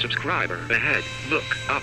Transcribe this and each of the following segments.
subscriber ahead. Look up.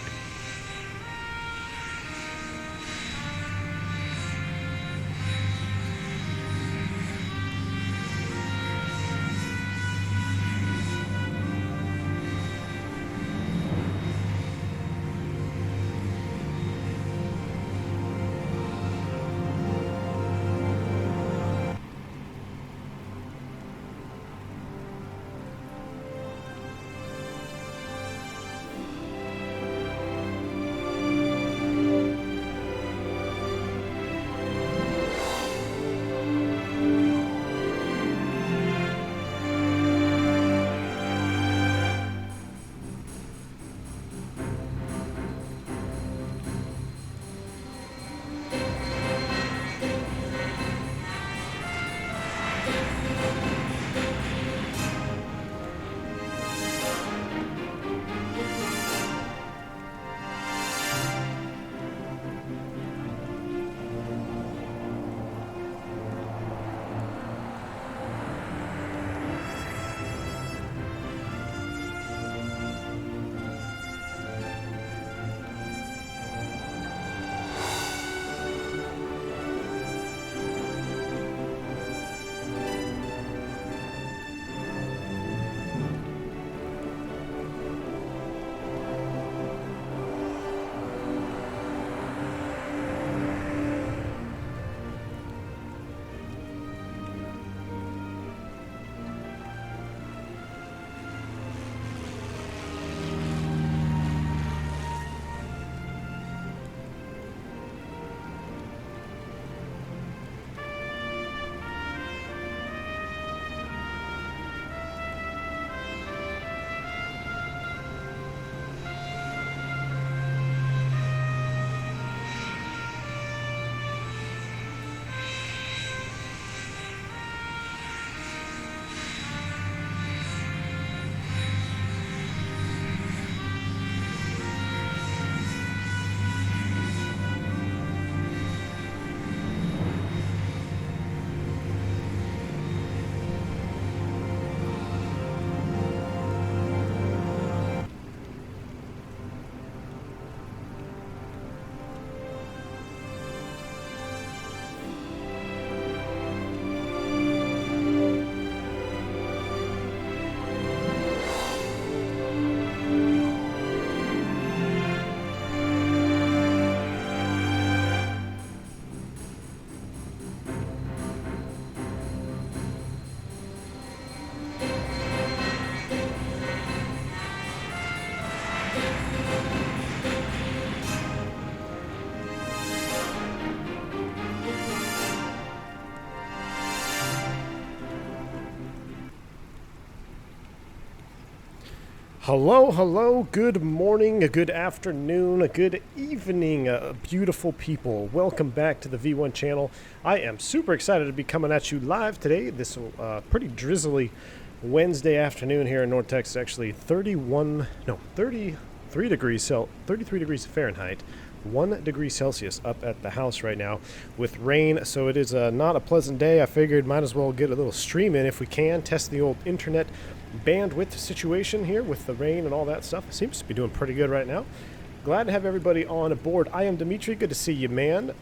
Hello, hello, good morning, a good afternoon, a good evening, beautiful people. Welcome back to the V1 channel. I am super excited to be coming at you live today. This pretty drizzly Wednesday afternoon here in North Texas. Actually 33 degrees Fahrenheit, 1 degree Celsius up at the house right now with rain. So it is not a pleasant day. I figured might as well get a little stream in if we can, test the old internet bandwidth situation here with the rain and all that stuff. It seems to be doing pretty good right now. Glad to have everybody on board. I am Dimitri. Good to see you, man.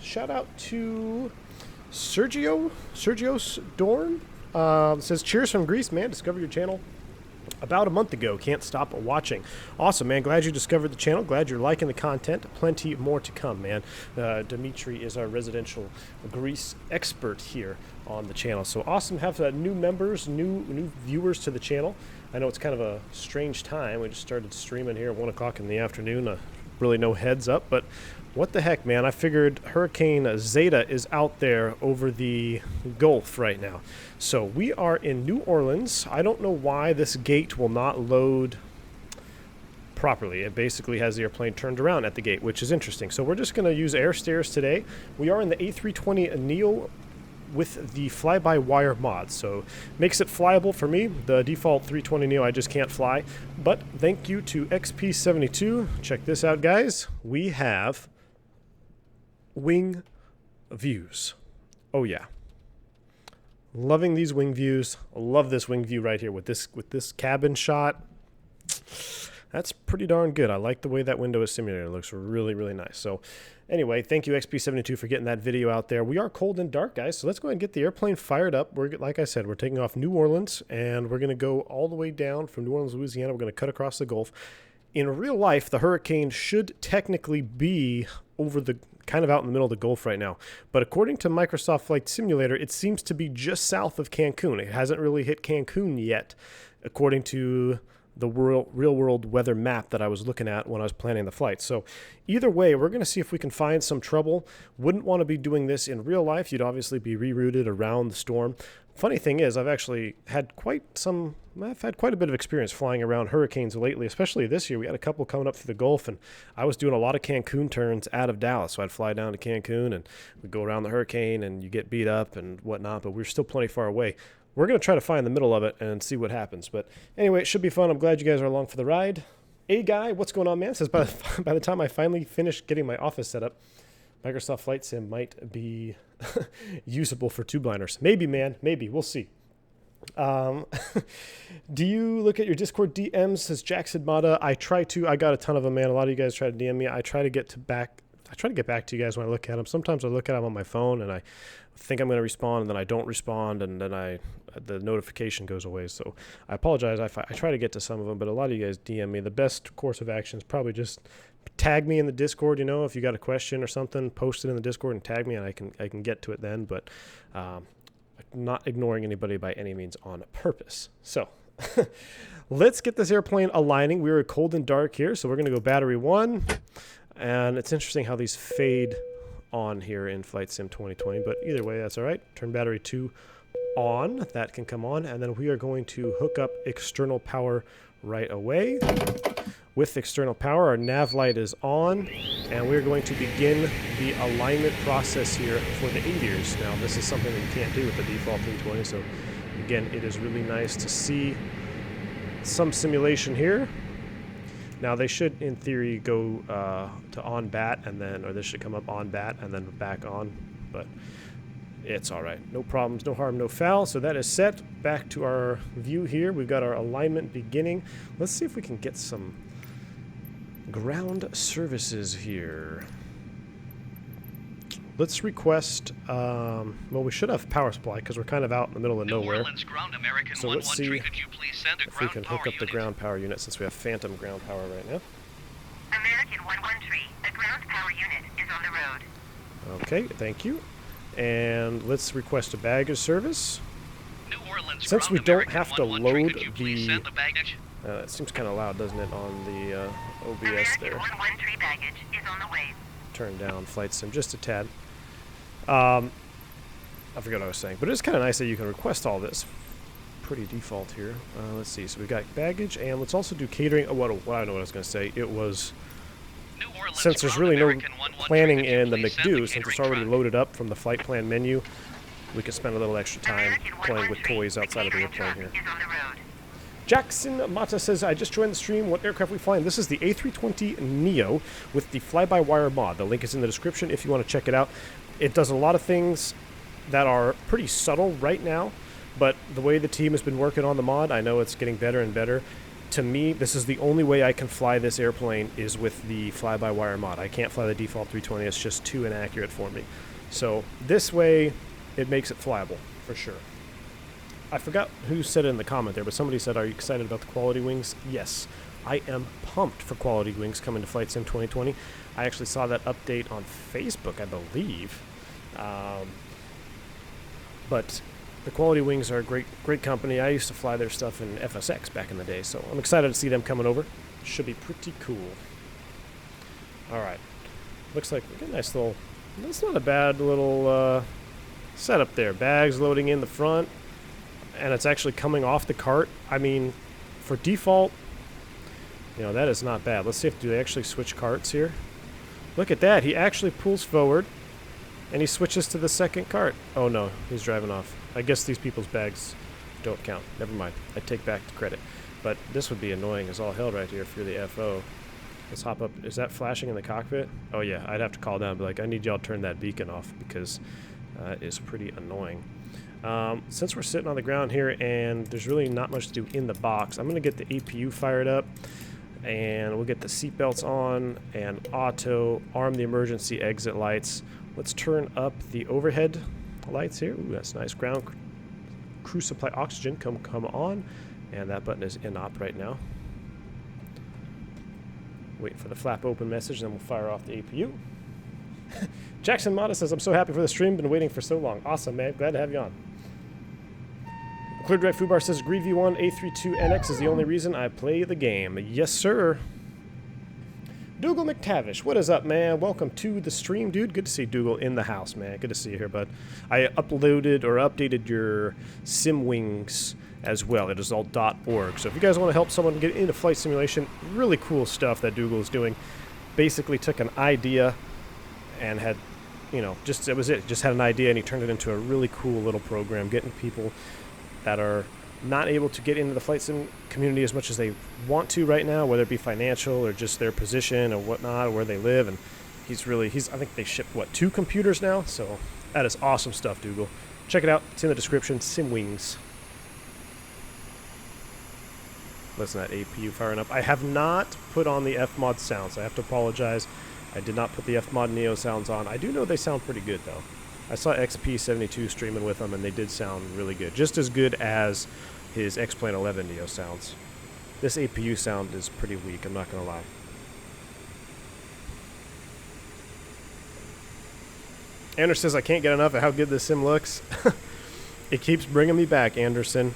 Shout out to Sergio Dorn. Says, cheers from Greece, man. Discovered your channel about a month ago. Can't stop watching. Awesome, man. Glad you discovered the channel. Glad you're liking the content. Plenty more to come, man. Dimitri is our residential Greece expert here on the channel. So awesome to have new members, new viewers to the channel. I know it's kind of a strange time. We just started streaming here at 1 o'clock in the afternoon. Really no heads up, but what the heck, man. I figured Hurricane Zeta is out there over the Gulf right now. So we are in New Orleans. I don't know why this gate will not load properly. It basically has the airplane turned around at the gate, which is interesting. So we're just going to use air stairs today. We are in the A320 Neo with the fly-by-wire mod, so makes it flyable for me. The default 320 Neo I just can't fly, but thank you to XP72. Check this out, guys. We have wing views. Oh yeah, loving these wing views. I love this wing view right here with this cabin shot. That's pretty darn good. I like the way that window is simulated. It looks really, really nice. So anyway, thank you XP72 for getting that video out there. We are cold and dark, guys, so let's go ahead and get the airplane fired up. Like I said, we're taking off New Orleans, and we're going to go all the way down from New Orleans, Louisiana. We're going to cut across the Gulf. In real life, the hurricane should technically be over the kind of out in the middle of the Gulf right now. But according to Microsoft Flight Simulator, it seems to be just south of Cancun. It hasn't really hit Cancun yet, according to the real-world weather map that I was looking at when I was planning the flight. So either way, we're going to see if we can find some trouble. Wouldn't want to be doing this in real life. You'd obviously be rerouted around the storm. Funny thing is, I've had quite a bit of experience flying around hurricanes lately, especially this year. We had a couple coming up through the Gulf, and I was doing a lot of Cancun turns out of Dallas. So I'd fly down to Cancun, and we'd go around the hurricane, and you get beat up and whatnot, but we're still plenty far away. We're going to try to find the middle of it and see what happens. But anyway, it should be fun. I'm glad you guys are along for the ride. A guy, what's going on, man? Says by the time I finally finish getting my office set up, Microsoft Flight Sim might be usable for tube-liners. Maybe, man. Maybe. We'll see. Do you look at your Discord DMs? Says Jackson Mata. I try to. I got a ton of them, man. A lot of you guys try to DM me. I try to get back to you guys when I look at them. Sometimes I look at them on my phone and I think I'm going to respond, and then I don't respond, and then the notification goes away. So I apologize. I try to get to some of them, but a lot of you guys DM me. The best course of action is probably just tag me in the Discord. You know, if you got a question or something, post it in the Discord and tag me, and I can get to it then. But not ignoring anybody by any means on purpose. So let's get this airplane aligning. We're cold and dark here, so we're going to go battery 1. And it's interesting how these fade on here in Flight Sim 2020, but either way, that's all right. Turn battery 2 on. That can come on, and then we are going to hook up external power right away. With external power, our nav light is on, and we're going to begin the alignment process here for the aviators. Now, this is something that you can't do with the Default 320, so again, it is really nice to see some simulation here. Now, they should, in theory, go to on bat, and then, or this should come up on bat and then back on, but it's all right. No problems, no harm, no foul. So that is set. Back to our view here. We've got our alignment beginning. Let's see if we can get some ground services here. Let's request, well, we should have power supply because we're kind of out in the middle of nowhere. So let's see if we can hook up the ground power unit since we have phantom ground power right now. American 113, a ground power unit is on the road. Okay, thank you. And let's request a baggage service. Since we don't have to load the... it seems kind of loud, doesn't it, on the OBS there. American 113 baggage is on the way. Turn down Flight Sim just a tad. I forget what I was saying, but it's kind of nice that you can request all this. Pretty default here. Let's see. So we got baggage, and let's also do catering. Oh, what I know what I was going to say. It was, since there's really no planning in the McDo, since it's already loaded up from the flight plan menu, we can spend a little extra time playing with toys outside of the airplane here. Jackson Mata says, I just joined the stream. What aircraft we flying? This is the A320 Neo with the fly-by-wire mod. The link is in the description if you want to check it out. It does a lot of things that are pretty subtle right now, but the way the team has been working on the mod, I know it's getting better and better. To me, this is the only way I can fly this airplane is with the fly-by-wire mod. I can't fly the Default 320. It's just too inaccurate for me. So this way, it makes it flyable, for sure. I forgot who said it in the comment there, but somebody said, are you excited about the quality wings? Yes, I am pumped for quality wings coming to Flight Sim 2020. I actually saw that update on Facebook, I believe. But the quality wings are a great company. I used to fly their stuff in FSX back in the day, so I'm excited to see them coming over. Should be pretty cool. All right. Looks like we got a nice little, that's not a bad little setup there. Bags loading in the front. And it's actually coming off the cart. I mean, for default, you know, that is not bad. Let's see if do they actually switch carts here. Look at that. He actually pulls forward, and he switches to the second cart. Oh, no. He's driving off. I guess these people's bags don't count. Never mind. I take back the credit. But this would be annoying as all hell right here if you're the FO. Let's hop up. Is that flashing in the cockpit? Oh, yeah. I'd have to call down and be like, I need y'all to turn that beacon off because it is pretty annoying. Since we're sitting on the ground here and there's really not much to do in the box, I'm going to get the APU fired up. And we'll get the seatbelts on and auto, arm the emergency exit lights. Let's turn up the overhead lights here. Ooh, that's nice. Ground crew supply oxygen, come on. And that button is in op right now. Wait for the flap open message, then we'll fire off the APU. Jackson Mata says, I'm so happy for the stream, been waiting for so long. Awesome, man. Glad to have you on. Clear Direct Fubar says, Greed V1 A32NX is the only reason I play the game. Yes, sir. Dougal McTavish, what is up, man? Welcome to the stream, dude. Good to see Dougal in the house, man. Good to see you here, bud. I uploaded or updated your SimWings as well. It is all .org. So if you guys want to help someone get into flight simulation, really cool stuff that Dougal is doing. Basically took an idea and had, you know, that was it. Just had an idea and he turned it into a really cool little program, getting people that are not able to get into the flight sim community as much as they want to right now, whether it be financial or just their position or whatnot, or where they live. And I think they shipped, 2 computers now? So that is awesome stuff, Dougal. Check it out. It's in the description. SimWings. Listen to that APU firing up. I have not put on the Fmod sounds. I have to apologize. I did not put the Fmod Neo sounds on. I do know they sound pretty good, though. I saw XP72 streaming with them, and they did sound really good. Just as good as his X-Plane 11 Neo sounds. This APU sound is pretty weak, I'm not going to lie. Anderson says, I can't get enough of how good this sim looks. It keeps bringing me back, Anderson.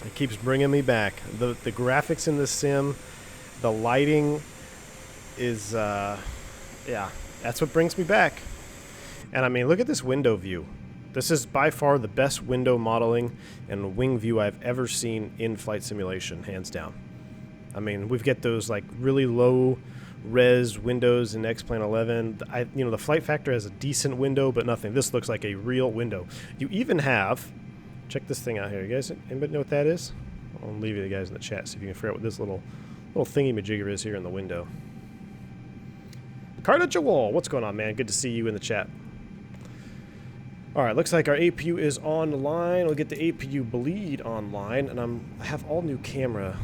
It keeps bringing me back. The graphics in this sim, the lighting is, yeah, that's what brings me back. And I mean, look at this window view. This is by far the best window modeling and wing view I've ever seen in flight simulation, hands down. I mean, we've got those like really low res windows in X-Plane 11. The Flight Factor has a decent window, but nothing. This looks like a real window. You even have, check this thing out here. You guys, anybody know what that is? I'll leave you guys in the chat, see if you can figure out what this little thingy-majigger is here in the window. Carter Wall, what's going on, man? Good to see you in the chat. Alright, looks like our APU is online. We'll get the APU bleed online, and I have all new camera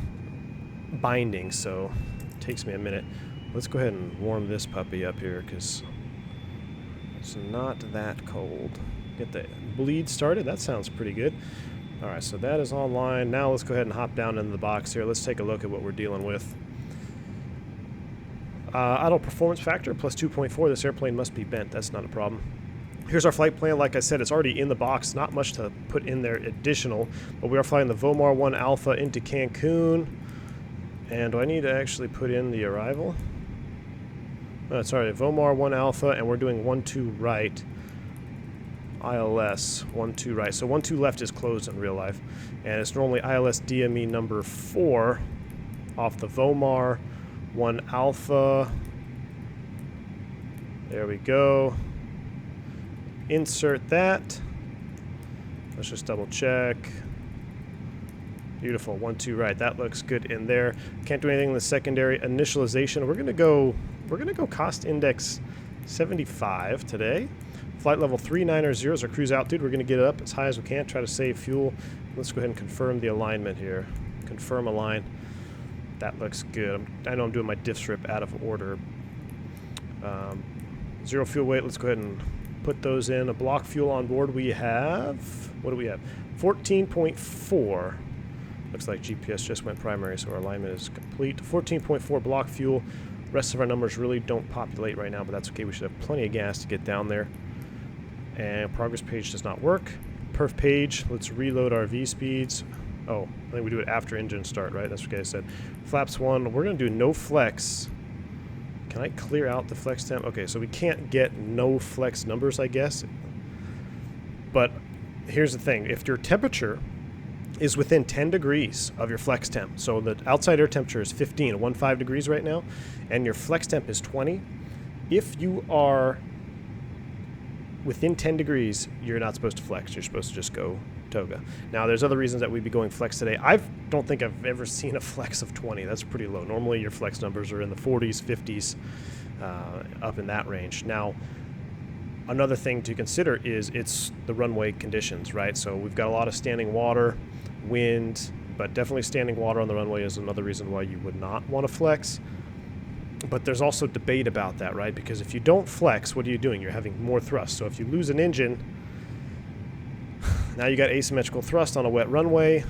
bindings, so it takes me a minute. Let's go ahead and warm this puppy up here, because it's not that cold. Get the bleed started. That sounds pretty good. Alright, so that is online. Now let's go ahead and hop down into the box here. Let's take a look at what we're dealing with. Idle performance factor, plus 2.4. This airplane must be bent. That's not a problem. Here's our flight plan. Like I said, it's already in the box. Not much to put in there additional. But we are flying the Vomar 1 Alpha into Cancun. And do I need to actually put in the arrival? Sorry, Vomar 1 Alpha, and we're doing 1-2 right. ILS 1-2 right. So 1-2 left is closed in real life. And it's normally ILS DME number 4 off the Vomar 1 Alpha. There we go. Insert that. Let's just double check. Beautiful. 1-2 right. That looks good in there. Can't do anything in the secondary initialization. We're gonna go cost index 75 today. Flight level 3900 is our cruise altitude. We're gonna get it up as high as we can. Try to save fuel. Let's go ahead and confirm the alignment here. Confirm align. That looks good. I know I'm doing my diff strip out of order. Zero fuel weight. Let's go ahead and put those in. A block fuel on board. We have, what do we have? 14.4. Looks like GPS just went primary, so our alignment is complete. 14.4 block fuel. Rest of our numbers really don't populate right now, but that's okay. We should have plenty of gas to get down there. And progress page does not work. Perf page. Let's reload our V speeds. Oh, I think we do it after engine start, right? That's what I said. Flaps 1. We're going to do no flex. Can I clear out the flex temp? Okay, so we can't get no flex numbers, I guess. But here's the thing. If your temperature is within 10 degrees of your flex temp, so the outside air temperature is 15 degrees right now, and your flex temp is 20, if you are within 10 degrees, you're not supposed to flex. You're supposed to just go Toga. Now, there's other reasons that we'd be going flex today. I don't think I've ever seen a flex of 20. That's pretty low. Normally, your flex numbers are in the 40s, 50s, up in that range. Now, another thing to consider is it's the runway conditions, right? So we've got a lot of standing water, wind, but definitely standing water on the runway is another reason why you would not want to flex. But there's also debate about that, right? Because if you don't flex, what are you doing? You're having more thrust. So if you lose an engine, now you got asymmetrical thrust on a wet runway.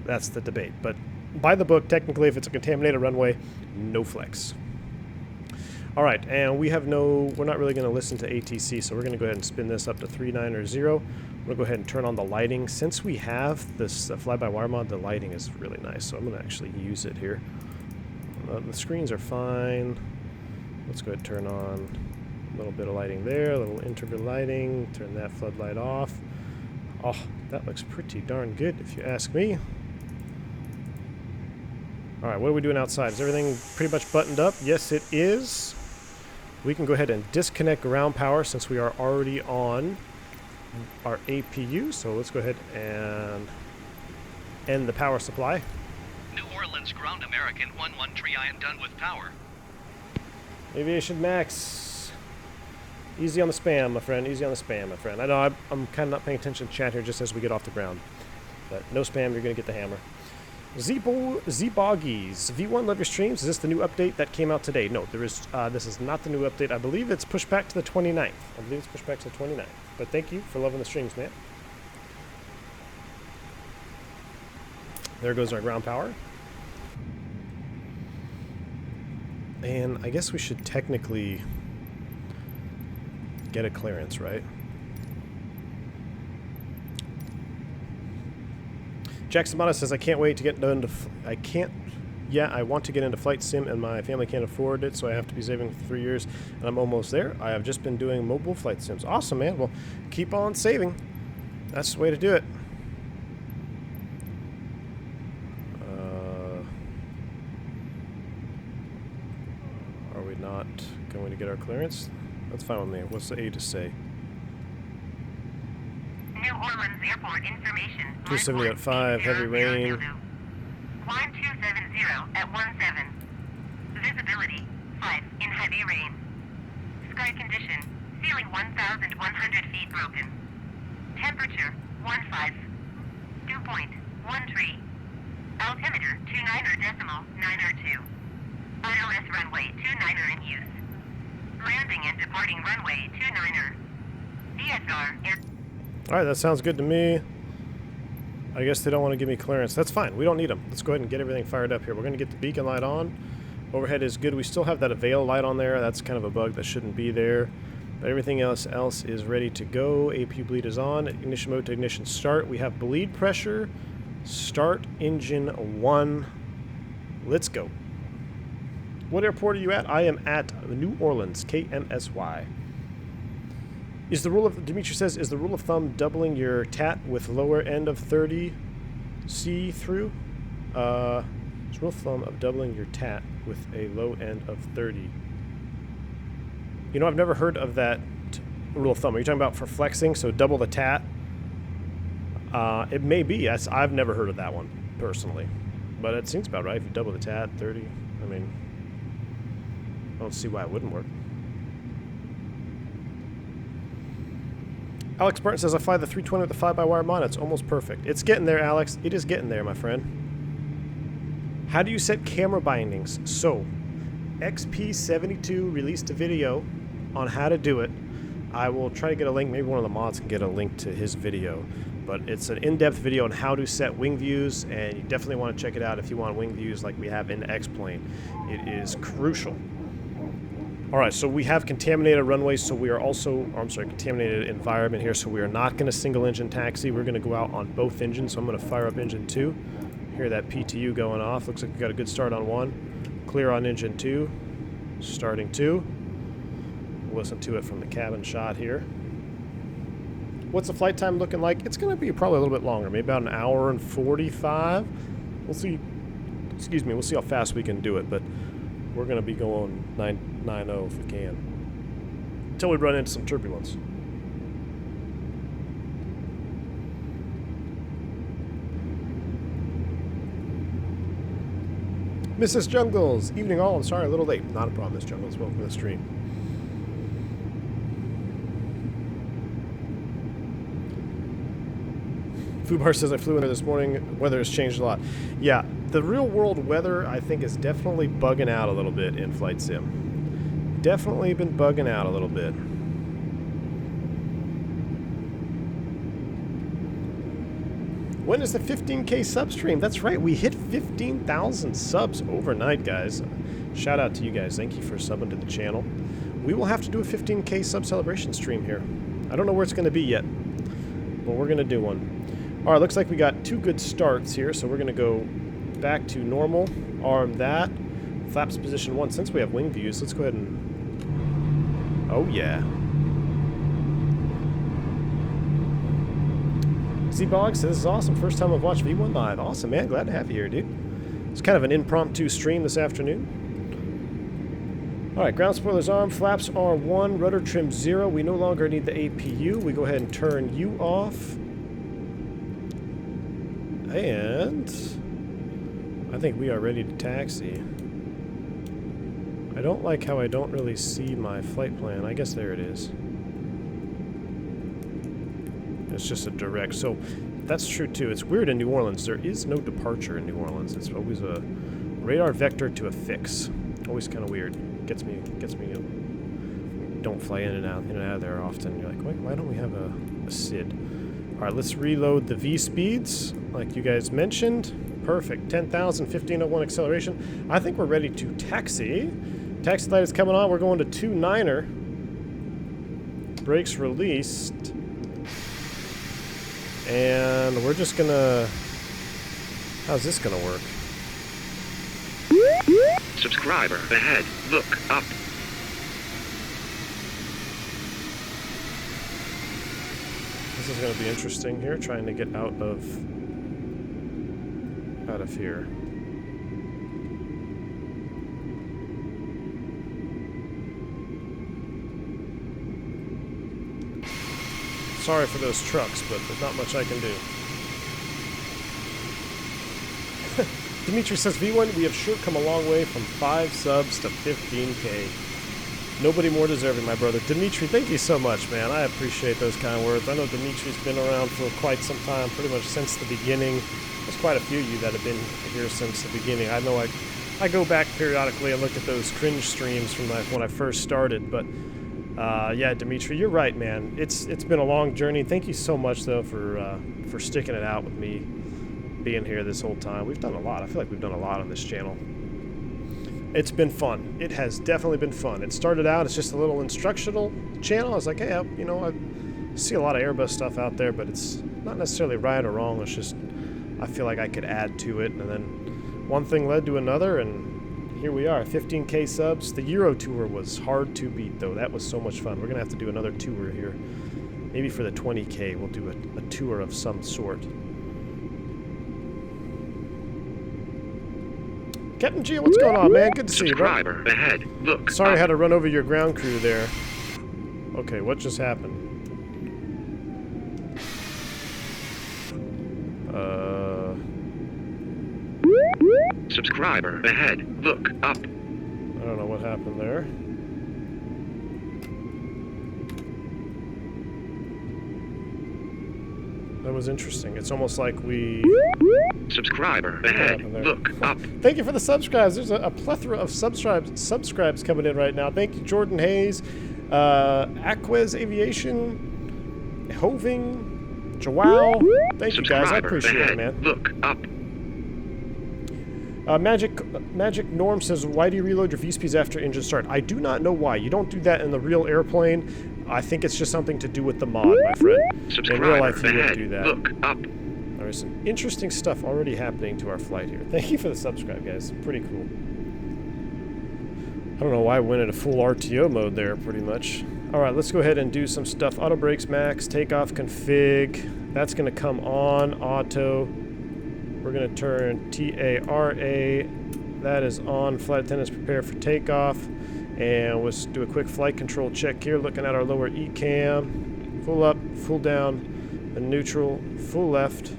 That's the debate. But by the book, technically, if it's a contaminated runway, no flex. All right, and we're not really going to listen to ATC, so we're going to go ahead and spin this up to 390. We're going to go ahead and turn on the lighting. Since we have this fly-by-wire mod, the lighting is really nice, so I'm going to actually use it here. The screens are fine. Let's go ahead and turn on a little bit of lighting there, a little integral lighting, turn that floodlight off. Oh, that looks pretty darn good if you ask me. All right, what are we doing outside? Is everything pretty much buttoned up? Yes, it is. We can go ahead and disconnect ground power since we are already on our APU. So let's go ahead and end the power supply. New Orleans Ground American 113, I am done with power. Aviation Max. Easy on the spam, my friend. Easy on the spam, my friend. I know I'm kind of not paying attention to chat here just as we get off the ground. But no spam, you're going to get the hammer. Z-Boggies. V1 love your streams. Is this the new update that came out today? No, this is not the new update. I believe it's pushed back to the 29th. But thank you for loving the streams, man. There goes our ground power. And I guess we should technically get a clearance, right? Jackson Mata says, I can't wait to get into... I want to get into flight sim and my family can't afford it, so I have to be saving for 3 years, and I'm almost there. I have just been doing mobile flight sims. Awesome, man. Well, keep on saving. That's the way to do it. Are we not going to get our clearance? That's fine with me. What's the A to say? New Orleans Airport information. 270 at 5, heavy rain. Climb 270 at 17. Visibility 5 in heavy rain. Sky condition, ceiling 1,100 feet broken. Temperature 15. Dew point 13. Altimeter 29.902. ILS runway 29 in use. Landing and departing runway 29. DSR air. Alright, that sounds good to me. I guess they don't want to give me clearance. That's fine. We don't need them. Let's go ahead and get everything fired up here. We're going to get the beacon light on. Overhead is good. We still have that avail light on there. That's kind of a bug that shouldn't be there. But everything else is ready to go. APU bleed is on. Ignition mode to ignition start. We have bleed pressure. Start engine 1. Let's go. What airport are you at? I am at New Orleans, KMSY. Is the rule of, Dimitri says, is the rule of thumb doubling your TAT with lower end of 30 see through? Is the rule of thumb of doubling your TAT with a low end of 30. You know, I've never heard of that rule of thumb. Are you talking about for flexing? So double the TAT? It may be. I've never heard of that one, personally. But it seems about right. If you double the TAT, 30. I mean, I don't see why it wouldn't work. Alex Burton says, I fly the 320 with the fly-by-wire mod. It's almost perfect. It's getting there, Alex. It is getting there, my friend. How do you set camera bindings? So, XP72 released a video on how to do it. I will try to get a link. Maybe one of the mods can get a link to his video. But it's an in-depth video on how to set wing views, and you definitely want to check it out if you want wing views like we have in the X-Plane. It is crucial. Alright, so we have contaminated runways, so we are also, contaminated environment here, so we are not going to single engine taxi. We're going to go out on both engines, so I'm going to fire up engine 2. Hear that PTU going off. Looks like we got a good start on 1. Clear on engine 2. Starting 2. We'll listen to it from the cabin shot here. What's the flight time looking like? It's going to be probably a little bit longer, maybe about an hour and 45. We'll see. Excuse me, we'll see how fast we can do it, but we're going to be going 990 if we can. Until we run into some turbulence. Mrs. Jungles, evening all. I'm sorry, a little late. Not a problem, Miss Jungles. Welcome to the stream. Fubar says I flew in there this morning. Weather has changed a lot. Yeah, the real world weather I think is definitely bugging out a little bit in Flight Sim. Definitely been bugging out a little bit. When is the 15K sub stream? That's right, we hit 15,000 subs overnight, guys. Shout out to you guys. Thank you for subbing to the channel. We will have to do a 15K sub celebration stream here. I don't know where it's going to be yet, but we're going to do one. All right, looks like we got 2 good starts here, so we're going to go back to normal, arm that, flaps position 1. Since we have wing views, let's go ahead and... Oh, yeah. Z-Bog says, this is awesome. First time I've watched V1 live. Awesome, man. Glad to have you here, dude. It's kind of an impromptu stream this afternoon. All right, ground spoilers arm, flaps R1, rudder trim 0. We no longer need the APU. We go ahead and turn U off. And I think we are ready to taxi. I don't like how I don't really see my flight plan. I guess there it is. It's just a direct. So that's true too. It's weird in New Orleans. There is no departure in New Orleans. It's always a radar vector to a fix. Always kind of weird. Gets me. Don't fly in and out of there often. You're like, wait, why don't we have a SID? All right, let's reload the V speeds, like you guys mentioned. Perfect. 10,000, 1501 acceleration. I think we're ready to taxi. Taxi light is coming on. We're going to 29er. Brakes released. And we're just gonna... How's this gonna work? Subscriber ahead. Look up. This is gonna be interesting here, trying to get out of here. Sorry for those trucks, but there's not much I can do. Dimitri says, V1, we have sure come a long way from 5 subs to 15K. Nobody more deserving, my brother. Dimitri, thank you so much, man. I appreciate those kind words. I know Dimitri's been around for quite some time, pretty much since the beginning. There's quite a few of you that have been here since the beginning. I know I go back periodically and look at those cringe streams from when I first started, but yeah, Dimitri, you're right, man. It's been a long journey. Thank you so much, though, for sticking it out with me being here this whole time. We've done a lot. I feel like we've done a lot on this channel. It's been fun. It has definitely been fun. It started out as just a little instructional channel. I was like, hey, you know, I see a lot of Airbus stuff out there, but it's not necessarily right or wrong. It's just I feel like I could add to it, and then one thing led to another, and here we are, 15K subs. The Euro tour was hard to beat, though. That was so much fun. We're going to have to do another tour here. Maybe for the 20K, we'll do a tour of some sort. Captain Gio, what's going on, man? Good to see you, bro. Subscriber ahead. Look. Sorry I up. had to run over your ground crew there. Okay, what just happened? Subscriber ahead. Look up. I don't know what happened there. That was interesting. It's almost like we... Subscriber ahead. Look up. Thank you for the subscribes. There's a plethora of subscribes coming in right now. Thank you, Jordan Hayes, Aquez Aviation, Hoving, Joao. Thank you, guys. I appreciate it, man. Look up. Magic Norm says, why do you reload your V-speeds after engine start? I do not know why. You don't do that in the real airplane. I think it's just something to do with the mod, my friend. In real life, you wouldn't do that. Look up. There's some interesting stuff already happening to our flight here. Thank you for the subscribe, guys. Pretty cool. I don't know why I went into full RTO mode there, pretty much. All right, let's go ahead and do some stuff. Auto brakes max, takeoff config. That's going to come on, auto. We're going to turn TARA. That is on. Flight attendants prepare for takeoff. And let's do a quick flight control check here, looking at our lower ECAM. Full up, full down, and neutral, full left,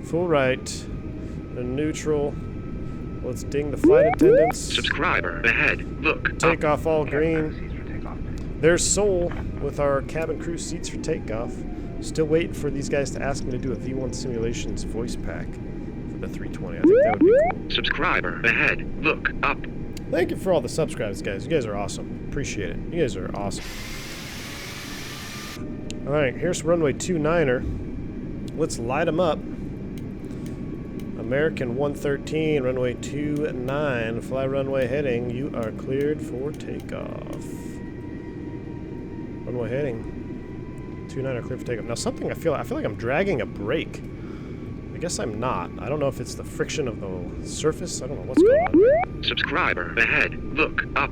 full right, and neutral. Let's ding the flight attendants. Subscriber ahead. Look. Takeoff all green. There's Sol with our cabin crew seats for takeoff. Still waiting for these guys to ask me to do a V1 Simulations voice pack for the 320. I think that would be cool. Subscriber ahead. Look up. Thank you for all the subscribes, guys. You guys are awesome. Appreciate it. You guys are awesome. All right, here's runway 29er. Let's light them up. American 113, runway 29, fly runway heading. You are cleared for takeoff. Runway heading. 29 are cleared for takeoff. Now something I feel like I'm dragging a brake. I guess I'm not. I don't know if it's the friction of the surface. I don't know what's going on. Subscriber ahead. Look up.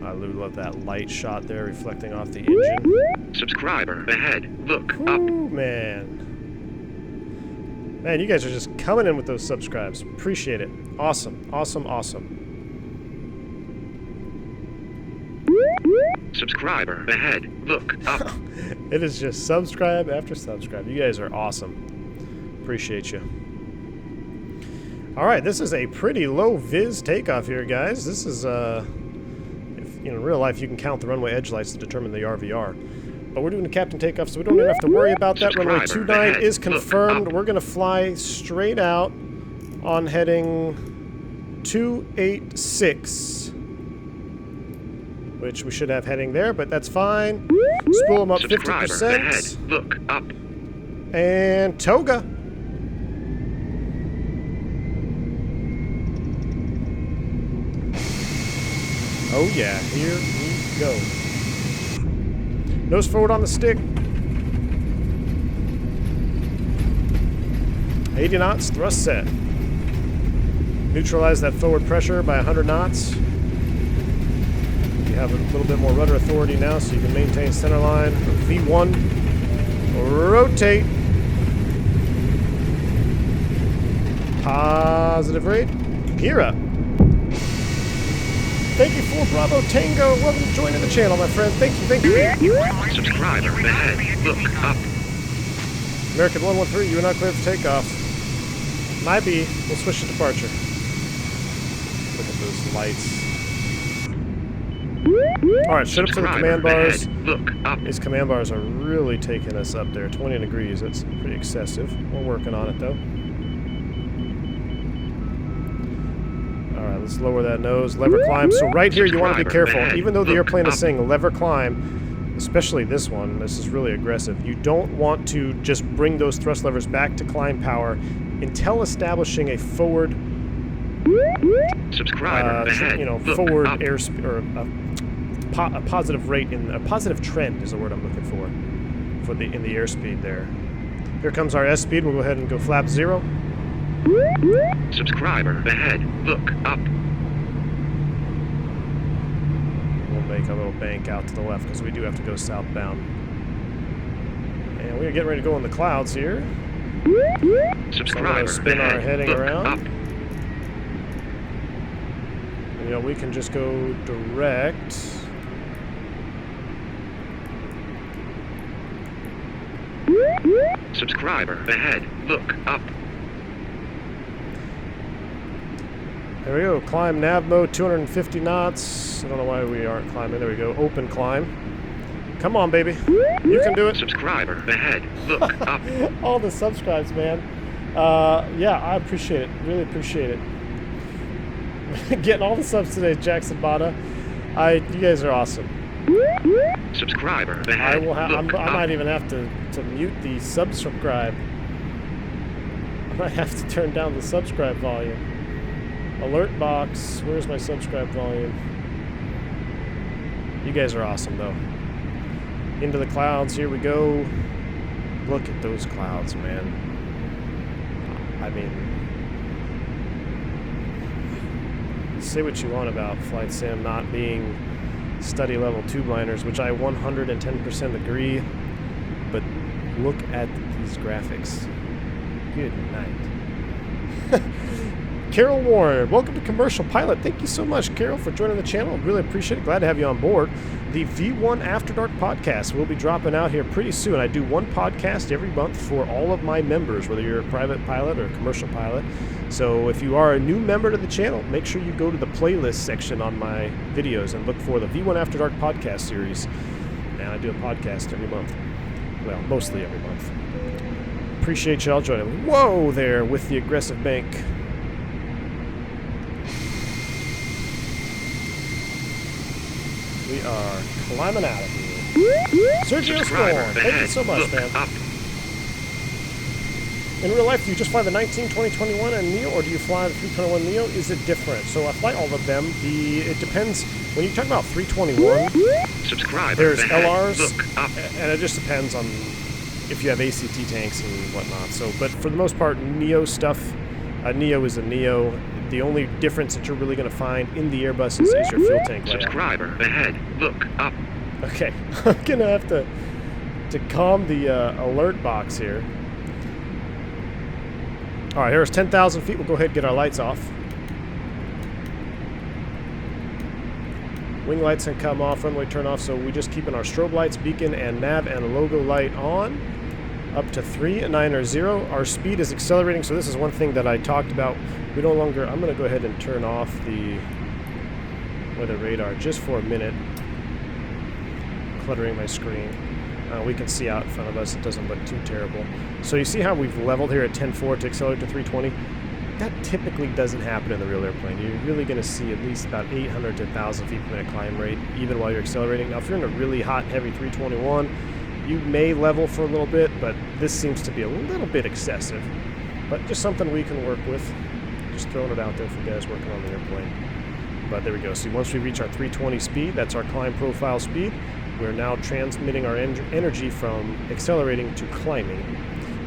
I love that light shot there reflecting off the engine. Subscriber ahead. Look up. Ooh, man. Man, you guys are just coming in with those subscribes. Appreciate it. Awesome. Awesome, awesome. Subscriber ahead. Look up. It is just subscribe after subscribe. You guys are awesome. Appreciate you. All right, this is a pretty low vis takeoff here, guys. This is, in real life, you can count the runway edge lights to determine the RVR. But we're doing a captain takeoff, so we don't even have to worry about that. Runway 29 is confirmed. We're going to fly straight out on heading 286, which we should have heading there, but that's fine. Spool them up 50%. Ahead. Look up. And Toga. Oh yeah, here we go. Nose forward on the stick. 80 knots, thrust set. Neutralize that forward pressure by 100 knots. You have a little bit more rudder authority now, so you can maintain center line. V1. Rotate. Positive rate. Gear up. Thank you for Bravo Tango. Welcome to joining the channel, my friend. Thank you, thank you. Subscriber ahead. Look up. American 113, you are not cleared for takeoff. Might be. We'll switch to departure. Look at those lights. Alright, shut up to the command bars. Look up. These command bars are really taking us up there. 20 degrees. That's pretty excessive. We're working on it, though. Alright, let's lower that nose. Lever climb. So right here, you want to be careful. Even though the airplane is saying lever climb, especially this one, this is really aggressive. You don't want to just bring those thrust levers back to climb power until establishing a forward, subscriber ahead. Forward airspeed, or a positive rate a positive trend is the word I'm looking for in the airspeed there. Here comes our S speed. We'll go ahead and go flap 0. Subscriber ahead. Look up. We'll make a little bank out to the left because we do have to go southbound. And we're getting ready to go in the clouds here. Subscriber so spin ahead. our heading Look around. Up. And, we can just go direct. Subscriber ahead. Look up. There we go. Climb nav mode, 250 knots. I don't know why we aren't climbing. There we go. Open climb. Come on, baby. You can do it. Subscriber ahead. Look up. All the subscribes, man. Yeah, I appreciate it. Really appreciate it. Getting all the subs today, Jackson Bada. You guys are awesome. Subscriber ahead. I might even have to mute the subscribe. I might have to turn down the subscribe volume. Alert box. Where's my subscribe volume? You guys are awesome, though. Into the clouds. Here we go. Look at those clouds, man. I mean, say what you want about Flight Sim not being study level tube liners, which I 110% agree, but look at these graphics. Good night. Carol Warren, welcome to Commercial Pilot. Thank you so much, Carol, for joining the channel. Really appreciate it. Glad to have you on board. The V1 After Dark podcast will be dropping out here pretty soon. I do one podcast every month for all of my members, whether you're a private pilot or a commercial pilot. So if you are a new member to the channel, make sure you go to the playlist section on my videos and look for the V1 After Dark podcast series. And I do a podcast every month. Well, mostly every month. Appreciate y'all joining. Whoa there with the aggressive bank. We are climbing out of here. Sergio Storm, thank you so much, man. Up. In real life, do you just fly the 19, 20, 21 and Neo, or do you fly the 321 Neo? Is it different? So I fly all of them. It depends. When you talk about 321, there's LRs, and it just depends on if you have ACT tanks and whatnot. So, but for the most part, Neo stuff, Neo is a Neo. The only difference that you're really going to find in the Airbus is your fuel tank layout. Subscriber ahead. Look up. Okay, I'm going to have to calm the alert box here. All right, here's 10,000 feet. We'll go ahead and get our lights off. Wing lights can come off, runway turn off, so we're just keeping our strobe lights, beacon, and nav and logo light on. Up to 390. Our speed is accelerating, so this is one thing that I talked about. We no longer, I'm going to go ahead and turn off the weather radar just for a minute. Cluttering my screen. We can see out in front of us. It doesn't look too terrible. So you see how we've leveled here at 10.4 to accelerate to 320? That typically doesn't happen in the real airplane. You're really going to see at least about 800 to 1,000 feet per minute climb rate, even while you're accelerating. Now, if you're in a really hot, heavy 321, you may level for a little bit, but this seems to be a little bit excessive. But just something we can work with. Just throwing it out there for you guys working on the airplane. But there we go. See, once we reach our 320 speed, that's our climb profile speed. We're now transmitting our energy from accelerating to climbing.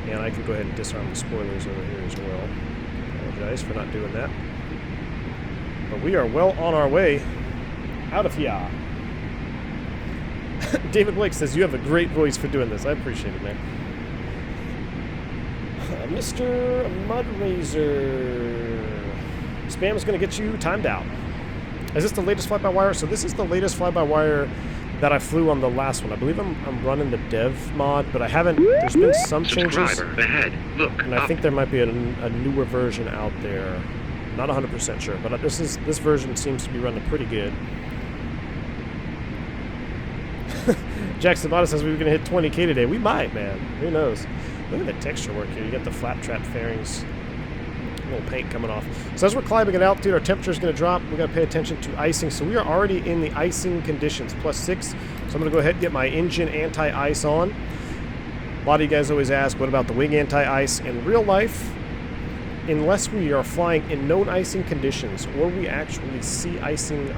And I can go ahead and disarm the spoilers over here as well. Apologize for not doing that. But we are well on our way out of here. David Blake says, you have a great voice for doing this. I appreciate it, man. Mr. Mudraiser. Spam is going to get you timed out. Is this the latest fly-by-wire? So this is the latest fly-by-wire that I flew on the last one. I believe I'm running the dev mod, but I haven't. There's been some changes. Ahead. Look and I think there might be a newer version out there. Not 100% sure, but this version seems to be running pretty good. Jackson Bada says we were going to hit 20K today. We might, man. Who knows? Look at the texture work here. You got the flap trap fairings. A little paint coming off. So as we're climbing at altitude, our temperature is going to drop. We got to pay attention to icing. So we are already in the icing conditions, +6. So I'm going to go ahead and get my engine anti-ice on. A lot of you guys always ask, what about the wing anti-ice? In real life, unless we are flying in known icing conditions or we actually see icing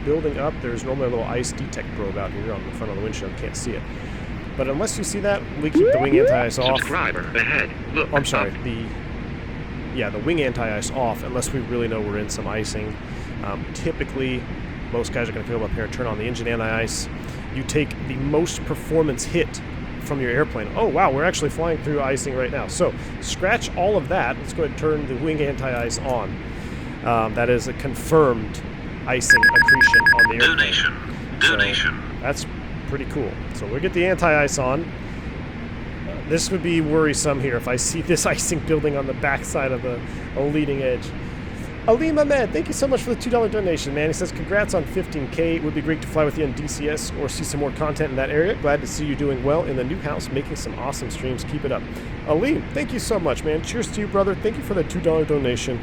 building up, there's normally a little ice detect probe out here on the front of the windshield. You can't see it. But unless you see that, we keep the wing anti-ice off. Subscriber ahead. Look I'm sorry, up. the wing anti-ice off unless we really know we're in some icing. Typically, most guys are going to come up here and turn on the engine anti-ice. You take the most performance hit from your airplane. Oh, wow, we're actually flying through icing right now. So scratch all of that. Let's go ahead and turn the wing anti-ice on. That is a confirmed icing accretion on the airplane. Donation. So that's pretty cool. So we'll get the anti-ice on. This would be worrisome here if I see this icing building on the backside of a leading edge. Alim Ahmed, thank you so much for the $2 donation, man. He says, congrats on 15K. It would be great to fly with you in DCS or see some more content in that area. Glad to see you doing well in the new house, making some awesome streams. Keep it up. Alim, thank you so much, man. Cheers to you, brother. Thank you for the $2 donation.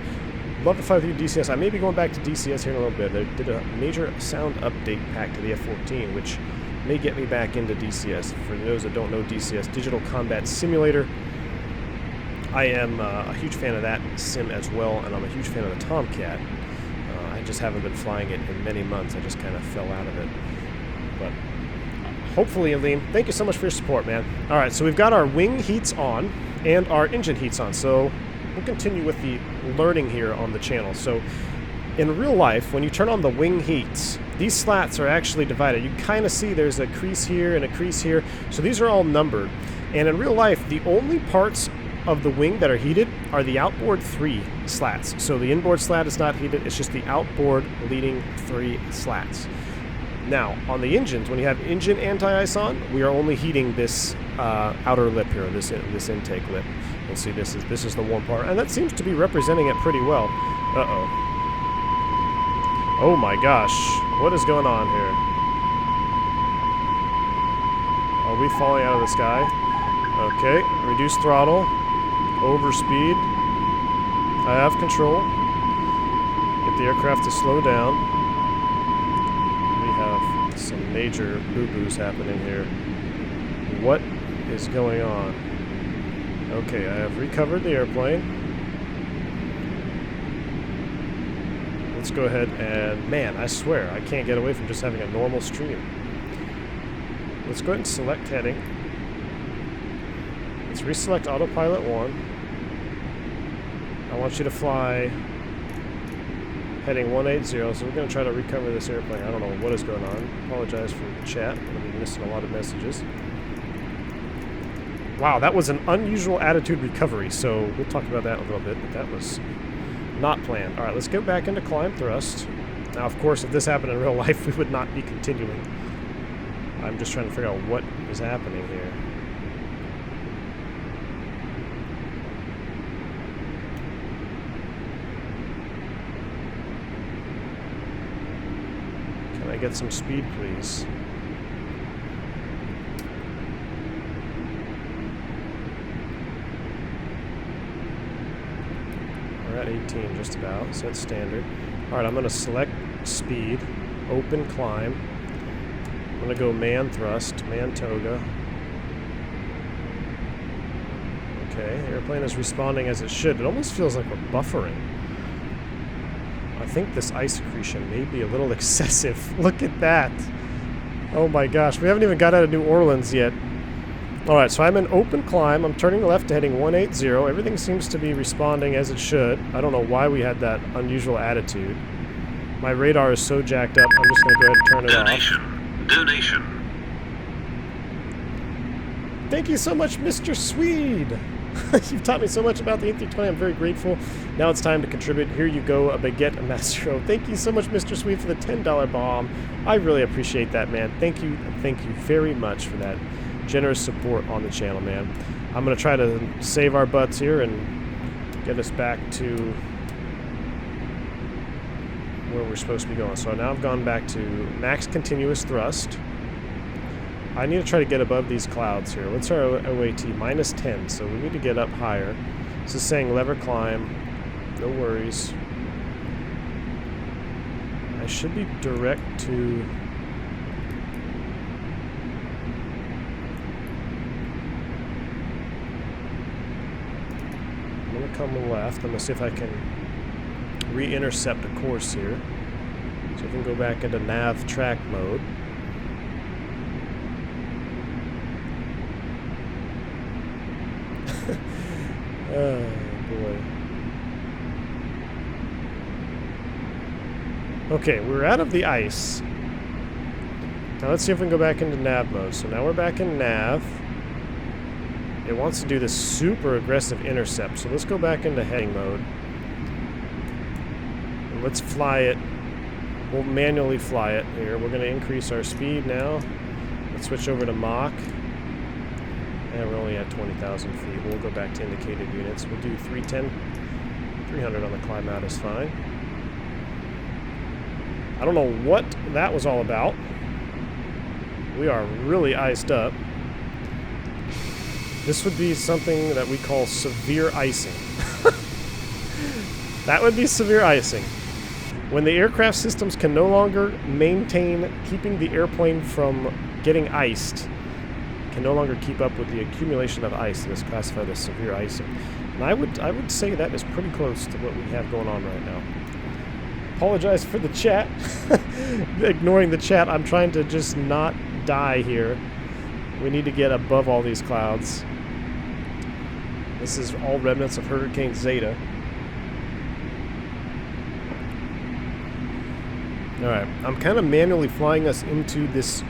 Love to fly with you in DCS. I may be going back to DCS here in a little bit. They did a major sound update pack to the F-14, which may get me back into DCS. For those that don't know DCS, Digital Combat Simulator. I am a huge fan of that sim as well, and I'm a huge fan of the Tomcat. I just haven't been flying it in many months. I just kind of fell out of it. But hopefully, Aline, thank you so much for your support, man. All right, so we've got our wing heats on and our engine heats on. So we'll continue with the learning here on the channel. So in real life, when you turn on the wing heats, these slats are actually divided. You kind of see there's a crease here and a crease here. So these are all numbered. And in real life, the only parts of the wing that are heated are the outboard 3 slats. So the inboard slat is not heated, it's just the outboard leading 3 slats. Now, on the engines, when you have engine anti-ice on, we are only heating this outer lip here, this intake lip. You'll see this is the warm part, and that seems to be representing it pretty well. Uh-oh. Oh my gosh, what is going on here? Are we falling out of the sky? Okay, reduce throttle, overspeed. I have control. Get the aircraft to slow down. We have some major boo-boos happening here. What is going on? Okay, I have recovered the airplane. Let's go ahead and, man, I swear, I can't get away from just having a normal stream. Let's go ahead and select heading. Let's reselect autopilot 1. I want you to fly heading 180, so we're going to try to recover this airplane. I don't know what is going on. Apologize for the chat. I'm going to be missing a lot of messages. Wow, that was an unusual attitude recovery, so we'll talk about that in a little bit, but that was not planned. All right, let's get back into climb thrust. Now, of course, if this happened in real life, we would not be continuing. I'm just trying to figure out what is happening here. Can I get some speed, please? We're at 18 just about, so that's standard. Alright, I'm going to select speed, open climb. I'm going to go man thrust, man toga. Okay, the airplane is responding as it should. It almost feels like we're buffering. I think this ice accretion may be a little excessive. Look at that. Oh my gosh, we haven't even got out of New Orleans yet. Alright, so I'm in open climb. I'm turning left to heading 180. Everything seems to be responding as it should. I don't know why we had that unusual attitude. My radar is so jacked up, I'm just going to go ahead and turn it off. Donation. Thank you so much, Mr. Swede. You've taught me so much about the A320. I'm very grateful. Now it's time to contribute. Here you go, a baguette Mastro. Thank you so much, Mr. Swede, for the $10 bomb. I really appreciate that, man. Thank you very much for that generous support on the channel, man. I'm going to try to save our butts here and get us back to where we're supposed to be going. So now I've gone back to max continuous thrust. I need to try to get above these clouds here. What's our OAT? Minus 10, so we need to get up higher. This is saying lever climb. No worries. I should be direct to... I'm going to come left. I'm going to see if I can re-intercept a course here. So we can go back into nav track mode. Oh boy. Okay, we're out of the ice. Now let's see if we can go back into nav mode. So now we're back in nav. It wants to do this super aggressive intercept. So let's go back into heading mode. And let's fly it. We'll manually fly it here. We're going to increase our speed now. Let's switch over to Mach. And we're only at 20,000 feet. We'll go back to indicated units. We'll do 310. 300 on the climb out is fine. I don't know what that was all about. We are really iced up. This would be something that we call severe icing. That would be severe icing. When the aircraft systems can no longer maintain keeping the airplane from getting iced, can no longer keep up with the accumulation of ice that is classified as severe icing. And I would say that is pretty close to what we have going on right now. Apologize for the chat. Ignoring the chat, I'm trying to just not die here. We need to get above all these clouds. This is all remnants of Hurricane Zeta. Alright, I'm kind of manually flying us into this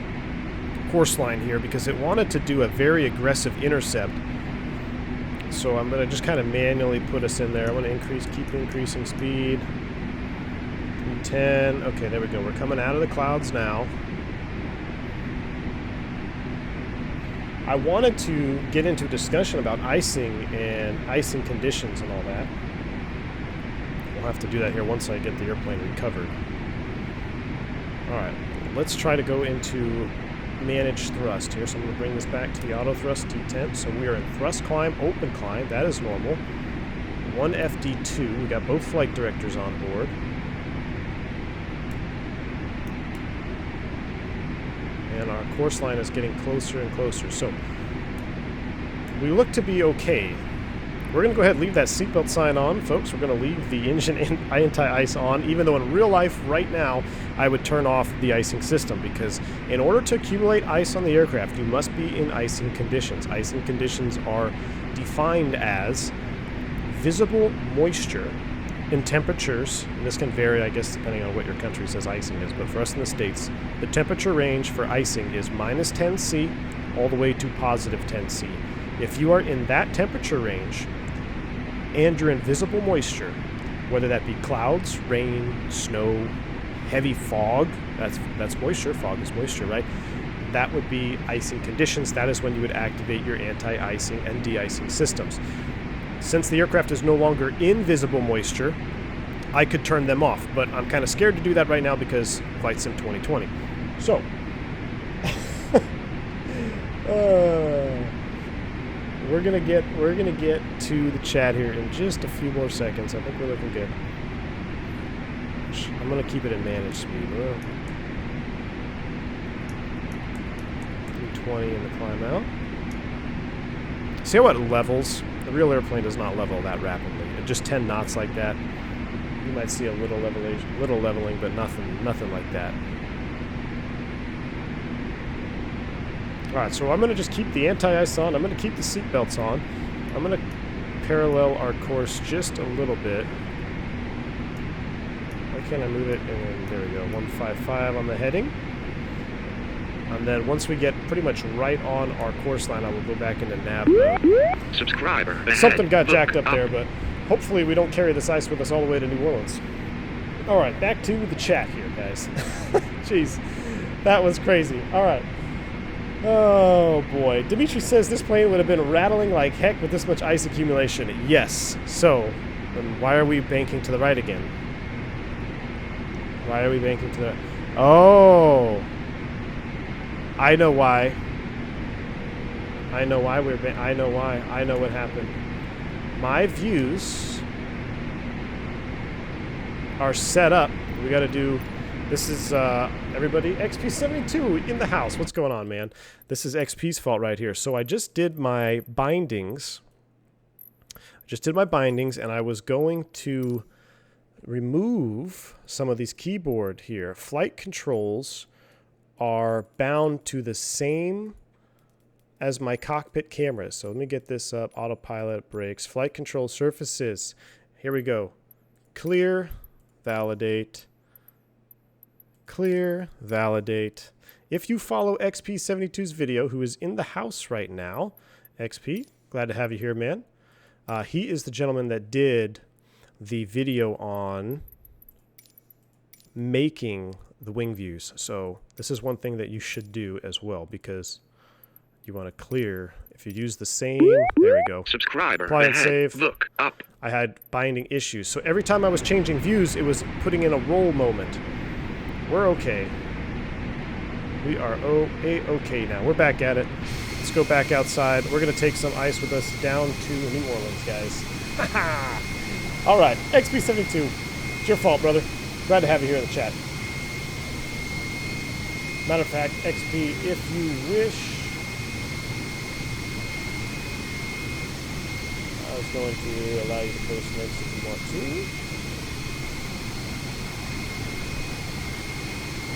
course line here because it wanted to do a very aggressive intercept. So I'm going to just kind of manually put us in there. I'm going to keep increasing speed. 10. Okay, there we go. We're coming out of the clouds now. I wanted to get into a discussion about icing and icing conditions and all that. We'll have to do that here once I get the airplane recovered. Alright, let's try to go into manage thrust here. So I'm going to bring this back to the auto thrust detent. So we are in thrust climb, open climb. That is normal. 1 FD2. We got both flight directors on board. And our course line is getting closer and closer. So we look to be okay. We're going to go ahead and leave that seatbelt sign on, folks. We're going to leave the engine anti-ice on, even though in real life right now I would turn off the icing system, because in order to accumulate ice on the aircraft, you must be in icing conditions. Icing conditions are defined as visible moisture in temperatures, and this can vary, I guess, depending on what your country says icing is, but for us in the States, the temperature range for icing is minus 10 C all the way to positive 10 C. If you are in that temperature range and you're in visible moisture, whether that be clouds, rain, snow, heavy fog, that's moisture, fog is moisture, right? That would be icing conditions. That is when you would activate your anti-icing and de-icing systems. Since the aircraft is no longer in visible moisture, I could turn them off, but I'm kind of scared to do that right now because Flight Sim 2020. So, we're gonna get to the chat here in just a few more seconds. I think we're looking good. I'm gonna keep it at managed speed. 320 in the climb out. See how it levels? The real airplane does not level that rapidly. At just 10 knots like that, you might see a little leveling, but nothing like that. Alright, so I'm going to just keep the anti-ice on. I'm going to keep the seat belts on. I'm going to parallel our course just a little bit. Why can't I move it? And there we go, 155 on the heading. And then once we get pretty much right on our course line, I will go back into nav mode. Subscriber ahead. Something got Look jacked up there, but hopefully we don't carry this ice with us all the way to New Orleans. Alright, back to the chat here, guys. Jeez, that was crazy. Alright. Oh boy. Dimitri says this plane would have been rattling like heck with this much ice accumulation. Yes. So, then why are we banking to the right again? Why are we banking to the right? Oh. I know why. I know why I know why. I know what happened. My views are set up. We got to do. This is everybody. XP72 in the house. What's going on, man? This is XP's fault right here. So I just did my bindings. And I was going to remove some of these keyboard here. Flight controls are bound to the same as my cockpit cameras. So let me get this up. Autopilot, brakes, flight control surfaces. Here we go. Clear, validate, clear, validate. If you follow XP72's video, who is in the house right now, XP, glad to have you here, man. He is the gentleman that did the video on making the wing views. So this is one thing that you should do as well, because you want to clear. If you use the same, there we go. Subscriber apply and ahead. save. Look up. I had binding issues. So every time I was changing views, it was putting in a roll moment. We're okay. We are okay now. We're back at it. Let's go back outside. We're going to take some ice with us down to New Orleans, guys. All right, XP72. It's your fault, brother. Glad to have you here in the chat. Matter of fact, XP, if you wish, I was going to allow you to post links if you want to.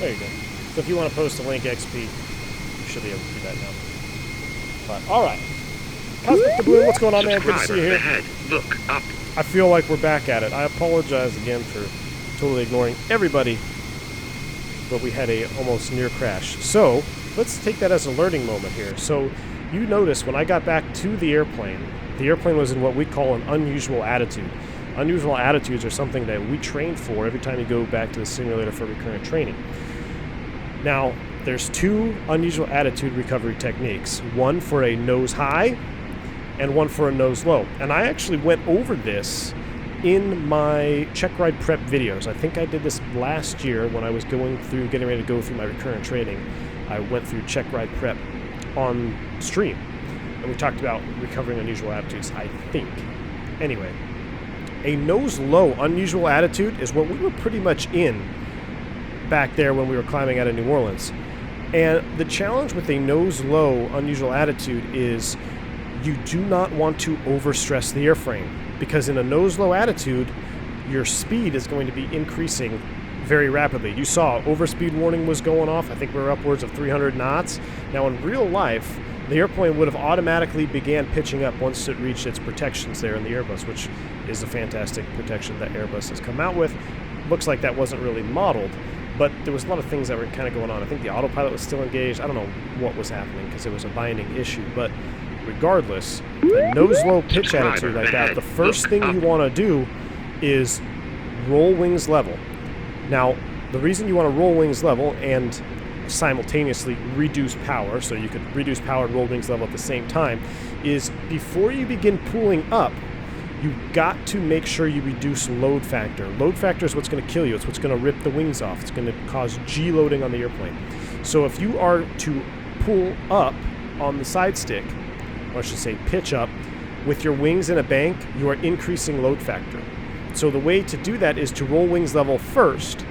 There you go. So if you want to post a link, XP, you should be able to do that now. But, alright. Cosmicdoubloon, what's going on, man? Good to see you here. Ahead. Look up. I feel like we're back at it. I apologize again for totally ignoring everybody, but we had a almost near crash. So let's take that as a learning moment here. So you notice when I got back to the airplane was in what we call an unusual attitude. Unusual attitudes are something that we train for every time you go back to the simulator for recurrent training. Now, there's two unusual attitude recovery techniques, one for a nose high and one for a nose low. And I actually went over this in my check ride prep videos. I think I did this last year when I was getting ready to go through my recurrent training. I went through check ride prep on stream, and we talked about recovering unusual attitudes, I think. Anyway, a nose low unusual attitude is what we were pretty much in back there when we were climbing out of New Orleans. And the challenge with a nose low unusual attitude is you do not want to overstress the airframe, because in a nose low attitude, your speed is going to be increasing very rapidly. You saw overspeed warning was going off. I think we were upwards of 300 knots. Now in real life, the airplane would have automatically began pitching up once it reached its protections there in the Airbus, which is a fantastic protection that Airbus has come out with. Looks like that wasn't really modeled, but there was a lot of things that were kind of going on. I think the autopilot was still engaged. I don't know what was happening because it was a binding issue, but regardless, a nose low pitch attitude like that, the first thing you want to do is roll wings level. Now, the reason you want to roll wings level and simultaneously reduce power, so you could reduce power and roll wings level at the same time, is before you begin pulling up, you've got to make sure you reduce load factor. Load factor is what's going to kill you. It's what's going to rip the wings off. It's going to cause G-loading on the airplane. So if you are to pull up on the side stick, or I should say pitch up, with your wings in a bank, you are increasing load factor. So the way to do that is to roll wings level first,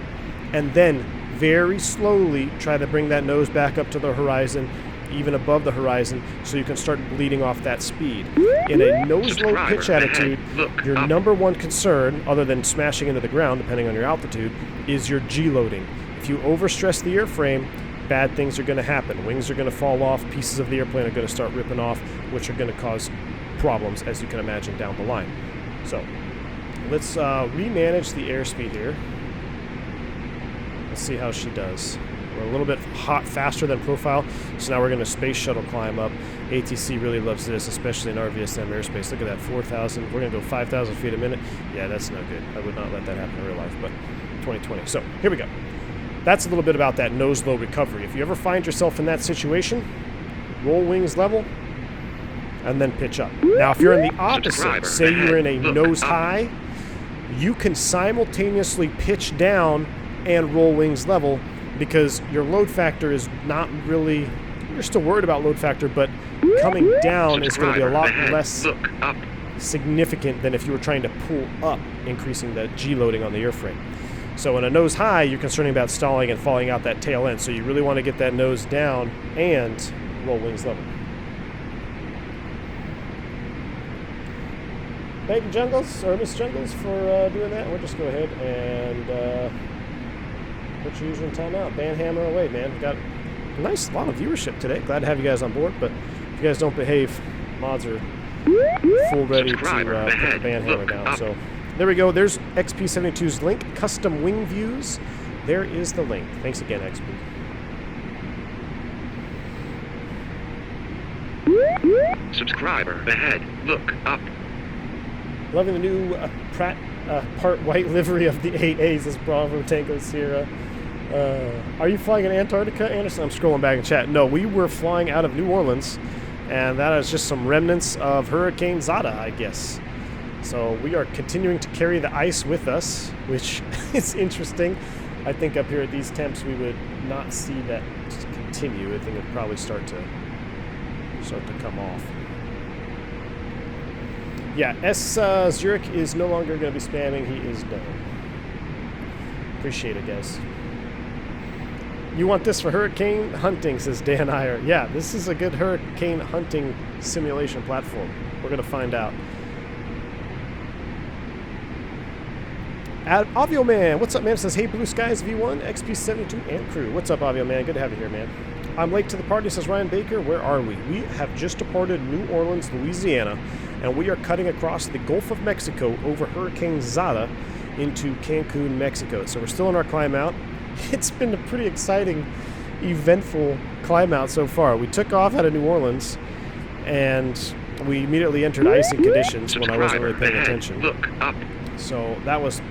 and then very slowly try to bring that nose back up to the horizon, even above the horizon, so you can start bleeding off that speed. In a nose low pitch attitude, your number one concern, other than smashing into the ground, depending on your altitude, is your G-loading. If you overstress the airframe, bad things are going to happen. Wings are going to fall off, pieces of the airplane are going to start ripping off, which are going to cause problems, as you can imagine, down the line. So, let's remanage the airspeed here. Let's see how she does. We're a little bit faster than profile, so now we're going to space shuttle climb up. ATC really loves this, especially in RVSM airspace. Look at that, 4,000. We're going to go 5,000 feet a minute. Yeah, that's no good. I would not let that happen in real life, but 2020. So, here we go. That's a little bit about that nose low recovery. If you ever find yourself in that situation, roll wings level, and then pitch up. Now, if you're in the opposite, say you're in a nose high, you can simultaneously pitch down and roll wings level, because your load factor is not really, you're still worried about load factor, but coming down is going to be a lot less significant than if you were trying to pull up, increasing the G-loading on the airframe. So in a nose high, you're concerned about stalling and falling out that tail end, so you really want to get that nose down and roll wings level. Thank you, Jungles, or Miss Jungles, for doing that. We'll just go ahead and put your user in timeout. Ban hammer away, man. We've got a nice lot of viewership today. Glad to have you guys on board, but if you guys don't behave, mods are full ready to put the ban hammer down. So there we go. There's XP72's link, custom wing views. There is the link. Thanks again, XP. Subscriber ahead. Look up. Loving the new Pratt part white livery of the 8As. This Bravo Tango Sierra. Are you flying in Antarctica, Anderson? I'm scrolling back in chat. No, we were flying out of New Orleans, and that is just some remnants of Hurricane Zeta, I guess. So we are continuing to carry the ice with us, which is interesting. I think up here at these temps we would not see that continue. I think it would probably start to come off. Yeah, Zurich is no longer going to be spamming. He is done. Appreciate it, guys. You want this for hurricane hunting, says Dan Iyer. Yeah, this is a good hurricane hunting simulation platform. We're going to find out. Avio Man, what's up, man? Says, hey, Blue Skies V1, XP72, and crew. What's up, Avio Man? Good to have you here, man. I'm late to the party, says Ryan Baker. Where are we? We have just departed New Orleans, Louisiana, and we are cutting across the Gulf of Mexico over Hurricane Zeta into Cancun, Mexico. So we're still in our climb out. It's been a pretty exciting, eventful climb out so far. We took off out of New Orleans, and we immediately entered icing conditions when I wasn't really paying Ahead. attention. Look up. So that was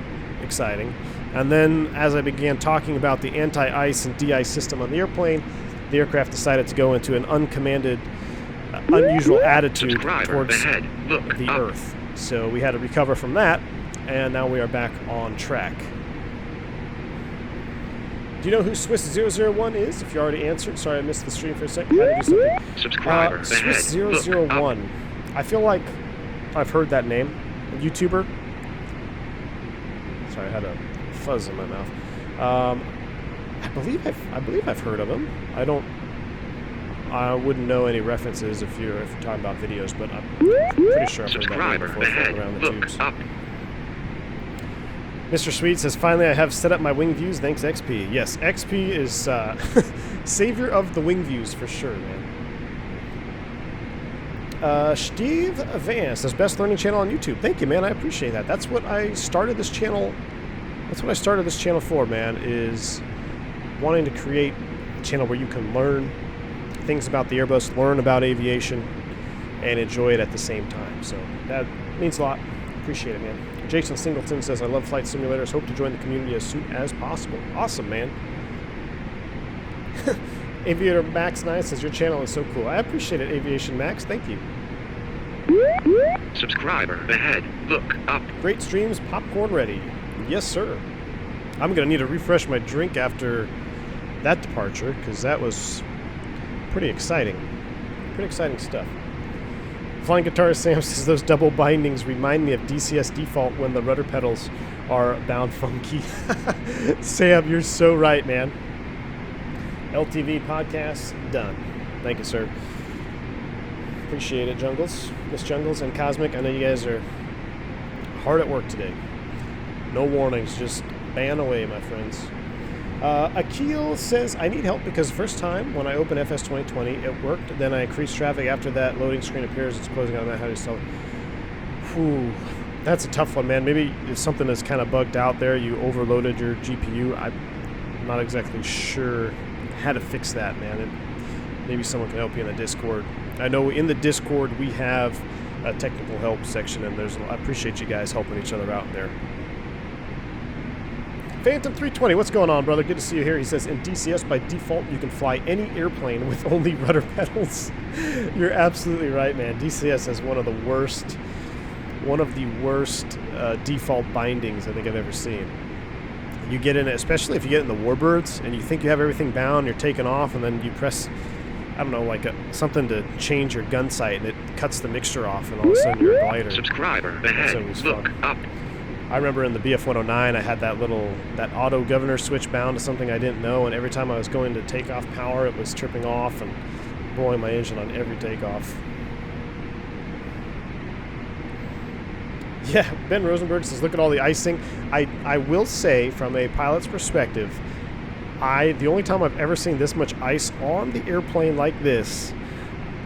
exciting. And then as I began talking about the anti-ice and de-ice system on the airplane, the aircraft decided to go into an uncommanded, unusual attitude towards Ahead. Look the up. Earth. So we had to recover from that, and now we are back on track. Do you know who Swiss001 is? If you already answered, sorry I missed the stream for a second. I had to do something. Subscriber ahead. Swiss001. I feel like I've heard that name. A YouTuber. Sorry, I had a fuzz in my mouth. I believe I've heard of him. I wouldn't know any references if you're talking about videos, but I'm pretty sure I've heard that name Subscriber before ahead. floating around the Look tubes. up. Mr. Sweet says, finally I have set up my wing views, thanks XP. Yes, XP is savior of the wing views for sure, man. Steve Vance says, best learning channel on YouTube. Thank you, man, I appreciate that. That's what I started this channel for, man, is wanting to create a channel where you can learn things about the Airbus, learn about aviation, and enjoy it at the same time. So that means a lot. Appreciate it, man. Jason Singleton says, I love flight simulators. Hope to join the community as soon as possible. Awesome, man. Aviator Max 9 says, your channel is so cool. I appreciate it, Aviation Max. Thank you. Subscriber ahead. Look up. Great streams. Popcorn ready. Yes, sir. I'm going to need to refresh my drink after that departure, because that was pretty exciting. Pretty exciting stuff. Flying Guitarist Sam says, those double bindings remind me of DCS default when the rudder pedals are bound funky. Sam, you're so right, man. LTV podcast, done. Thank you, sir. Appreciate it, Jungles. Miss Jungles and Cosmic, I know you guys are hard at work today. No warnings, just ban away, my friends. Akil says, I need help because first time when I open FS2020, it worked. Then I increased traffic. After that, loading screen appears. It's closing on that. How do you sell it? Whew. That's a tough one, man. Maybe if something is kind of bugged out there, you overloaded your GPU. I'm not exactly sure how to fix that, man. Maybe someone can help you in the Discord. I know in the Discord we have a technical help section, and I appreciate you guys helping each other out there. Phantom 320, what's going on, brother? Good to see you here. He says, in DCS, by default, you can fly any airplane with only rudder pedals. You're absolutely right, man. DCS has one of the worst default bindings I think I've ever seen. You get in it, especially if you get in the Warbirds, and you think you have everything bound, you're taking off, and then you press, I don't know, like something to change your gun sight, and it cuts the mixture off, and all of a sudden you're a glider. Subscriber That's ahead. always Look fun. up. I remember in the BF-109, I had that auto governor switch bound to something I didn't know, and every time I was going to take off power, it was tripping off and blowing my engine on every takeoff. Yeah, Ben Rosenberg says, look at all the icing. I will say, from a pilot's perspective, the only time I've ever seen this much ice on the airplane like this,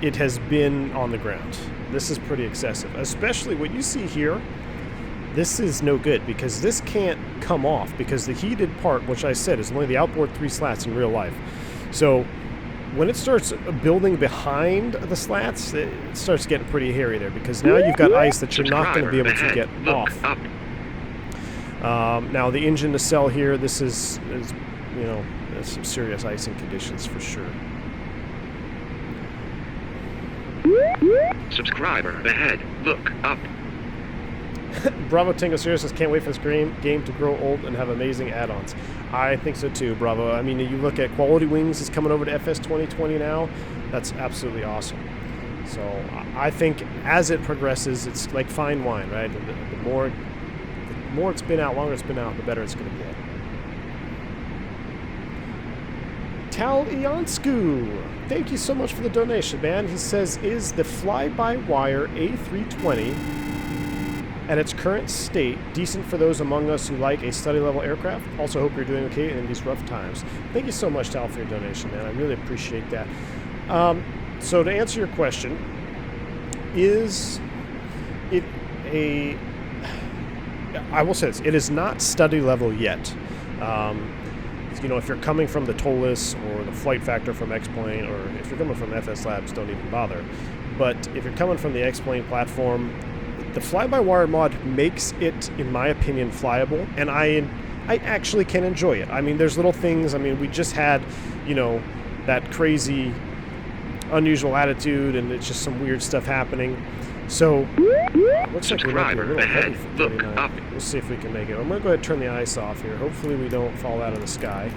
it has been on the ground. This is pretty excessive, especially what you see here. This is no good because this can't come off because the heated part, which I said is only the outboard 3 slats in real life. So when it starts building behind the slats, it starts getting pretty hairy there because now you've got ice that you're not going to be able to get off. Now the engine nacelle here, this is you know, there's some serious icing conditions for sure. Subscriber ahead. Look up. Bravo Tango Serious says, can't wait for this game to grow old and have amazing add-ons. I think so too, Bravo. I mean, you look at Quality Wings is coming over to FS2020 now. That's absolutely awesome. So I think as it progresses, it's like fine wine, right? The more it's been out, longer it's been out, the better it's going to get. Tal Ionsku, thank you so much for the donation, man. He says, is the fly-by-wire A320 at its current state decent for those among us who like a study-level aircraft? Also hope you're doing okay in these rough times. Thank you so much, Tal, for your donation, man. I really appreciate that. So to answer your question, is it I will say this, it is not study level yet. You know, if you're coming from the TOLIS or the flight factor from X-Plane, or if you're coming from FS Labs, don't even bother. but if you're coming from the X-Plane platform, the fly-by-wire mod makes it, in my opinion, flyable, and I actually can enjoy it. I mean, there's little things. I mean, we just had, you know, that crazy, unusual attitude, and it's just some weird stuff happening. So, looks like we might be a little heavy for 39. We'll see if we can make it. I'm going to go ahead and turn the ice off here. Hopefully we don't fall out of the sky.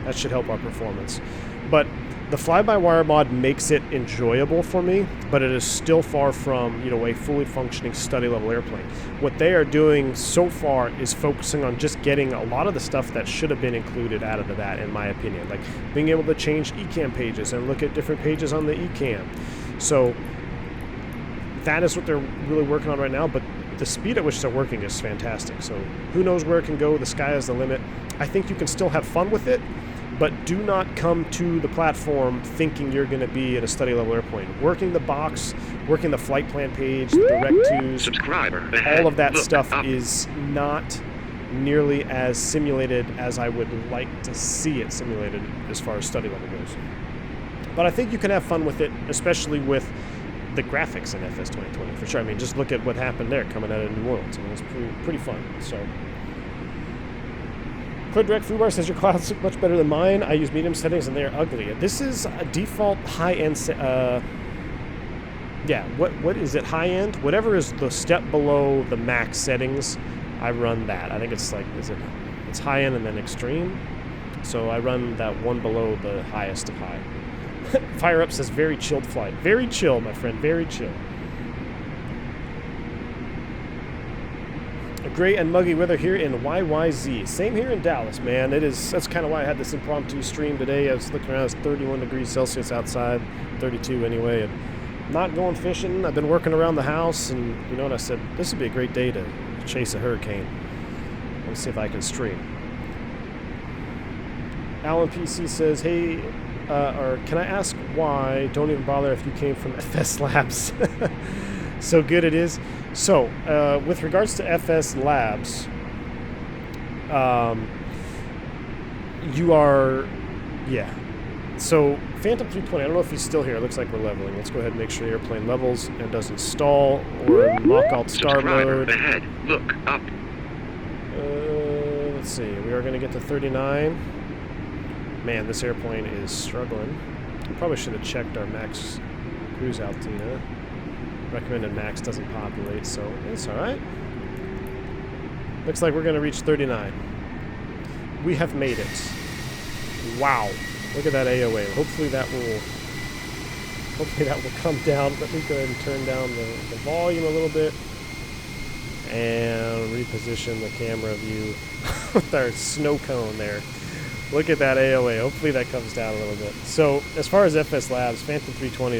That should help our performance. But the fly-by-wire mod makes it enjoyable for me, but it is still far from, you know, a fully functioning study-level airplane. What they are doing so far is focusing on just getting a lot of the stuff that should have been included out of that, in my opinion. Like being able to change ECAM pages and look at different pages on the ECAM. So that is what they're really working on right now, but the speed at which they're working is fantastic. So who knows where it can go? The sky is the limit. I think you can still have fun with it, but do not come to the platform thinking you're going to be in a study level airplane. Working the box, working the flight plan page, the direct-tos, all of that stuff is not nearly as simulated as I would like to see it simulated as far as study level goes. But I think you can have fun with it, especially with the graphics in FS2020 for sure. I mean, just look at what happened there coming out of New Orleans. I mean, it's pretty fun. So, Clear Direct Fubar says your clouds look much better than mine. I use medium settings and they are ugly. This is a default high-end. Yeah, what is it? High-end? Whatever is the step below the max settings, I run that. I think it's like, it's high-end and then extreme. So I run that one below the highest of high. Fire Up says very chilled flight. Very chill, my friend. Very chill. A gray and muggy weather here in YYZ. Same here in Dallas, man. That's kind of why I had this impromptu stream today. I was looking around. It's 31 degrees Celsius outside, 32 anyway, and not going fishing. I've been working around the house, and you know what I said? This would be a great day to chase a hurricane. Let's see if I can stream. Alan PC says, hey. Or can I ask why? Don't even bother if you came from FS Labs. So good it is. So, with regards to FS Labs, you are, yeah. So, Phantom 320, I don't know if he's still here. It looks like we're leveling. Let's go ahead and make sure the airplane levels and doesn't stall or lock alt star mode. Ahead. Look up. Let's see. We are going to get to 39. Man, this airplane is struggling. I probably should have checked our max cruise altitude. Recommended max doesn't populate, so it's alright. Looks like we're going to reach 39. We have made it. Wow. Look at that AOA. Hopefully that will come down. Let me go ahead and turn down the volume a little bit. And reposition the camera view with our snow cone there. Look at that AOA. Hopefully that comes down a little bit. So as far as FS Labs, Phantom 320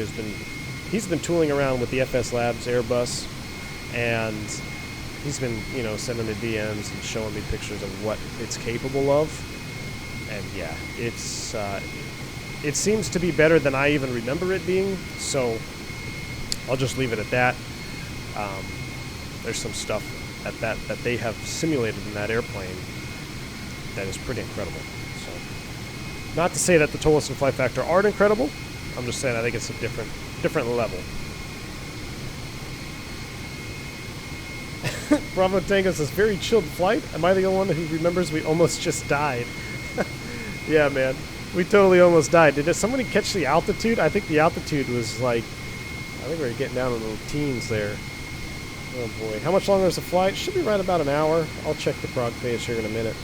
he's been tooling around with the FS Labs Airbus, and he's been, you know, sending me DMs and showing me pictures of what it's capable of. And yeah, it seems to be better than I even remember it being. So I'll just leave it at that. There's some stuff that they have simulated in that airplane that is pretty incredible. Not to say that the Tolos and Flight Factor aren't incredible. I'm just saying I think it's a different level. Bravo Tango says, very chilled flight. Am I the only one who remembers we almost just died? Yeah, man. We totally almost died. Did somebody catch the altitude? I think the altitude was like, I think we were getting down in the teens there. Oh boy. How much longer is the flight? Should be right about an hour. I'll check the prog page here in a minute.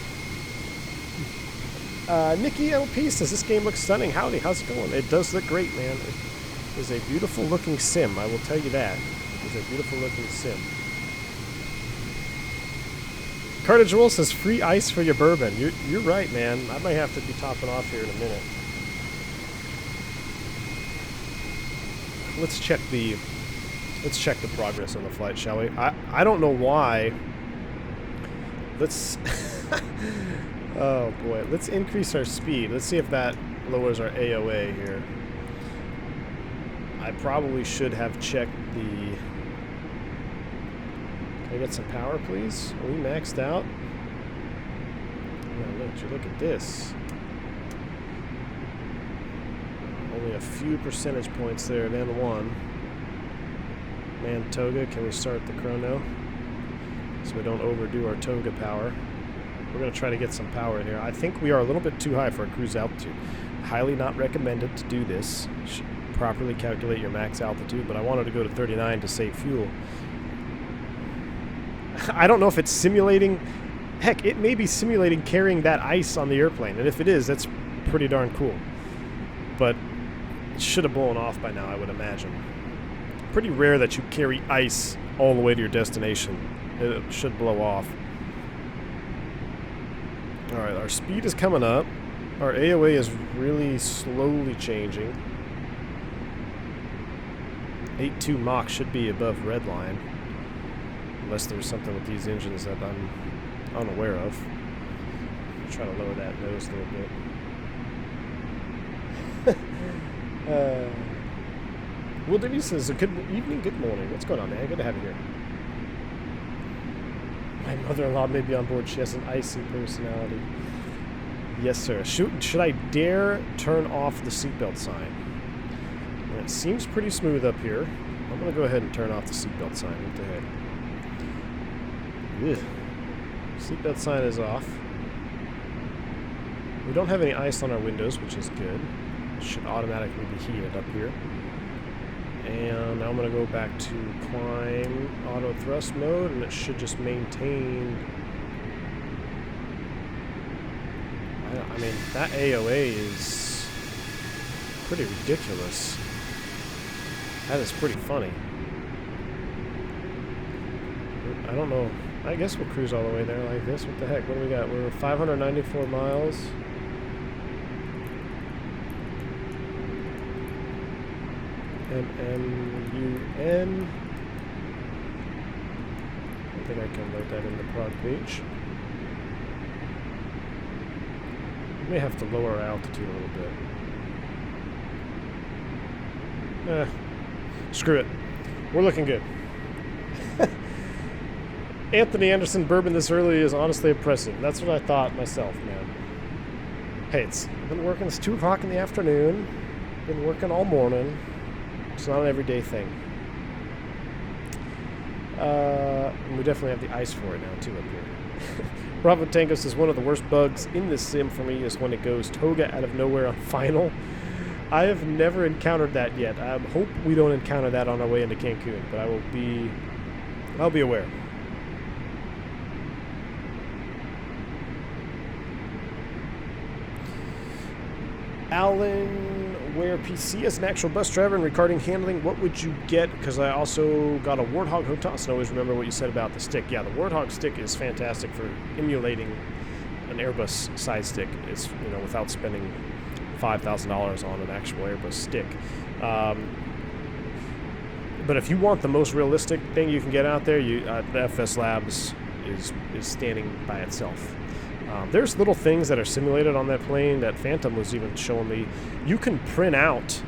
Nikki LP says, this game looks stunning. Howdy, how's it going? It does look great, man. It is a beautiful looking sim, I will tell you that. It is a beautiful looking sim. Cartage Roll says, free ice for your bourbon. You're right, man. I might have to be topping off here in a minute. Let's check the progress on the flight, shall we? I don't know why. Let's oh boy, let's increase our speed. Let's see if that lowers our AOA here. I probably should have checked the... Can I get some power, please? Are we maxed out? Oh, look at this. Only a few percentage points there, then one. Man, Toga, can we start the chrono? So we don't overdo our Toga power. We're going to try to get some power in here. I think we are a little bit too high for our cruise altitude. Highly not recommended to do this. Should properly calculate your max altitude, but I wanted to go to 39 to save fuel. I don't know if it's simulating... Heck, it may be simulating carrying that ice on the airplane, and if it is, that's pretty darn cool. But it should have blown off by now, I would imagine. Pretty rare that you carry ice all the way to your destination. It should blow off. Alright, our speed is coming up. Our AOA is really slowly changing. 8.2 Mach should be above red line. Unless there's something with these engines that I'm unaware of. Try to lower that nose a little bit. Will Denise says, good evening, good morning. What's going on, man? Good to have you here. My mother-in-law may be on board. She has an icy personality. Yes, sir. Should I dare turn off the seatbelt sign? Well, it seems pretty smooth up here. I'm going to go ahead and turn off the seatbelt sign. What the heck? Ugh. Seatbelt sign is off. We don't have any ice on our windows, which is good. It should automatically be heated up here. And now I'm going to go back to climb auto thrust mode, and it should just maintain. I mean, that AOA is pretty ridiculous. That is pretty funny. I don't know. I guess we'll cruise all the way there like this. What the heck? What do we got? We're 594 miles. MMUN. I think I can write that in the prod page. We may have to lower our altitude a little bit. Screw it. We're looking good. Anthony Anderson bourbon this early is honestly impressive. That's what I thought myself, man. Hey, I've been working. It's 2 o'clock in the afternoon. Been working all morning. It's not an everyday thing. And we definitely have the ice for it now, too, up here. Bravo Tango says, one of the worst bugs in this sim for me is when it goes Toga out of nowhere on final. I have never encountered that yet. I hope we don't encounter that on our way into Cancun, but I'll be aware. Alan, where PC as an actual bus driver and regarding handling, what would you get? Because I also got a Warthog Hotas, and always remember what you said about the stick. Yeah, the Warthog stick is fantastic for emulating an Airbus side stick. It's, you know, without spending $5,000 on an actual Airbus stick. But if you want the most realistic thing you can get out there, the FS Labs is standing by itself. There's little things that are simulated on that plane that Phantom was even showing me. You can print out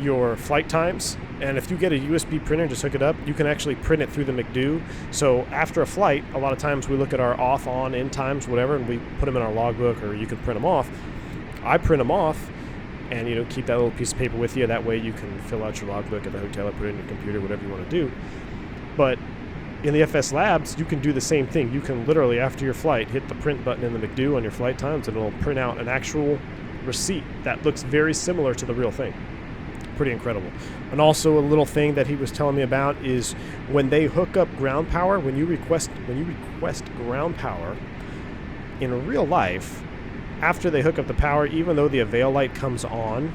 your flight times, and if you get a USB printer and just hook it up, you can actually print it through the McDo. So after a flight, a lot of times we look at our off, on, in times, whatever, and we put them in our logbook, or you can print them off. I print them off, and you know, keep that little piece of paper with you. That way you can fill out your logbook at the hotel or put it in your computer, whatever you want to do. But in the FS Labs, you can do the same thing. You can literally, after your flight, hit the print button in the McDo on your flight times, and it'll print out an actual receipt that looks very similar to the real thing. Pretty incredible. And also a little thing that he was telling me about is when they hook up ground power, when you request ground power in real life, after they hook up the power, even though the avail light comes on,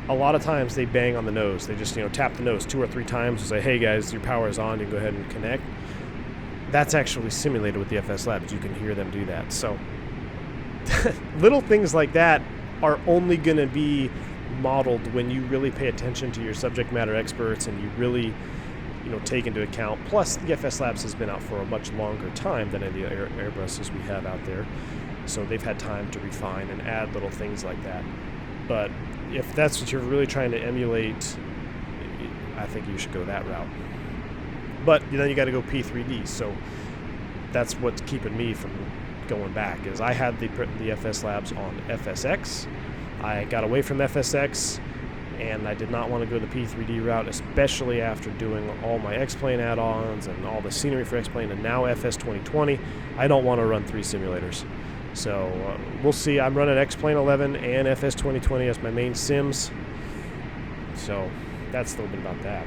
a lot of times they bang on the nose. They just, you know, tap the nose 2 or 3 times and say, hey guys, your power is on, you can go ahead and connect. That's actually simulated with the FS Labs. You can hear them do that. So little things like that are only going to be modeled when you really pay attention to your subject matter experts and you really, you know, take into account. Plus, the FS Labs has been out for a much longer time than any of the Airbuses we have out there. So they've had time to refine and add little things like that. But if that's what you're really trying to emulate, I think you should go that route. But then you got to go P3D, so that's what's keeping me from going back. Is I had the FS Labs on FSX. I got away from FSX and I did not want to go the P3D route, especially after doing all my X-Plane add-ons and all the scenery for X-Plane and now FS2020. I don't want to run 3 simulators. So we'll see. I'm running X-Plane 11 and FS2020 as my main sims. So that's a little bit about that.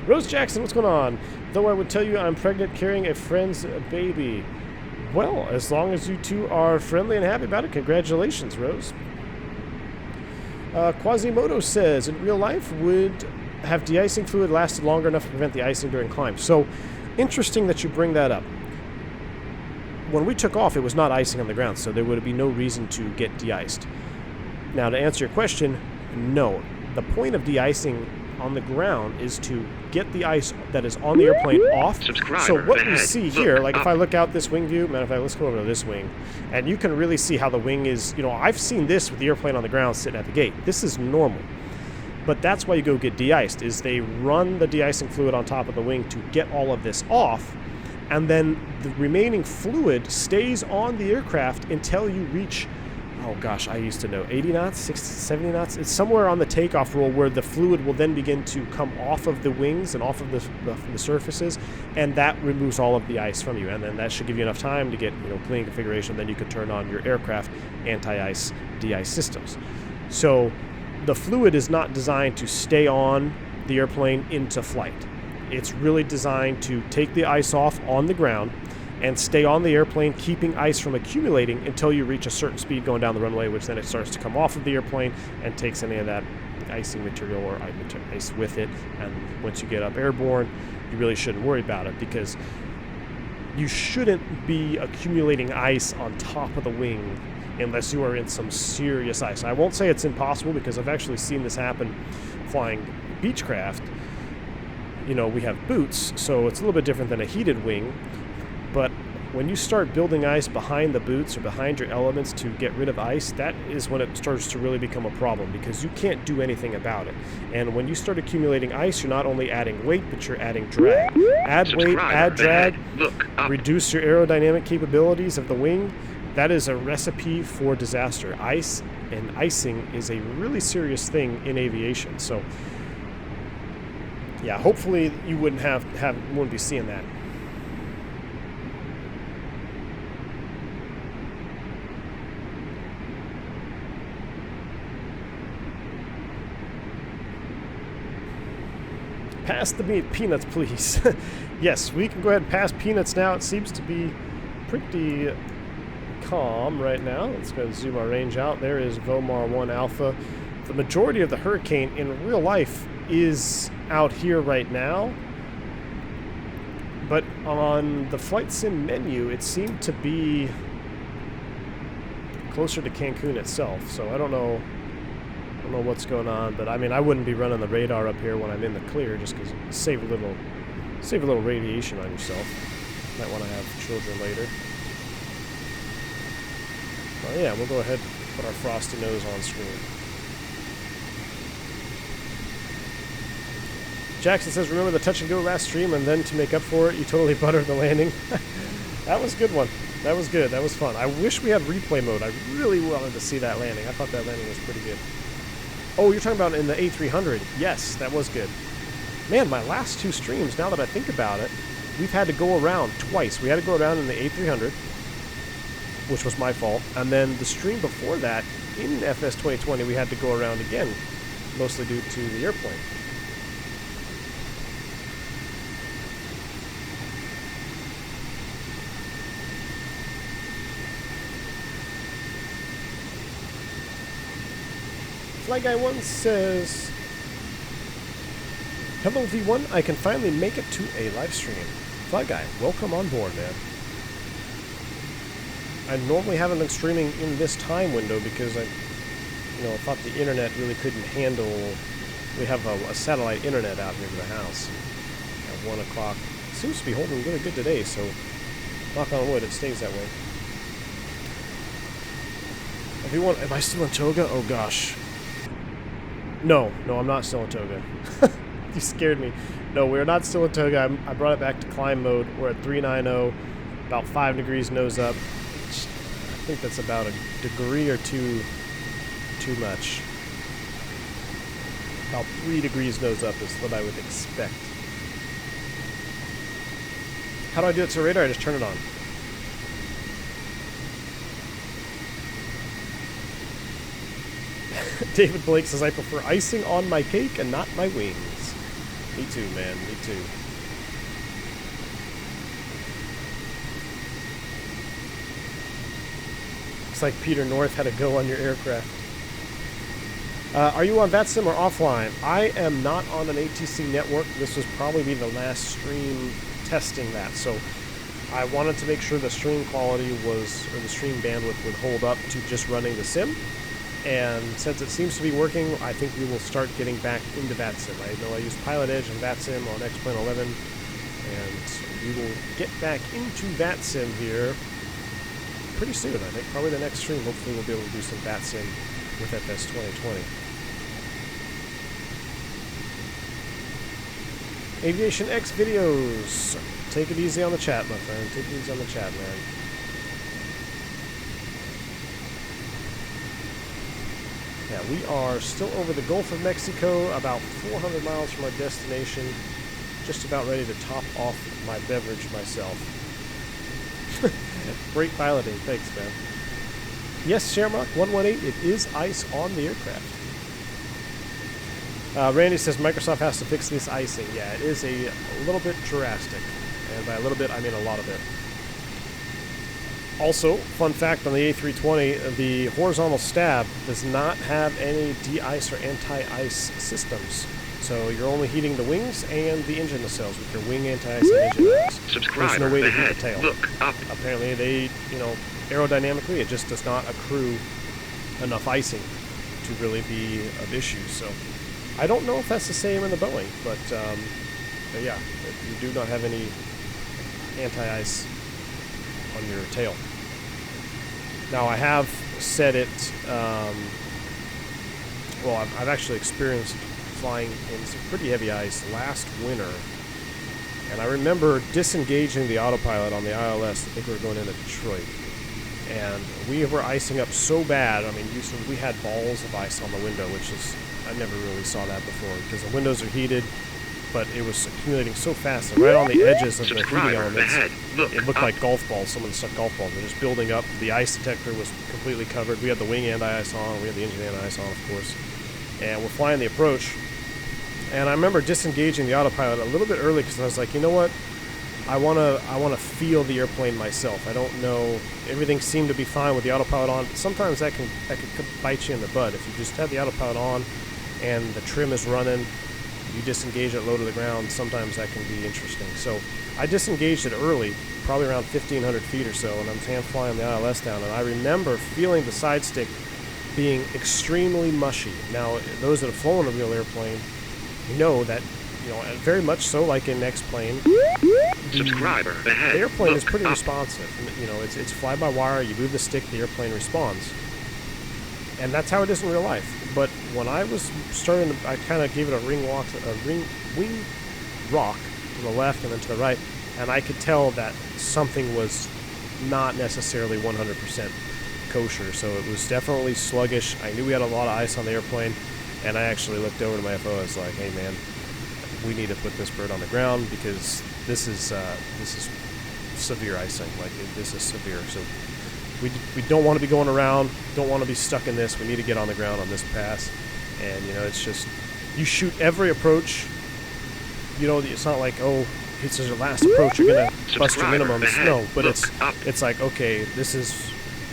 Rose Jackson, what's going on? Though I would tell you I'm pregnant carrying a friend's baby. Well, as long as you two are friendly and happy about it, congratulations, Rose. Quasimodo says, in real life, would have de-icing fluid lasted longer enough to prevent the icing during climb? So, interesting that you bring that up. When we took off, it was not icing on the ground, so there would be no reason to get de-iced. Now, to answer your question, no. The point of de-icing on the ground is to get the ice that is on the airplane off. Subscriber So what we ahead. see Look here, like if up. I look out this wing view, matter of fact, let's go over to this wing, and you can really see how the wing is, you know, I've seen this with the airplane on the ground sitting at the gate. This is normal. But that's why you go get de-iced, is they run the de-icing fluid on top of the wing to get all of this off, and then the remaining fluid stays on the aircraft until you reach, oh gosh, I used to know, 80 knots, 60, 70 knots? It's somewhere on the takeoff roll where the fluid will then begin to come off of the wings and off of the surfaces, and that removes all of the ice from you. And then that should give you enough time to get, you know, clean configuration. Then you can turn on your aircraft anti-ice, de-ice systems. So the fluid is not designed to stay on the airplane into flight. It's really designed to take the ice off on the ground and stay on the airplane, keeping ice from accumulating until you reach a certain speed going down the runway, which then it starts to come off of the airplane and takes any of that icing material or ice with it. And once you get up airborne, you really shouldn't worry about it, because you shouldn't be accumulating ice on top of the wing unless you are in some serious ice. I won't say it's impossible, because I've actually seen this happen flying Beechcraft. You know, we have boots, so it's a little bit different than a heated wing. But when you start building ice behind the boots or behind your elements to get rid of ice, that is when it starts to really become a problem, because you can't do anything about it. And when you start accumulating ice, you're not only adding weight, but you're adding drag. Add weight, Subscriber add drag, ahead. Look up. reduce your aerodynamic capabilities of the wing. That is a recipe for disaster. Ice and icing is a really serious thing in aviation. So, yeah, hopefully you wouldn't be seeing that. Pass the peanuts, please. Yes, we can go ahead and pass peanuts now. It seems to be pretty calm right now. Let's go and zoom our range out. There is Vomar 1 Alpha. The majority of the hurricane in real life is out here right now. But on the flight sim menu, it seemed to be closer to Cancun itself. So I don't know what's going on, but I mean, I wouldn't be running the radar up here when I'm in the clear, just because save a little radiation on yourself. Might want to have children later. Well, yeah, we'll go ahead and put our frosty nose on screen. Jackson says, remember the touch and go last stream, and then to make up for it, you totally buttered the landing. That was a good one. That was good. That was fun. I wish we had replay mode. I really wanted to see that landing. I thought that landing was pretty good. Oh, you're talking about in the A300. Yes, that was good. Man, my last 2 streams, now that I think about it, we've had to go around twice. We had to go around in the A300, which was my fault. And then the stream before that, in FS2020, we had to go around again, mostly due to the airplane. Fly Guy 1 says, hello V1, I can finally make it to a live stream. Fly Guy, welcome on board, man. I normally haven't been streaming in this time window because I thought the internet really couldn't handle. We have a satellite internet out here to the house at 1 o'clock. It seems to be holding really good today, so knock on wood, it stays that way. Everyone, am I still in Toga? Oh gosh. No, I'm not still in Toga. You scared me. No, we're not still in Toga. I brought it back to climb mode. We're at 390, about 5 degrees nose up. I think that's about a degree or two too much. About 3 degrees nose up is what I would expect. How do I do it to radar? I just turn it on. David Blake says, I prefer icing on my cake and not my wings. Me too, man. Me too. Looks like Peter North had a go on your aircraft. Are you on VATSIM or offline? I am not on an ATC network. This was probably the last stream testing that. So I wanted to make sure the stream quality was, or the stream bandwidth would hold up to just running the sim. And since it seems to be working, I think we will start getting back into VATSIM. I know I use Pilot Edge and VATSIM on X-Plane 11, and we will get back into VATSIM here pretty soon. I think probably the next stream, hopefully we'll be able to do some VATSIM with FS2020. Aviation X videos. Take it easy on the chat, my friend. Take it easy on the chat, man. Yeah, we are still over the Gulf of Mexico, about 400 miles from our destination. Just about ready to top off my beverage myself. Great piloting. Thanks, man. Yes, Shamrock 118, it is ice on the aircraft. Randy says Microsoft has to fix this icing. Yeah, it is a little bit drastic. And by a little bit, I mean a lot of it. Also, fun fact on the A320, the horizontal stab does not have any de-ice or anti-ice systems. So you're only heating the wings and the engine nacelles with your wing anti-ice and engine ice. There's no way to heat the tail. Look up. Apparently they, aerodynamically it just does not accrue enough icing to really be of issue. So I don't know if that's the same in the Boeing, but yeah, you do not have any anti-ice on your tail. Now I have set it, well I've actually experienced flying in some pretty heavy ice last winter, and I remember disengaging the autopilot on the ILS. I think we were going into Detroit, and we were icing up so bad. I mean, we had balls of ice on the window, which is, I never really saw that before, because the windows are heated, but it was accumulating so fast, and right on the edges of the heating elements, it looked like golf balls. Someone stuck golf balls. They're just building up. The ice detector was completely covered. We had the wing anti-ice on. We had the engine anti-ice on, of course. And we're flying the approach. And I remember disengaging the autopilot a little bit early because I was like, you know what? I wanna feel the airplane myself. I don't know. Everything seemed to be fine with the autopilot on. But sometimes that can bite you in the butt. If you just have the autopilot on and the trim is running, you disengage it low to the ground, sometimes that can be interesting. So I disengaged it early, probably around 1,500 feet or so, and I'm hand flying the ILS down, and I remember feeling the side stick being extremely mushy. Now, those that have flown a real airplane know that, very much so like in X-Plane, the airplane is pretty responsive. It's fly-by-wire, you move the stick, the airplane responds. And that's how it is in real life. But when I was starting to, I kind of gave it a wing rock to the left and then to the right, and I could tell that something was not necessarily 100% kosher. So it was definitely sluggish. I knew we had a lot of ice on the airplane, and I actually looked over to my FO. I was like, "Hey, man, we need to put this bird on the ground because this is severe icing. Like this is severe." So we don't want to be going around, don't want to be stuck in this. We need to get on the ground on this pass. And, it's just, you shoot every approach. It's not like, oh, it's your last approach, you're going to bust your minimums. No, but it's like, okay,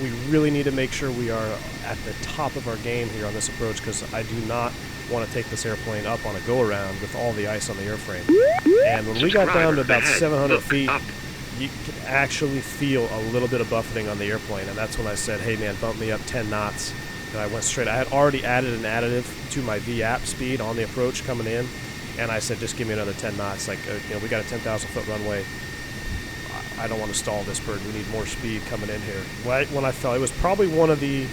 we really need to make sure we are at the top of our game here on this approach, because I do not want to take this airplane up on a go-around with all the ice on the airframe. And when we got down to about 700 feet, you could actually feel a little bit of buffeting on the airplane, and that's when I said, hey man, bump me up 10 knots. And I went straight. I had already added an additive to my VAP speed on the approach coming in, and I said, just give me another 10 knots. Like, we got a 10,000 foot runway. I don't want to stall this bird. We need more speed coming in here. When I fell, it was probably one of the,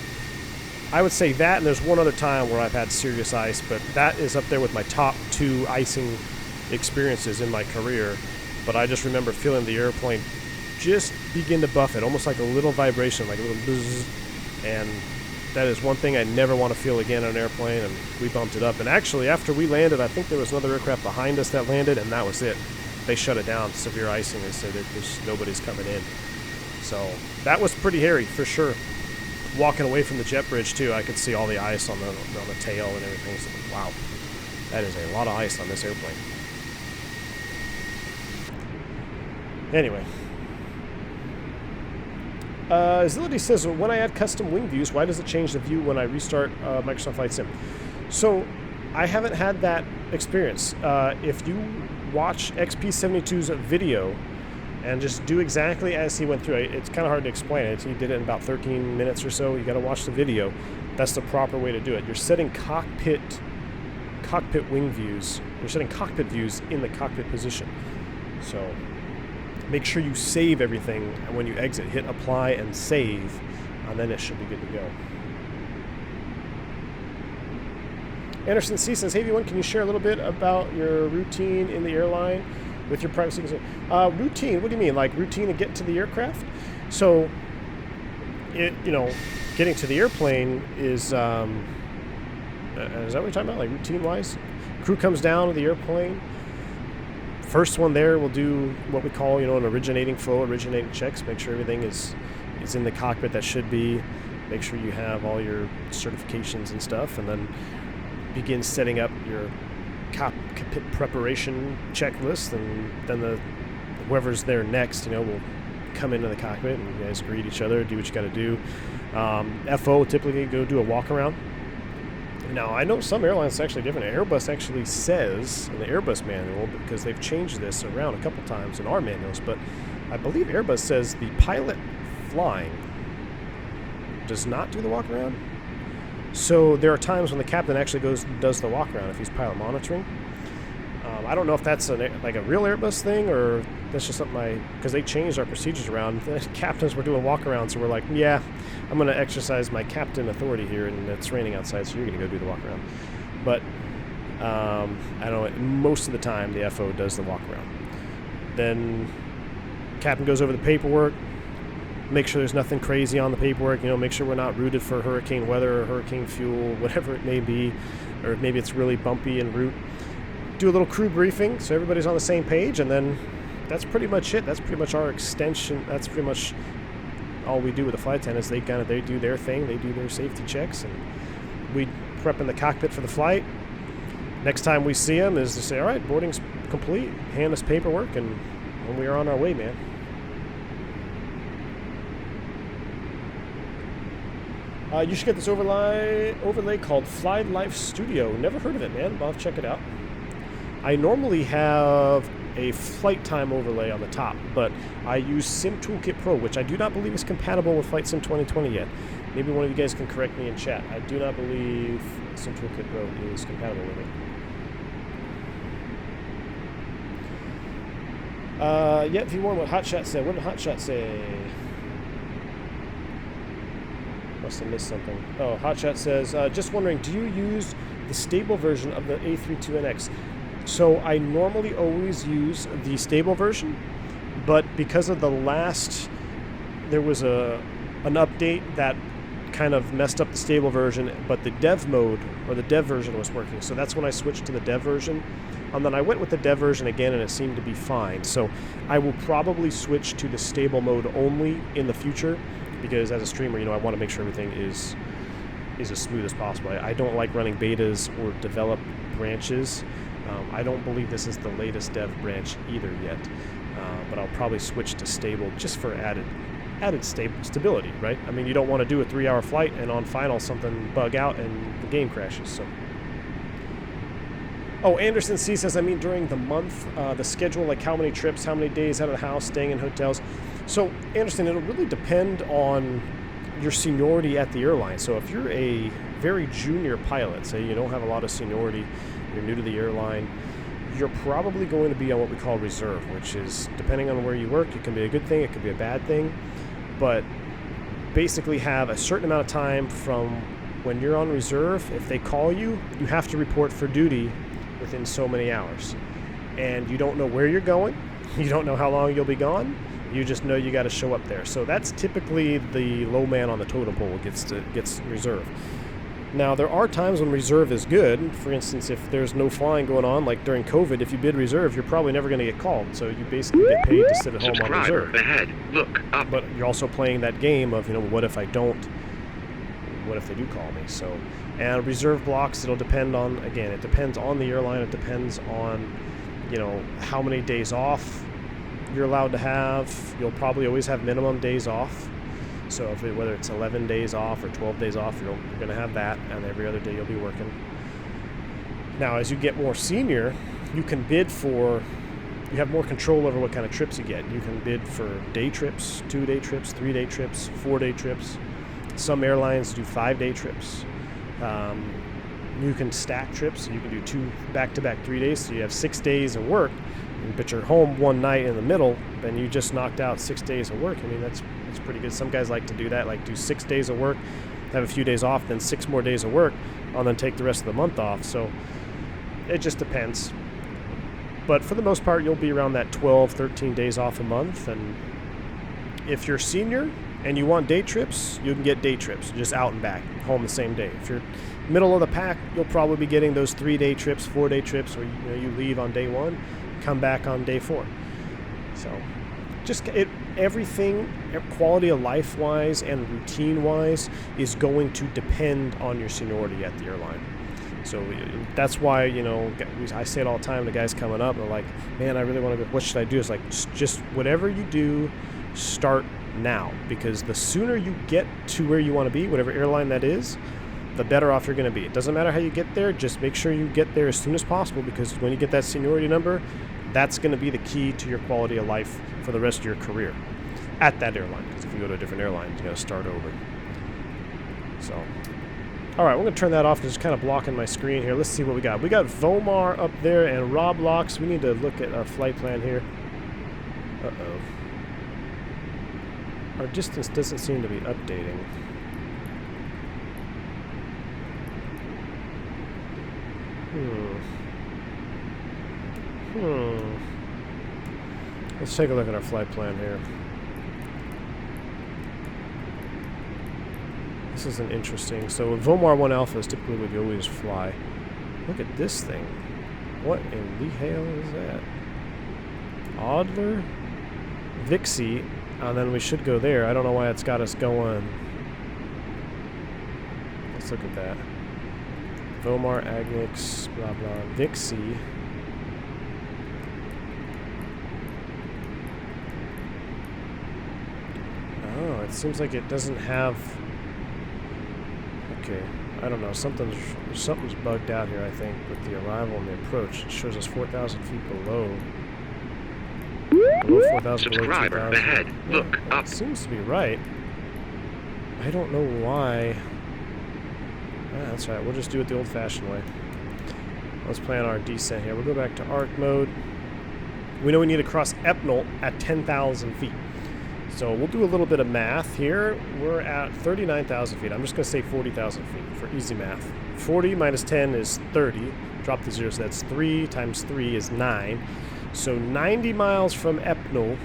I would say that, and there's one other time where I've had serious ice, but that is up there with my top 2 icing experiences in my career. But I just remember feeling the airplane just begin to buffet, almost like a little vibration, like a little buzz, and That is one thing I never want to feel again on an airplane, and we bumped it up. And actually, after we landed, I think there was another aircraft behind us that landed, and that was it. They shut it down, severe icing. They said that nobody's coming in. So that was pretty hairy, for sure. Walking away from the jet bridge, too, I could see all the ice on the tail and everything. So, wow, that is a lot of ice on this airplane. Anyway. Zility says, when I add custom wing views, why does it change the view when I restart Microsoft Flight Sim? So, I haven't had that experience. If you watch XP72's video and just do exactly as he went through it, it's kind of hard to explain it. He did it in about 13 minutes or so. You got to watch the video. That's the proper way to do it. You're setting cockpit wing views. You're setting cockpit views in the cockpit position. So, make sure you save everything, and when you exit, hit apply and save, and then it should be good to go. Anderson C says, hey everyone, can you share a little bit about your routine in the airline with your privacy concern? Routine, what do you mean? Like routine to get to the aircraft? So, getting to the airplane is that what you're talking about? Like routine-wise? Crew comes down to the airplane. First one there will do what we call, an originating flow, originating checks. Make sure everything is in the cockpit that should be. Make sure you have all your certifications and stuff, and then begin setting up your cockpit preparation checklist. And then whoever's there next, will come into the cockpit and you guys greet each other, do what you got to do. FO typically go do a walk around. Now, I know some airlines is actually different. Airbus actually says in the Airbus manual, because they've changed this around a couple times in our manuals, but I believe Airbus says the pilot flying does not do the walk around. So there are times when the captain actually does the walk around if he's pilot monitoring. I don't know if that's like a real Airbus thing, or that's just something because they changed our procedures around. The captains were doing walk around, so we're like, yeah, I'm going to exercise my captain authority here, and it's raining outside, so you're going to go do the walk around. But I don't know, most of the time the FO does the walk around. Then captain goes over the paperwork, make sure there's nothing crazy on the paperwork, make sure we're not routed for hurricane weather or hurricane fuel, whatever it may be, or maybe it's really bumpy en route. Do a little crew briefing so everybody's on the same page, and then that's pretty much it. That's pretty much our extension. That's pretty much all we do with the flight attendants. They do their thing. They do their safety checks, and we prep in the cockpit for the flight. Next time we see them is to say, all right, boarding's complete. Hand us paperwork, and we are on our way, man. You should get this overlay called Fly Life Studio. Never heard of it, man. I'll check it out. I normally have a flight time overlay on the top, but I use Sim Toolkit Pro, which I do not believe is compatible with Flight Sim 2020 yet. Maybe one of you guys can correct me in chat. I do not believe Sim Toolkit Pro is compatible with it. Yeah, V1, what Hotshot said. What did Hotshot say? Must have missed something. Oh, Hotshot says, just wondering, do you use the stable version of the A320nx? So I normally always use the stable version, but because of the there was an update that kind of messed up the stable version, but the dev mode, or the dev version, was working. So that's when I switched to the dev version. And then I went with the dev version again, and it seemed to be fine. So I will probably switch to the stable mode only in the future, because as a streamer, I want to make sure everything is as smooth as possible. I don't like running betas or develop branches. I don't believe this is the latest dev branch either yet, but I'll probably switch to stable just for added stability, right? I mean, you don't want to do a 3-hour flight and on final something bug out and the game crashes. So, oh, Anderson C says, during the month, the schedule, like how many trips, how many days out of the house, staying in hotels. So, Anderson, it'll really depend on your seniority at the airline. So if you're a very junior pilot, say you don't have a lot of seniority, you're new to the airline, you're probably going to be on what we call reserve, which is, depending on where you work, it can be a good thing, it could be a bad thing, but basically have a certain amount of time from when you're on reserve. If they call you, you have to report for duty within so many hours. And you don't know where you're going, you don't know how long you'll be gone, You just know you got to show up there. So that's typically the low man on the totem pole gets reserve. Now, there are times when reserve is good. For instance, if there's no flying going on, like during COVID, if you bid reserve, you're probably never going to get called. So you basically get paid to sit at home on Subscriber reserve. ahead. Look up. But you're also playing that game of, what if I don't? What if they do call me? So, and reserve blocks, it'll depend on, again, it depends on the airline. It depends on, how many days off you're allowed to have. You'll probably always have minimum days off. So whether it's 11 days off or 12 days off, you're going to have that, and every other day you'll be working. Now, as you get more senior, you can bid for, you have more control over what kind of trips you get. You can bid for day trips, 2-day trips, 3-day trips, 4-day trips. Some airlines do 5-day trips. You can stack trips, so you can do 2 back-to-back 3 days, so you have 6 days of work, but you're home one night in the middle, then you just knocked out 6 days of work. I mean, that's pretty good. Some guys like to do that, like do 6 days of work, have a few days off, then 6 more days of work, and then take the rest of the month off. So it just depends. But for the most part, you'll be around that 12, 13 days off a month. And if you're senior and you want day trips, you can get day trips, just out and back, home the same day. If you're middle of the pack, you'll probably be getting those 3-day trips, 4-day trips, where you leave on day 1, come back on day 4. So just everything, quality of life wise and routine wise, is going to depend on your seniority at the airline. So that's why, I say it all the time to guys coming up, they're like, man, I really want to go, what should I do? It's like, just whatever you do, start now, because the sooner you get to where you want to be, whatever airline that is, the better off you're going to be. It doesn't matter how you get there, just make sure you get there as soon as possible, because when you get that seniority number, that's going to be the key to your quality of life for the rest of your career at that airline. Because if you go to a different airline, you got to start over. So, all right, we're going to turn that off because it's kind of blocking my screen here. Let's see what we got. We got Vomar up there and Roblox. We need to look at our flight plan here. Uh-oh. Our distance doesn't seem to be updating. Let's take a look at our flight plan here. This is an interesting. So Vomar 1 Alpha is typically what you always fly. Look at this thing. What in the hell is that? Adler, Vixie, and then we should go there. I don't know why it's got us going. Let's look at that. Vomar, Agnix, blah blah, Vixie. Oh, it seems like it doesn't have. Okay, I don't know. Something's bugged out here, I think, with the arrival and the approach. It shows us 4,000 feet below. Below 4,000, below 2,000. Ahead. Look up. It seems to be right. I don't know why. Ah, that's right. We'll just do it the old-fashioned way. Let's plan our descent here. We'll go back to arc mode. We know we need to cross Epnol at 10,000 feet. So we'll do a little bit of math here. We're at 39,000 feet. I'm just going to say 40,000 feet for easy math. 40 minus 10 is 30. Drop the 0, so that's 3 times 3 is 9. So 90 miles from Epnol,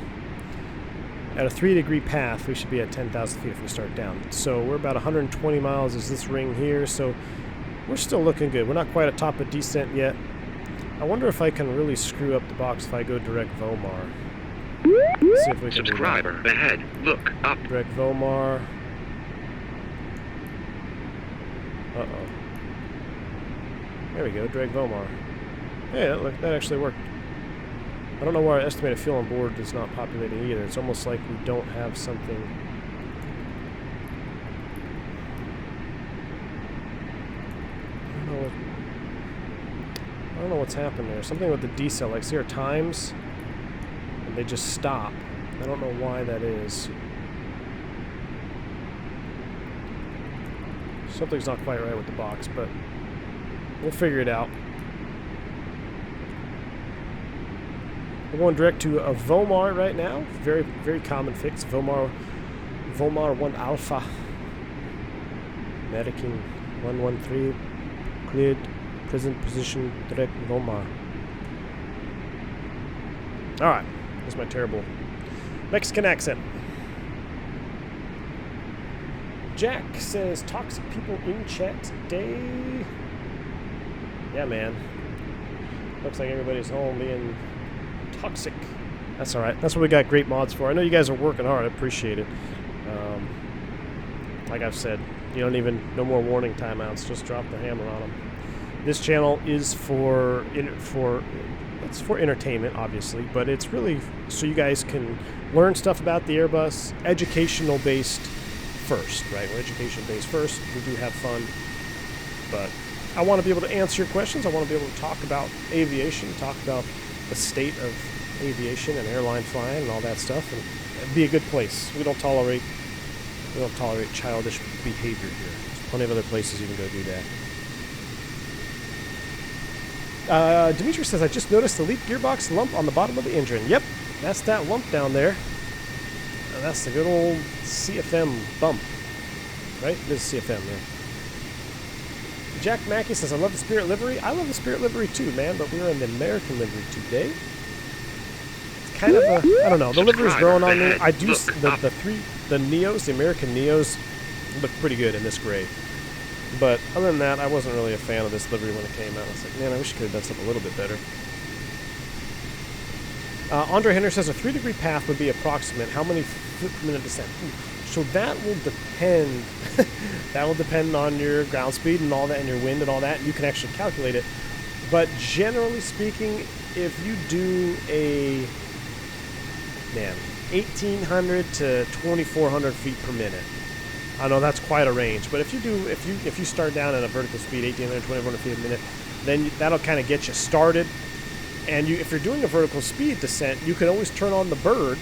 at a 3-degree path, we should be at 10,000 feet if we start down. So we're about 120 miles is this ring here, so we're still looking good. We're not quite at top of descent yet. I wonder if I can really screw up the box if I go direct Vomar. Let's see if we can Subscriber do that. ahead. Look up. Direct Vomar. Uh-oh. There we go, direct Vomar. Hey, that actually worked. I don't know why our estimated fuel on board is not populating either. It's almost like we don't have something. I don't know what's happened there. Something with the decel. Like, see our times? And they just stop. I don't know why that is. Something's not quite right with the box, but we'll figure it out. We're going direct to a Vomar right now. Very, very common fix. Vomar 1 Alpha. American 113. Cleared. Present position. Direct Vomar. Alright. That's my terrible Mexican accent. Jack says, toxic people in chat today. Yeah, man. Looks like everybody's home being toxic. That's all right. That's what we got great mods for. I know you guys are working hard. I appreciate it. Like I've said, you don't even, no more warning timeouts. Just drop the hammer on them. This channel is it's for entertainment, obviously, but it's really so you guys can learn stuff about the Airbus, educational based first, right? We're education based first. We do have fun, but I want to be able to answer your questions. I want to be able to talk about aviation, talk about the state of aviation and airline flying and all that stuff, and be a good place. We don't tolerate childish behavior here. There's plenty of other places you can go do that. Dimitri says, I just noticed the LEAP gearbox lump on the bottom of the engine. Yep, that's that lump down there. That's the good old CFM bump. Right? This is CFM, yeah. Jack Mackey says, I love the Spirit livery. I love the Spirit livery too, man, but we're in the American livery today. It's kind of a, I don't know, the livery's growing on me. I do, the Neos, the American Neos, look pretty good in this gray. But other than that, I wasn't really a fan of this livery when it came out. I was like, man, I wish I could have done something a little bit better. Andre Henry says a 3-degree path would be approximate. How many foot-per-minute descent? So that will depend. That will depend on your ground speed and all that, and your wind and all that. You can actually calculate it. But generally speaking, if you do a 1,800 to 2,400 feet per minute. I know that's quite a range, but if you start down at a vertical speed, 1,800, 2,400 feet a minute, then that'll kind of get you started. And if you're doing a vertical speed descent, you can always turn on the bird,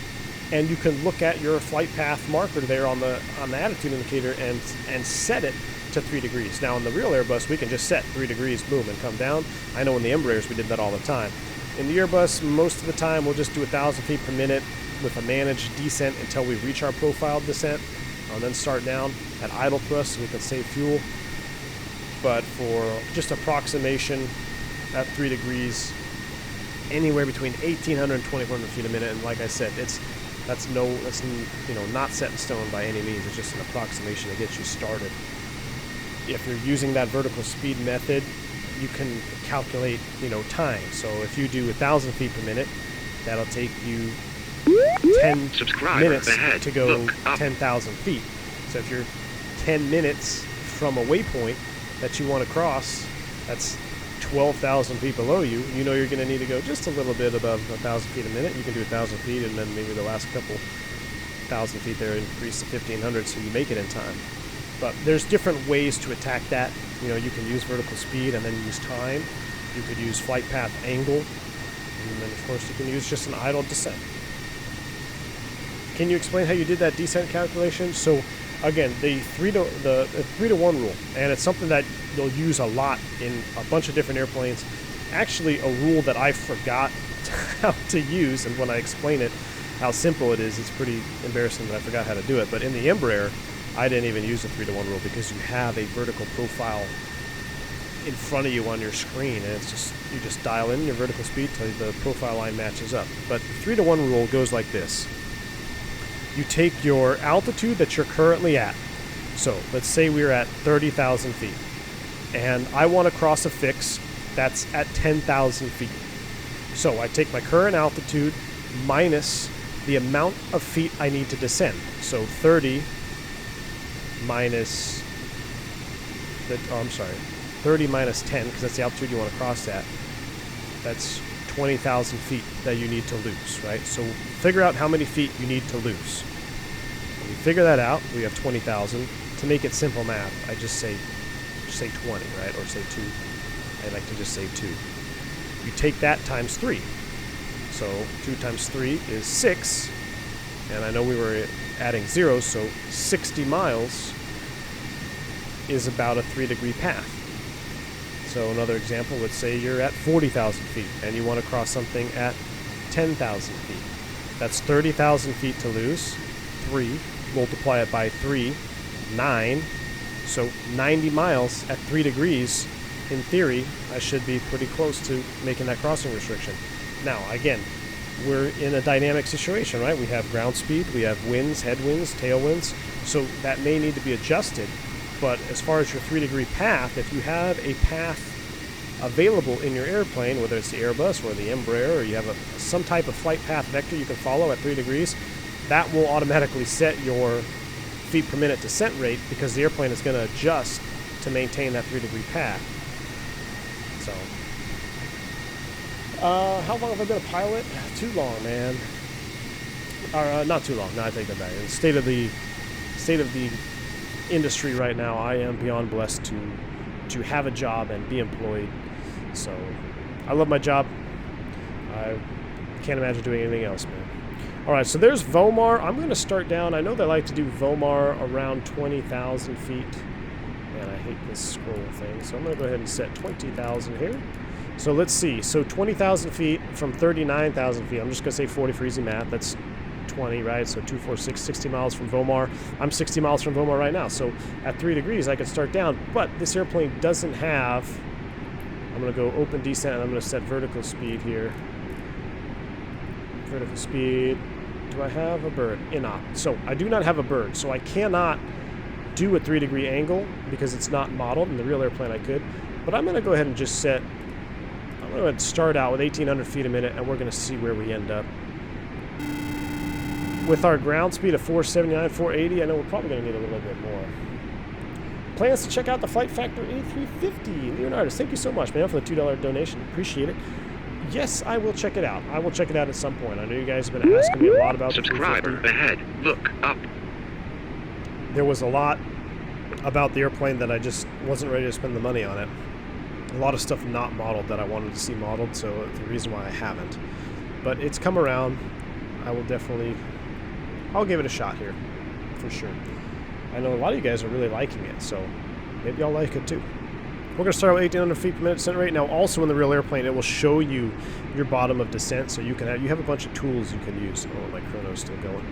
and you can look at your flight path marker there on the attitude indicator and set it to 3 degrees. Now, in the real Airbus, we can just set 3 degrees, boom, and come down. I know in the Embraers we did that all the time. In the Airbus, most of the time we'll just do 1,000 feet per minute with a managed descent until we reach our profiled descent. And then start down at idle thrust so we can save fuel. But for just approximation at 3 degrees, anywhere between 1,800 and 2,400 feet a minute. And like I said, that's not set in stone by any means. It's just an approximation to get you started. If you're using that vertical speed method, you can calculate, time. So if you do 1,000 feet per minute, that'll take you 10 minutes to go 10,000 feet. So if you're 10 minutes from a waypoint that you want to cross, that's 12,000 feet below you. You know you're going to need to go just a little bit above 1,000 feet a minute. You can do 1,000 feet, and then maybe the last couple 1,000 feet there increase to 1,500 so you make it in time. But there's different ways to attack that. You can use vertical speed and then use time. You could use flight path angle, and then of course you can use just an idle descent. Can you explain how you did that descent calculation? So again, the 3 to 1 rule, and it's something that you'll use a lot in a bunch of different airplanes. Actually, a rule that I forgot how to use, and when I explain it, how simple it is, it's pretty embarrassing that I forgot how to do it. But in the Embraer, I didn't even use the 3 to 1 rule because you have a vertical profile in front of you on your screen, and it's just you just dial in your vertical speed till the profile line matches up. But the 3 to 1 rule goes like this. You take your altitude that you're currently at. So let's say we're at 30,000 feet. And I want to cross a fix that's at 10,000 feet. So I take my current altitude minus the amount of feet I need to descend. So 30 minus 30 minus 10, because that's the altitude you want to cross at. That's 20,000 feet that you need to lose, right? So figure out how many feet you need to lose. When we figure that out, we have 20,000. To make it simple math, I just say 20, right? Or say 2. I like to just say 2. You take that times 3. So 2 times 3 is 6. And I know we were adding zeros, so 60 miles is about a 3-degree path. So another example, let's say you're at 40,000 feet and you want to cross something at 10,000 feet. That's 30,000 feet to lose. 3, multiply it by 3, 9. So 90 miles at 3 degrees, in theory, I should be pretty close to making that crossing restriction. Now, again, we're in a dynamic situation, right? We have ground speed, we have winds, headwinds, tailwinds, so that may need to be adjusted. But as far as your 3-degree path, if you have a path available in your airplane, whether it's the Airbus or the Embraer, or you have some type of flight path vector you can follow at 3 degrees, that will automatically set your feet per minute descent rate because the airplane is going to adjust to maintain that 3-degree path. So, how long have I been a pilot? Too long, man. Or not too long. No, I take that back. In the state of the industry right now, I am beyond blessed to have a job and be employed. So, I love my job. I can't imagine doing anything else, man. All right, so there's Vomar. I'm going to start down. I know they like to do Vomar around 20,000 feet. Man, I hate this scroll thing. So I'm going to go ahead and set 20,000 here. So let's see. So 20,000 feet from 39,000 feet. I'm just going to say 40 for easy math. That's 20, right? So 246, 60 miles from Vomar. I'm 60 miles from Vomar right now. So at 3 degrees, I could start down. But this airplane doesn't have... I'm going to go open descent, and I'm going to set vertical speed here. Vertical speed. Do I have a bird? Inop. So I do not have a bird. So I cannot do a 3-degree angle because it's not modeled. In the real airplane I could. But I'm going to go ahead and just set... I'm going to go ahead and start out with 1,800 feet a minute, and we're going to see where we end up. With our ground speed of 479, 480, I know we're probably going to need a little bit more. Plans to check out the Flight Factor A350. Leonardus, thank you so much, man, for the $2 donation. Appreciate it. Yes, I will check it out. I will check it out at some point. I know you guys have been asking me a lot about the 350. Subscriber ahead. Look up. There was a lot about the airplane that I just wasn't ready to spend the money on it. A lot of stuff not modeled that I wanted to see modeled, so the reason why I haven't. But it's come around. I will definitely... I'll give it a shot here, for sure. I know a lot of you guys are really liking it, so maybe I'll like it too. We're going to start with 1,800 feet per minute descent rate. Now, also in the real airplane, it will show you your bottom of descent, so you have a bunch of tools you can use. Oh, my chrono's still going.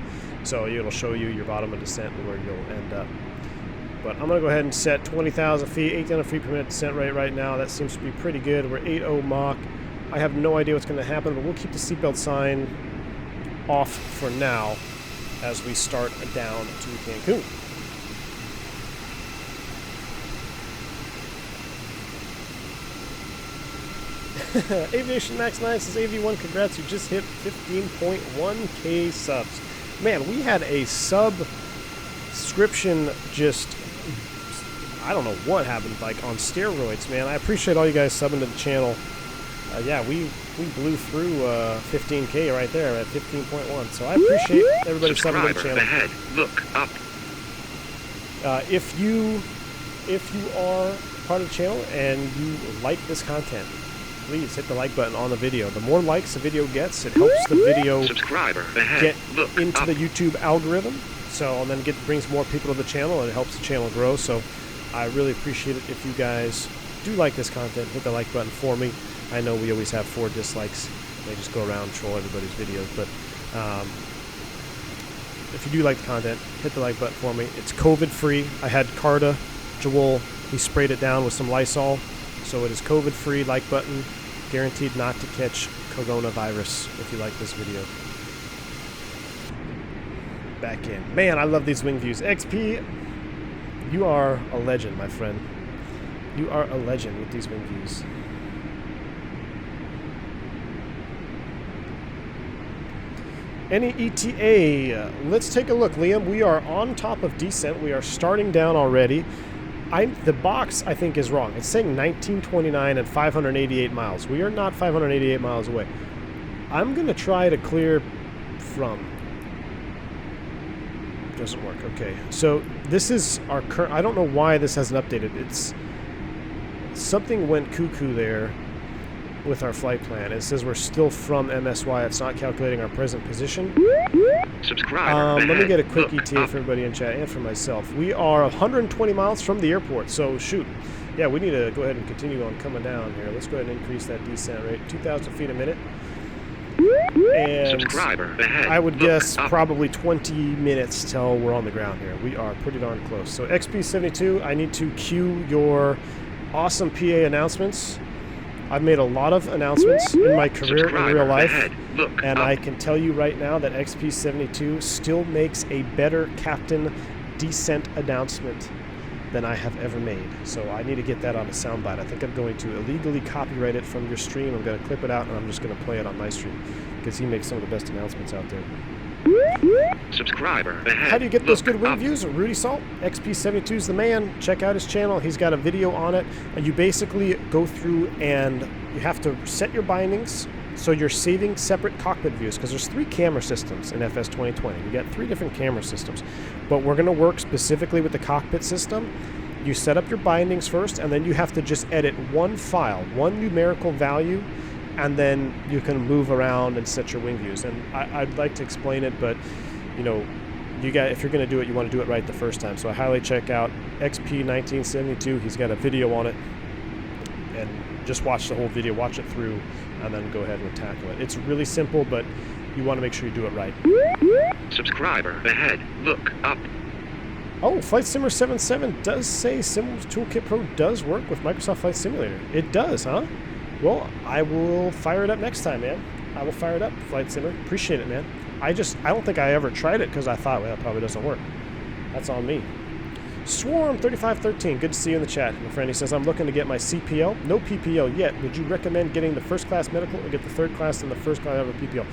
So it'll show you your bottom of descent and where you'll end up. But I'm going to go ahead and set 20,000 feet, 1,800 feet per minute descent rate right now. That seems to be pretty good. We're 8.0 Mach. I have no idea what's going to happen, but we'll keep the seatbelt sign off for now as we start down to Cancun. Aviation Max 9 says, AV1, congrats, you just hit 15.1k subs. Man, we had a subscription just, I don't know what happened, like on steroids, man. I appreciate all you guys subbing to the channel. Yeah, we blew through 15k right there at 15.1. So I appreciate everybody subbing to the channel. Ahead. Look up. If you are part of the channel and you like this content, please hit the like button on the video. The more likes the video gets, it helps the video get into the YouTube algorithm. So, and then brings more people to the channel, and it helps the channel grow. So I really appreciate it if you guys do like this content. Hit the like button for me. I know we always have 4 dislikes. They just go around and troll everybody's videos. But if you do like the content, hit the like button for me. It's COVID-free. I had Carta, Joel, he sprayed it down with some Lysol. So it is COVID-free, like button, guaranteed not to catch coronavirus if you like this video. Back in. Man, I love these wing views. XP, you are a legend, my friend. You are a legend with these wing views. Any ETA? Let's take a look, Liam. We are on top of descent. We are starting down already. The box, I think, is wrong. It's saying 1929 and 588 miles. We are not 588 miles away. I'm going to try to clear from. Doesn't work. Okay. So this is our current... I don't know why this hasn't updated. It's... Something went cuckoo there with our flight plan. It says we're still from MSY. It's not calculating our present position. Subscribe. Let me get a quick ETA for everybody in chat and for myself. We are 120 miles from the airport, so shoot. Yeah, we need to go ahead and continue on coming down here. Let's go ahead and increase that descent rate. 2,000 feet a minute. And I would guess probably 20 minutes till we're on the ground here. We are pretty darn close. So XP72, I need to cue your awesome PA announcements. I've made a lot of announcements in my career in real Subscriber life, ahead. Look and up. I can tell you right now that XP72 still makes a better captain descent announcement than I have ever made. So I need to get that on a soundbite. I think I'm going to illegally copyright it from your stream. I'm going to clip it out, and I'm just going to play it on my stream, because he makes some of the best announcements out there. Subscriber ahead. How do you get those Look good wing up. views? Rudy Salt, XP72 is the man. Check out his channel. He's got a video on it. You basically go through and you have to set your bindings so you're saving separate cockpit views, because there's 3 camera systems in FS2020. We got 3 different camera systems, but we're going to work specifically with the cockpit system. You set up your bindings first, and then you have to just edit one file, one numerical value, and then you can move around and set your wing views. And I'd like to explain it, but you know, if you're going to do it, you want to do it right the first time. So I highly check out XP1972. He's got a video on it, and just watch the whole video, watch it through, and then go ahead and tackle it. It's really simple, but you want to make sure you do it right. Subscriber ahead. Look up. Oh, Flight Simmer 77 does say Sims Toolkit Pro does work with Microsoft Flight Simulator. It does, huh? Well, I will fire it up next time, man. I will fire it up, Flight Simmer. Appreciate it, man. I don't think I ever tried it because I thought, well, it probably doesn't work. That's on me. Swarm3513, good to see you in the chat. My friend, he says, I'm looking to get my CPL. No PPL yet. Would you recommend getting the first class medical or get the third class and the first class of a PPL?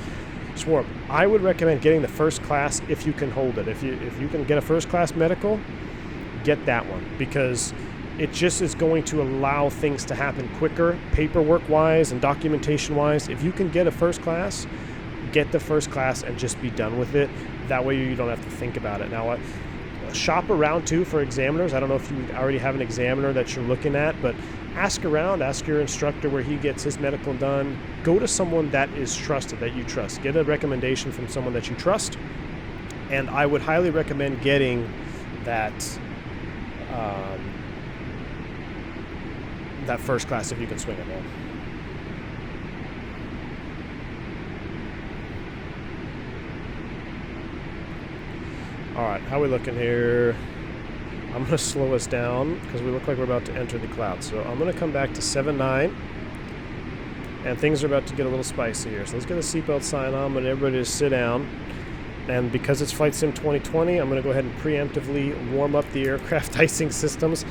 Swarm, I would recommend getting the first class if you can hold it. If you can get a first class medical, get that one, because it just is going to allow things to happen quicker, paperwork-wise and documentation-wise. If you can get a first class, get the first class and just be done with it. That way you don't have to think about it. Now, shop around too for examiners. I don't know if you already have an examiner that you're looking at, but ask around, ask your instructor where he gets his medical done. Go to someone that is trusted, that you trust. Get a recommendation from someone that you trust. And I would highly recommend getting that that first class if you can swing it, man. All right, how we looking here? I'm going to slow us down because we look like we're about to enter the clouds. So I'm going to come back to 7.9, and things are about to get a little spicy here. So let's get a seatbelt sign on. I'm going to everybody just sit down. And because it's Flight Sim 2020, I'm going to go ahead and preemptively warm up the aircraft icing systems.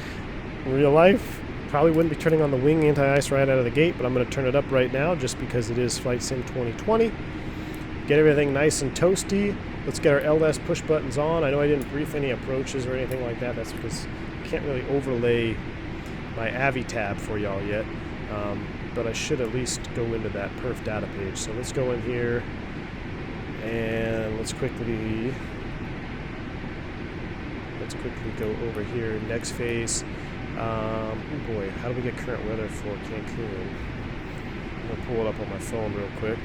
In real life, probably wouldn't be turning on the wing anti-ice right out of the gate, but I'm going to turn it up right now just because it is Flight Sim 2020. Get everything nice and toasty. Let's get our LS push buttons on. I know I didn't brief any approaches or anything like that. That's because I can't really overlay my Avi tab for y'all yet. But I should at least go into that perf data page. So let's go in here and let's quickly go over here. Next phase. Oh boy, how do we get current weather for Cancun? I'm gonna pull it up on my phone real quick.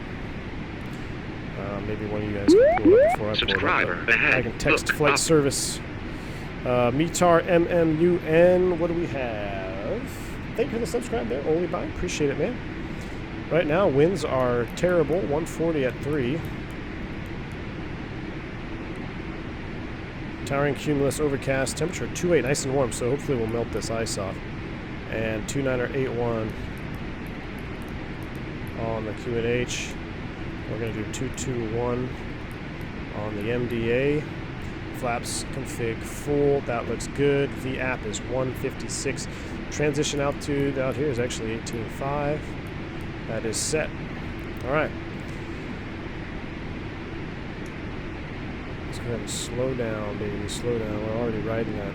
Maybe one of you guys can pull it up before I pull Subscriber it up. ahead. I can text Look flight up. service. METAR MMUN. What do we have? Thank you for the subscribe there, Only By. Appreciate it, man. Right now, winds are terrible. 140 at 3. Towering cumulus overcast. Temperature 2.8, nice and warm, so hopefully we'll melt this ice off. And 2981 on the QNH. We're going to do 221 on the MDA. Flaps config full. That looks good. VAP is 156. Transition altitude out here is actually 18.5. That is set. All right. Let's go ahead and slow down, baby. Slow down. We're already riding that.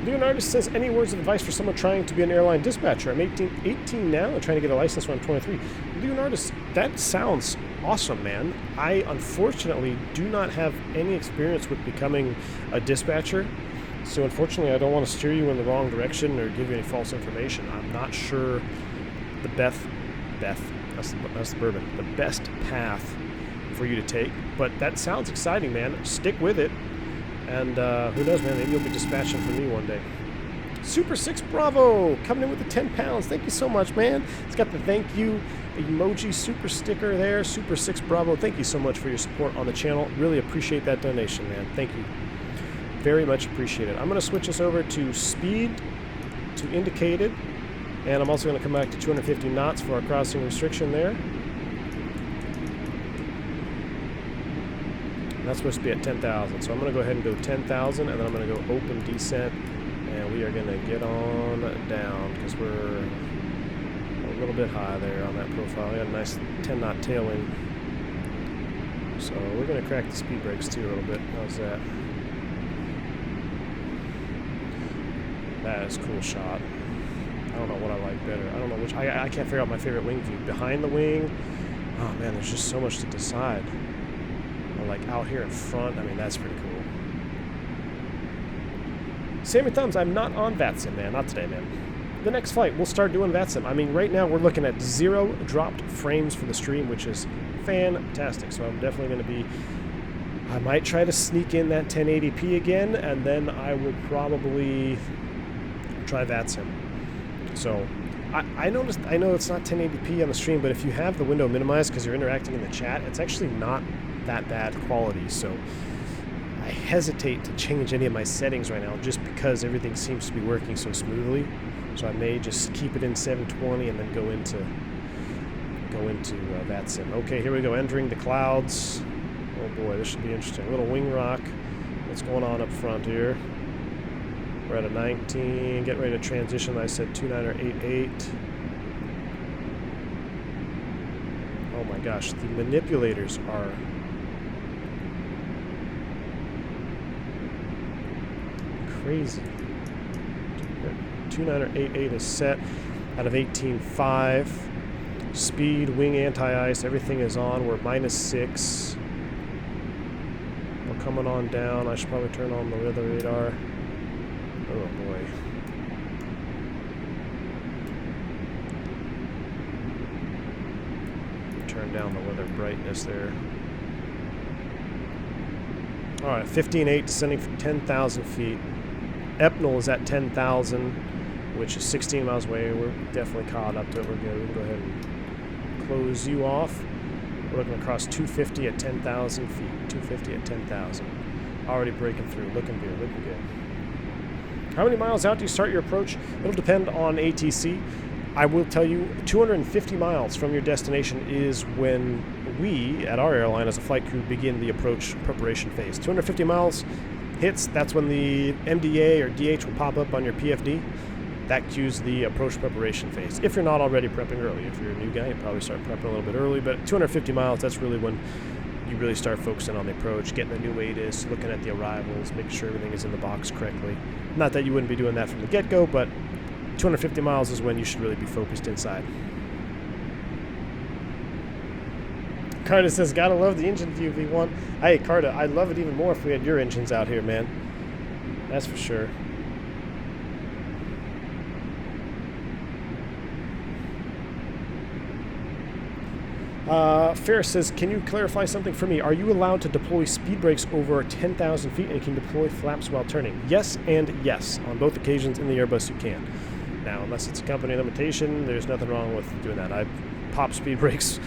Leonardo says, any words of advice for someone trying to be an airline dispatcher? I'm 18 now and trying to get a license when I'm 23. Leonardo, that sounds awesome, man. I unfortunately do not have any experience with becoming a dispatcher, so unfortunately I don't want to steer you in the wrong direction or give you any false information. I'm not sure the best path for you to take, but that sounds exciting, man. Stick with it. And who knows, man, maybe you'll be dispatching for me one day. Super 6 Bravo coming in with the 10 pounds. Thank you so much, man. It's got the thank you emoji super sticker there. Super 6 Bravo. Thank you so much for your support on the channel. Really appreciate that donation, man. Thank you. Very much appreciated. I'm going to switch us over to speed to indicated. And I'm also going to come back to 250 knots for our crossing restriction there. That's supposed to be at 10,000. So I'm going to go ahead and go 10,000, and then I'm going to go open descent. And we are going to get on down because we're a little bit high there on that profile. We got a nice 10 knot tailwind. So we're going to crack the speed brakes too a little bit. How's that? That is a cool shot. I don't know what I like better. I don't know which. I can't figure out my favorite wing view. Behind the wing. Oh man, there's just so much to decide. Or like out here in front. I mean, that's pretty cool. Sammy Thumbs, I'm not on VATSIM, man. Not today, man. The next flight, we'll start doing VATSIM. I mean, right now we're looking at 0 dropped frames for the stream, which is fantastic. So I'm definitely going to be... I might try to sneak in that 1080p again, and then I will probably try VATSIM. So I noticed, I know it's not 1080p on the stream, but if you have the window minimized because you're interacting in the chat, it's actually not that bad quality. So I hesitate to change any of my settings right now just because everything seems to be working so smoothly. So I may just keep it in 720 and then go into VATSIM. Okay, here we go. Entering the clouds. Oh boy, this should be interesting. A little wing rock. What's going on up front here? We're at a 19. Get ready to transition. I said 29 88. Oh my gosh, the manipulators are crazy. 2988 is set out of 18.5. Speed, wing anti-ice, everything is on. We're -6. We're coming on down. I should probably turn on the weather radar. Oh boy. Turn down the weather brightness there. Alright, 15.8 descending for 10,000 feet. Epnel is at 10,000, which is 16 miles away. We're definitely caught up to it. We're good. We can go ahead and close you off. We're looking across 250 at 10,000 feet. 250 at 10,000. Already breaking through. Looking good. Looking good. How many miles out do you start your approach? It'll depend on ATC. I will tell you, 250 miles from your destination is when we, at our airline as a flight crew, begin the approach preparation phase. 250 miles hits, that's when the MDA or DH will pop up on your PFD. That cues the approach preparation phase. If you're not already prepping early. If you're a new guy, you probably start prepping a little bit early, but 250 miles, that's really when you really start focusing on the approach, getting the new ATIS, looking at the arrivals, making sure everything is in the box correctly. Not that you wouldn't be doing that from the get-go, but 250 miles is when you should really be focused inside. Carta says, gotta love the engine view V1. Hey, Carta, I'd love it even more if we had your engines out here, man. That's for sure. Ferris says, can you clarify something for me? Are you allowed to deploy speed brakes over 10,000 feet and can deploy flaps while turning? Yes and yes. On both occasions in the Airbus you can. Now, unless it's a company limitation, there's nothing wrong with doing that. I pop speed brakes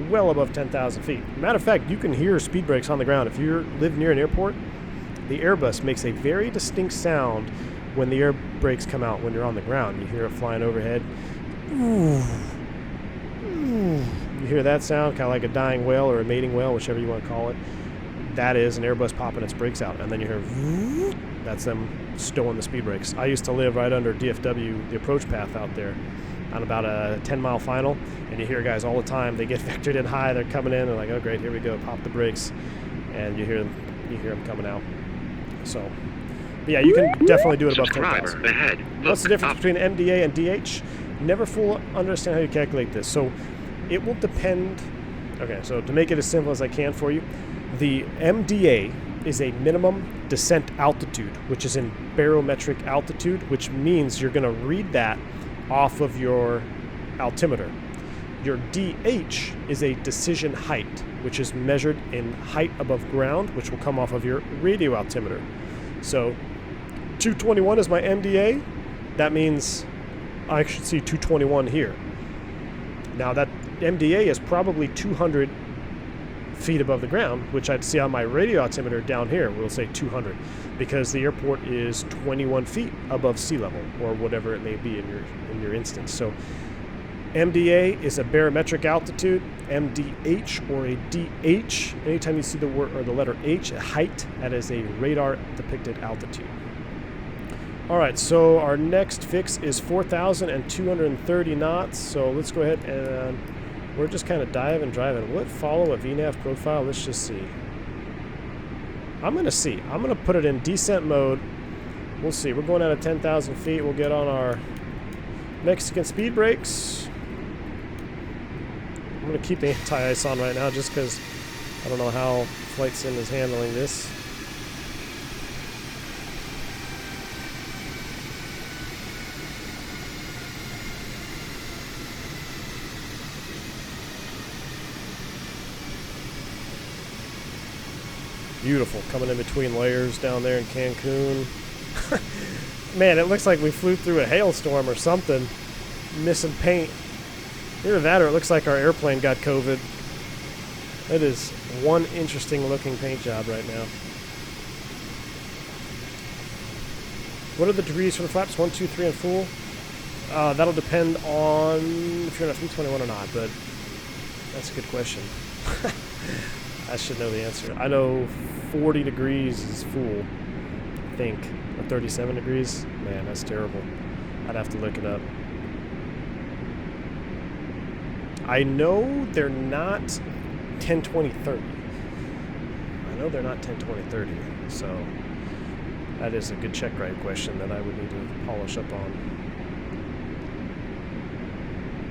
well above 10,000 feet. Matter of fact, you can hear speed brakes on the ground. If you live near an airport, the Airbus makes a very distinct sound when the air brakes come out when you're on the ground. You hear it flying overhead. Ooh. Ooh. You hear that sound, kind of like a dying whale or a mating whale, whichever you want to call it. That is an Airbus popping its brakes out. And then you hear, that's them stowing the speed brakes. I used to live right under DFW, the approach path out there, on about a 10-mile final. And you hear guys all the time, they get vectored in high, they're coming in, they're like, oh great, here we go, pop the brakes. And you hear them coming out. So, but yeah, you can definitely do it above 10,000. What's the difference between MDA and DH? Never fully understand how you calculate this. So it will depend. Okay, so to make it as simple as I can for you, the MDA is a minimum descent altitude, which is in barometric altitude, which means you're going to read that off of your altimeter. Your DH is a decision height, which is measured in height above ground, which will come off of your radio altimeter. So 221 is my MDA, that means I should see 221 here. Now that MDA is probably 200 feet above the ground, which I'd see on my radio altimeter down here. We'll say 200, because the airport is 21 feet above sea level, or whatever it may be in your instance. So MDA is a barometric altitude. MDH or a DH, anytime you see the word or the letter H, a height, that is a radar depicted altitude. All right, so our next fix is 4,230 knots. So let's go ahead and we're just kind of driving. Will it follow a VNAV profile? Let's just see. I'm going to see. I'm going to put it in descent mode. We'll see. We're going out of 10,000 feet. We'll get on our Mexican speed brakes. I'm going to keep the anti-ice on right now just because I don't know how Flight Sim is handling this. Beautiful, coming in between layers down there in Cancun. Man, it looks like we flew through a hailstorm or something. Missing paint. Either that or it looks like our airplane got COVID. It is one interesting looking paint job right now. What are the degrees for the flaps? 1, 2, 3, and full? That'll depend on if you're on a 321 or not, but that's a good question. I should know the answer. I know 40 degrees is full, I think. Or 37 degrees? Man, that's terrible. I'd have to look it up. I know they're not 10, 20, 30. I know they're not 10, 20, 30. So that is a good check ride question that I would need to polish up on.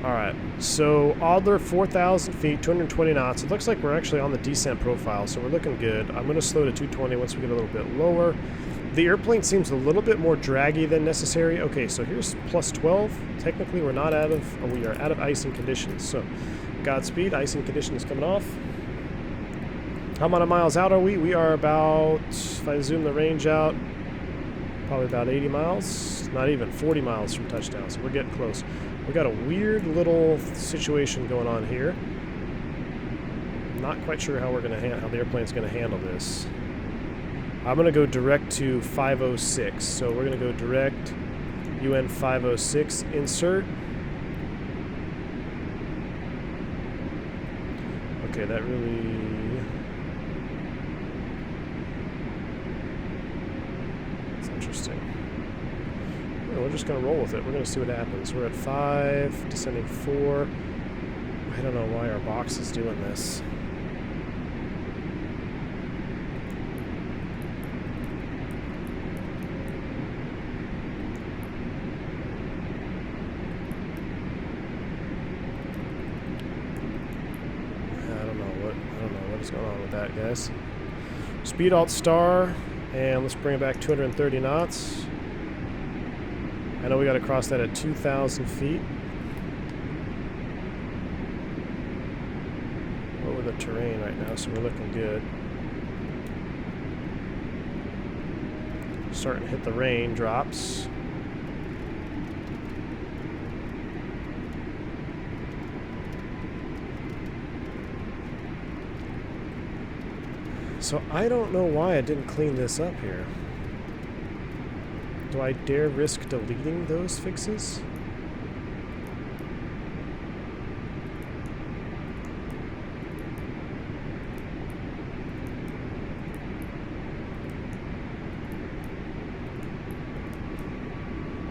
Alright, so Adler 4,000 feet, 220 knots. It looks like we're actually on the descent profile, so we're looking good. I'm going to slow to 220 once we get a little bit lower. The airplane seems a little bit more draggy than necessary. Okay, so here's plus 12. Technically, we're not out of, we are out of icing conditions. So, Godspeed, icing condition is coming off. How many miles out are we? We are about, if I zoom the range out, probably about 80 miles. Not even 40 miles from touchdown, so we're getting close. We got a weird little situation going on here. Not quite sure how we're going to how the airplane's going to handle this. I'm going to go direct to 506. So we're going to go direct UN 506 insert. Okay, that really... It's interesting. We're just going to roll with it. We're going to see what happens. We're at 5, descending 4. I don't know why our box is doing this. I don't know what is going on with that, guys. Speed Alt Star, and let's bring it back 230 knots. I know we got to cross that at 2,000 feet. Over the terrain right now, so we're looking good. Starting to hit the raindrops. So I don't know why I didn't clean this up here. Do I dare risk deleting those fixes?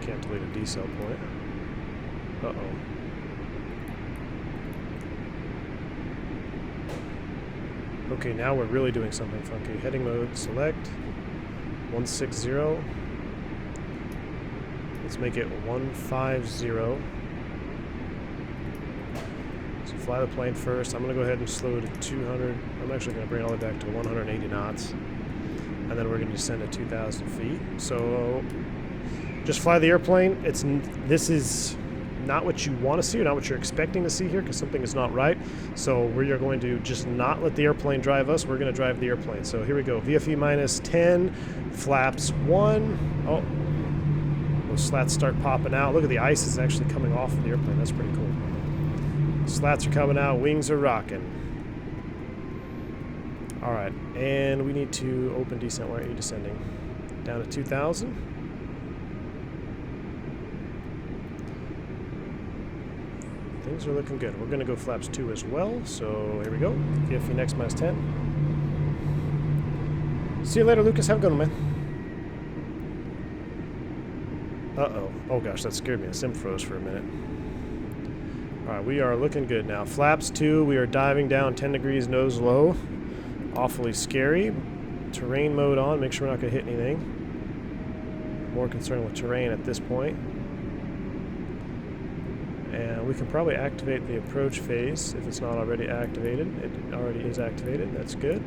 Can't delete a decel point. Uh-oh. Okay, now we're really doing something funky. Heading mode, select 160. Let's make it 150. So fly the plane first. I'm going to go ahead and slow to 200. I'm actually going to bring it all the way back to 180 knots. And then we're going to descend to 2,000 feet. So just fly the airplane. This is not what you want to see or not what you're expecting to see here because something is not right. So we are going to just not let the airplane drive us. We're going to drive the airplane. So here we go. VFE minus 10, flaps 1. Oh. Those slats start popping out. Look at the ice is actually coming off of the airplane. That's pretty cool. Slats are coming out. Wings are rocking. All right, and we need to open descent. Why aren't you descending? Down to 2,000. Things are looking good. We're going to go flaps 2 as well. So here we go. VFE next minus 10. See you later, Lucas. Have a good one, man. Uh-oh. Oh, gosh, that scared me. The sim froze for a minute. All right, we are looking good now. Flaps 2. We are diving down 10 degrees nose low. Awfully scary. Terrain mode on. Make sure we're not going to hit anything. More concerned with terrain at this point. And we can probably activate the approach phase if it's not already activated. It already is activated. That's good.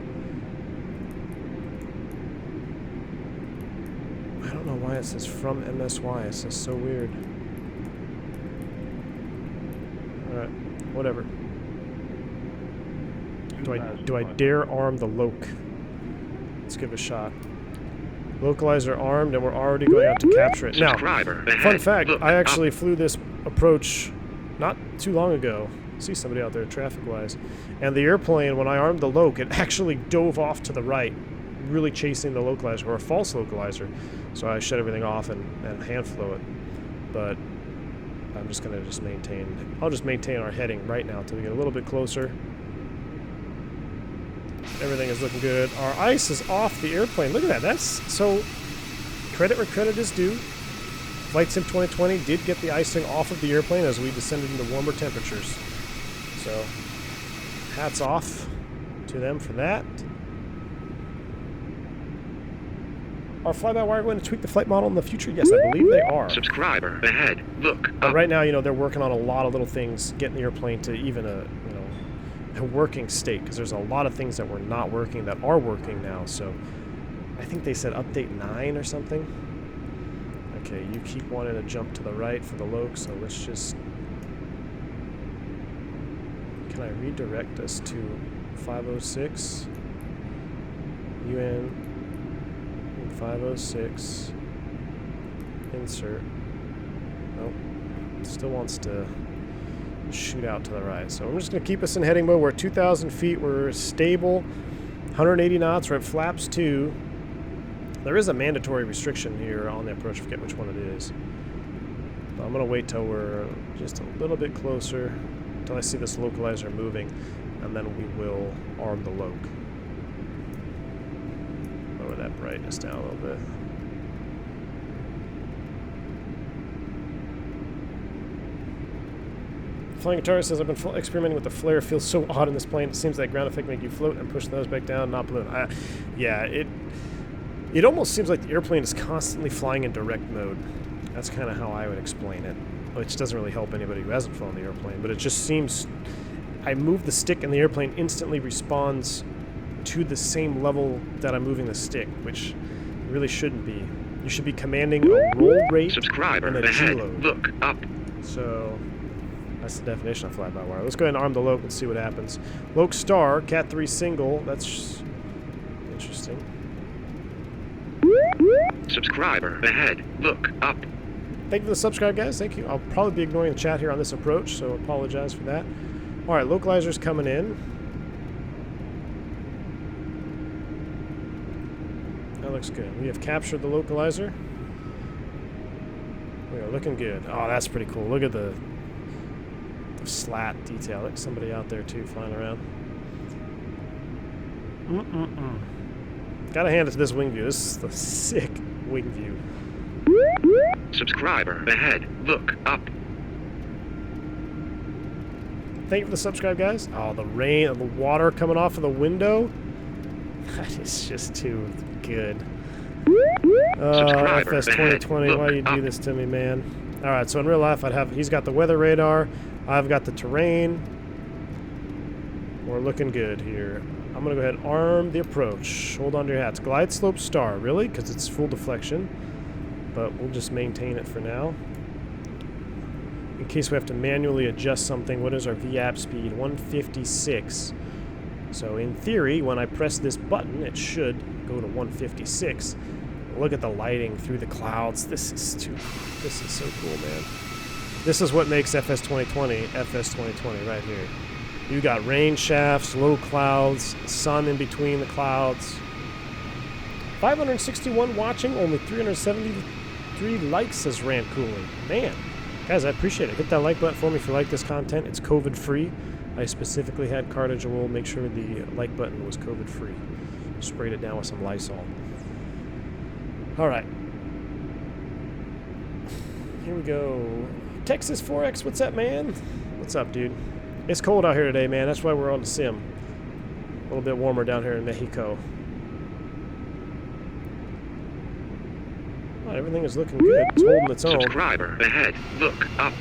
I don't know why it says from MSY. It's just so weird. Alright, whatever. Do I dare arm the loc? Let's give it a shot. Localizer armed, and we're already going out to capture it. Now, fun fact, I actually flew this approach not too long ago. I see somebody out there traffic-wise. And the airplane, when I armed the loc, it actually dove off to the right, really chasing the localizer, or a false localizer. So I shut everything off and hand flow it. But I'm just going to maintain. I'll just maintain our heading right now until we get a little bit closer. Everything is looking good. Our ice is off the airplane. Look at that. That's so credit where credit is due. Flight Sim 2020 did get the icing off of the airplane as we descended into warmer temperatures. So hats off to them for that. Are fly-by-wire going to tweak the flight model in the future? Yes, I believe they are. Subscriber ahead. Look up. But right now, you know, they're working on a lot of little things, getting the airplane to even a working state, because there's a lot of things that were not working that are working now. So I think they said update 9 or something. Okay, you keep wanting to jump to the right for the loc, so let's just... Can I redirect us to 506? UN 506. Insert. Nope. Still wants to shoot out to the right. So I'm just going to keep us in heading mode. We're at 2,000 feet. We're stable. 180 knots. We're at flaps 2. There is a mandatory restriction here on the approach. I forget which one it is. But I'm going to wait till we're just a little bit closer, until I see this localizer moving, and then we will arm the loc. Lower that brightness down a little bit. Flying Guitarist says, I've been experimenting with the flare. It feels so odd in this plane. It seems like ground effect make you float and push the nose back down, not balloon. Yeah, it almost seems like the airplane is constantly flying in direct mode. That's kind of how I would explain it, which doesn't really help anybody who hasn't flown the airplane, but it just seems... I move the stick and the airplane instantly responds to the same level that I'm moving the stick, which really shouldn't be. You should be commanding a roll rate Subscriber and a ahead. G-load. Look up. So... that's the definition of fly-by-wire. Let's go ahead and arm the loc and see what happens. Loc star, Cat 3 single. That's interesting. Subscriber ahead. Look up. Thank you for the subscribe, guys. Thank you. I'll probably be ignoring the chat here on this approach, so apologize for that. All right, localizer's coming in. That looks good. We have captured the localizer. We are looking good. Oh, that's pretty cool. Look at the slat detail. Like somebody out there too flying around. Gotta hand it to this wing view. This is the sick wing view. Subscriber ahead. Look up. Thank you for the subscribe, guys. Oh, the rain and the water coming off of the window. That is just too good. FS2020, why you do this to me, man? All right, so in real life, he's got the weather radar. I've got the terrain. We're looking good here. I'm going to go ahead and arm the approach. Hold on to your hats. Glide slope star, really? Because it's full deflection. But we'll just maintain it for now. In case we have to manually adjust something, what is our VAP speed? 156. So in theory, when I press this button, it should go to 156. Look at the lighting through the clouds. This is so cool, man. This is what makes FS2020 FS2020 right here. You got rain shafts, low clouds, sun in between the clouds. 561 watching, only 373 likes, says Rand Cooling. Man, guys, I appreciate it. Hit that like button for me if you like this content. It's COVID free. I specifically had Cartage and will make sure the like button was COVID free. Sprayed it down with some Lysol. All right. Here we go. Texas 4X, what's up, man? What's up, dude? It's cold out here today, man. That's why we're on the sim. A little bit warmer down here in Mexico. All right, everything is looking good. It's holding its own. Subscriber ahead. Look up.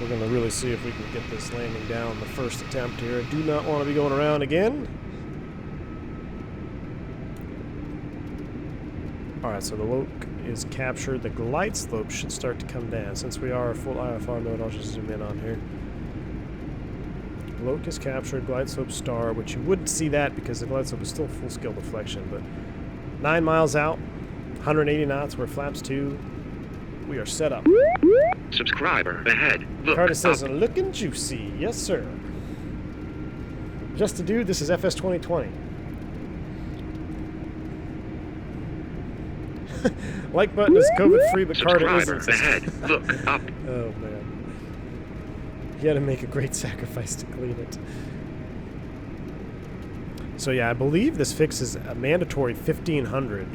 We're going to really see if we can get this landing down the first attempt here. I do not want to be going around again. Alright, so the loc is captured. The glide slope should start to come down. Since we are a full IFR mode, I'll just zoom in on here. Loc is captured, glide slope star, which you wouldn't see that because the glide slope is still full scale deflection. But 9 miles out, 180 knots, we're flaps 2. We are set up. Subscriber ahead. Look Carter says, up. looking juicy. Yes, sir. Just a dude, this is FS2020. Like button is COVID free, but Carter Subscriber isn't. ahead. Look up. Oh, man. You had to make a great sacrifice to clean it. So, yeah, I believe this fix is a mandatory 1500.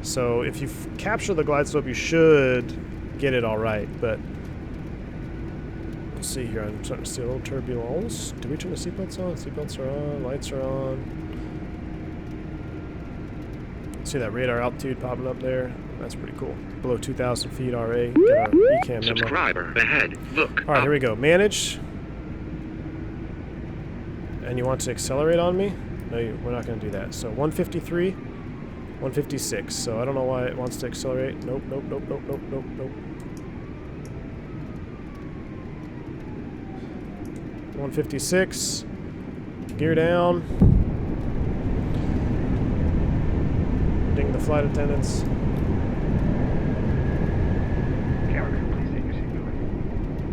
So, if you capture the glide slope, you should get it all right, but we'll see here. I'm starting to see a little turbulence. Did we turn the seatbelts on? Seatbelts are on. Lights are on. See that radar altitude popping up there? That's pretty cool. Below 2,000 feet RA. Get our ECAM memo. Subscriber ahead. Look All right, up. here we go. Manage. And you want to accelerate on me? No, we're not going to do that. So 153, 156. So I don't know why it wants to accelerate. Nope, nope, nope, nope, nope, nope, nope. 156. Gear down. Ding the flight attendants.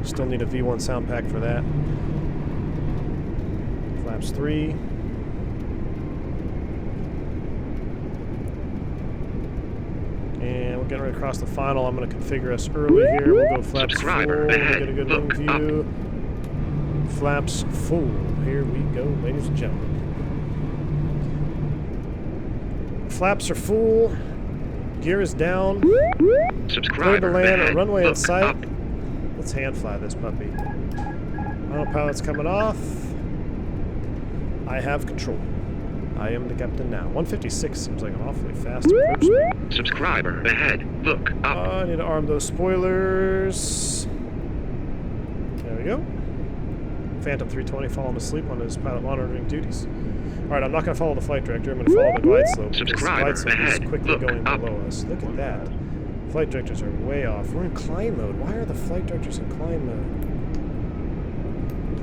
Still need a V1 sound pack for that. Flaps 3. And we're getting right across the final. I'm going to configure us early here. We'll go flaps full. Subscriber ahead. Get a good wing Look view. Flaps full. Here we go, ladies and gentlemen. Flaps are full. Gear is down. Clear Subscriber to land. ahead. Runway in Look sight. up. Let's hand fly this puppy. Autopilot's coming off. I have control. I am the captain now. 156 seems like an awfully fast approach speed. Subscriber ahead. Look up. I need to arm those spoilers. There we go. Phantom 320 falling asleep on his pilot monitoring duties. Alright, I'm not going to follow the flight director. I'm going to follow the glide slope. Because the Subscriber glide slope is ahead. quickly Look going up. below us. Look at that. Flight directors are way off. We're in climb mode. Why are the flight directors in climb mode?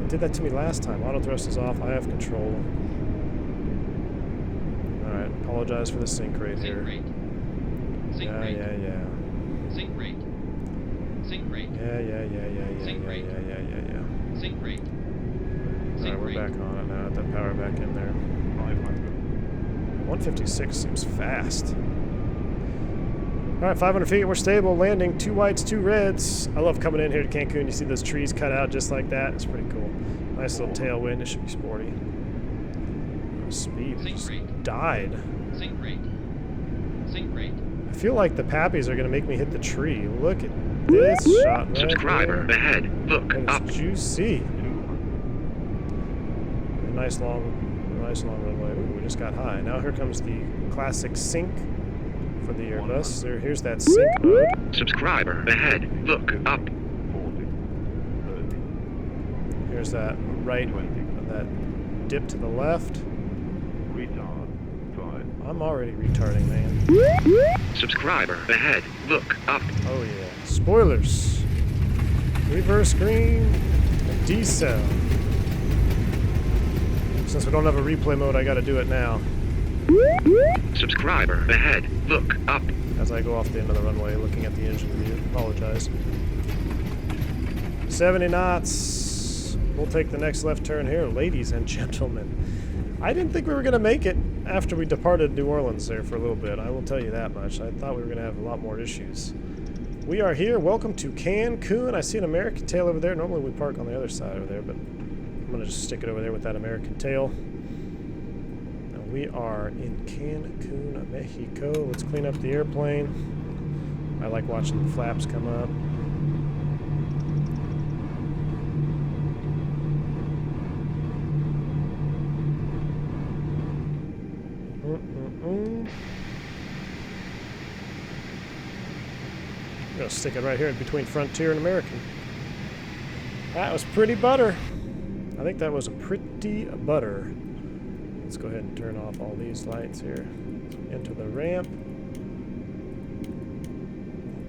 It did that to me last time. Auto thrust is off. I have control. Alright, apologize for the sync rate Sync here. rate. Sync Yeah, rate. yeah, yeah. Sync rate. Sync rate. Yeah, yeah, yeah, yeah, yeah, Sync yeah, rate. yeah, yeah, yeah, yeah. Sync rate. Alright, Sync we're rate. back on it now. Get that power back in there. 156 seems fast. Alright, 500 feet, we're stable. Landing, 2 whites, 2 reds. I love coming in here to Cancun. You see those trees cut out just like that. It's pretty cool. Nice little tailwind. It should be sporty. Speed Sync just rate. died. Sync rate. Sync rate. I feel like the pappies are going to make me hit the tree. Look at this shot right Subscriber there. ahead. Look That up. is juicy. A nice long runway. Ooh, we just got high. Now here comes the classic sync for the Airbus. Here's that sync mode. Subscriber ahead. Look up. Here's that right, that dip to the left. I'm already retarding, man. Subscriber ahead. Look up. Oh yeah. Spoilers. Reverse green. And decel. Since we don't have a replay mode, I gotta do it now. Subscriber ahead. Look up. As I go off the end of the runway, looking at the engine view. Apologize. 70 knots. We'll take the next left turn here, ladies and gentlemen. I didn't think we were going to make it after we departed New Orleans there for a little bit. I will tell you that much. I thought we were going to have a lot more issues. We are here. Welcome to Cancun. I see an American tail over there. Normally we park on the other side over there, but I'm going to just stick it over there with that American tail. And we are in Cancun, Mexico. Let's clean up the airplane. I like watching the flaps come up. I'm gonna stick it right here in between Frontier and American. That was pretty butter. I think that was a pretty butter. Let's go ahead and turn off all these lights here. Into the ramp.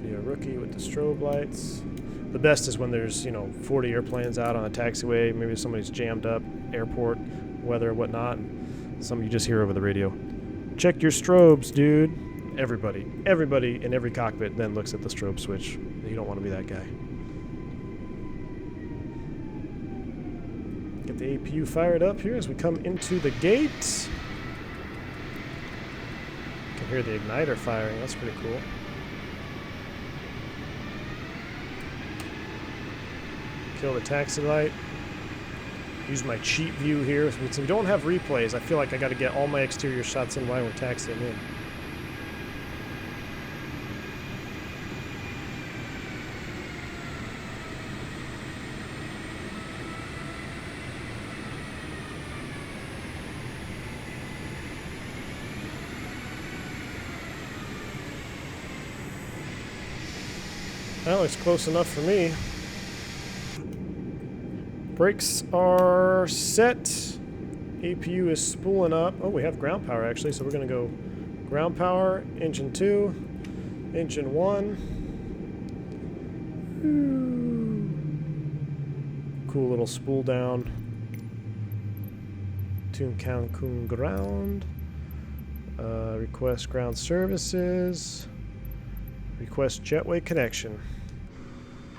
Be a rookie with the strobe lights. The best is when there's, 40 airplanes out on a taxiway. Maybe somebody's jammed up, airport, weather, whatnot. Some you just hear over the radio. Check your strobes, dude. Everybody in every cockpit then looks at the strobe switch. You don't want to be that guy. Get the APU fired up here as we come into the gate. You can hear the igniter firing. That's pretty cool. Kill the taxi light. Use my cheat view here. Since we don't have replays, I feel like I got to get all my exterior shots in while we're taxiing in. Well, it's close enough for me. Brakes are set. APU is spooling up. Oh, we have ground power actually, so we're going to go ground power, engine 2, engine 1. Cool little spool down. Tune Cancun ground. Request ground services. Request jetway connection.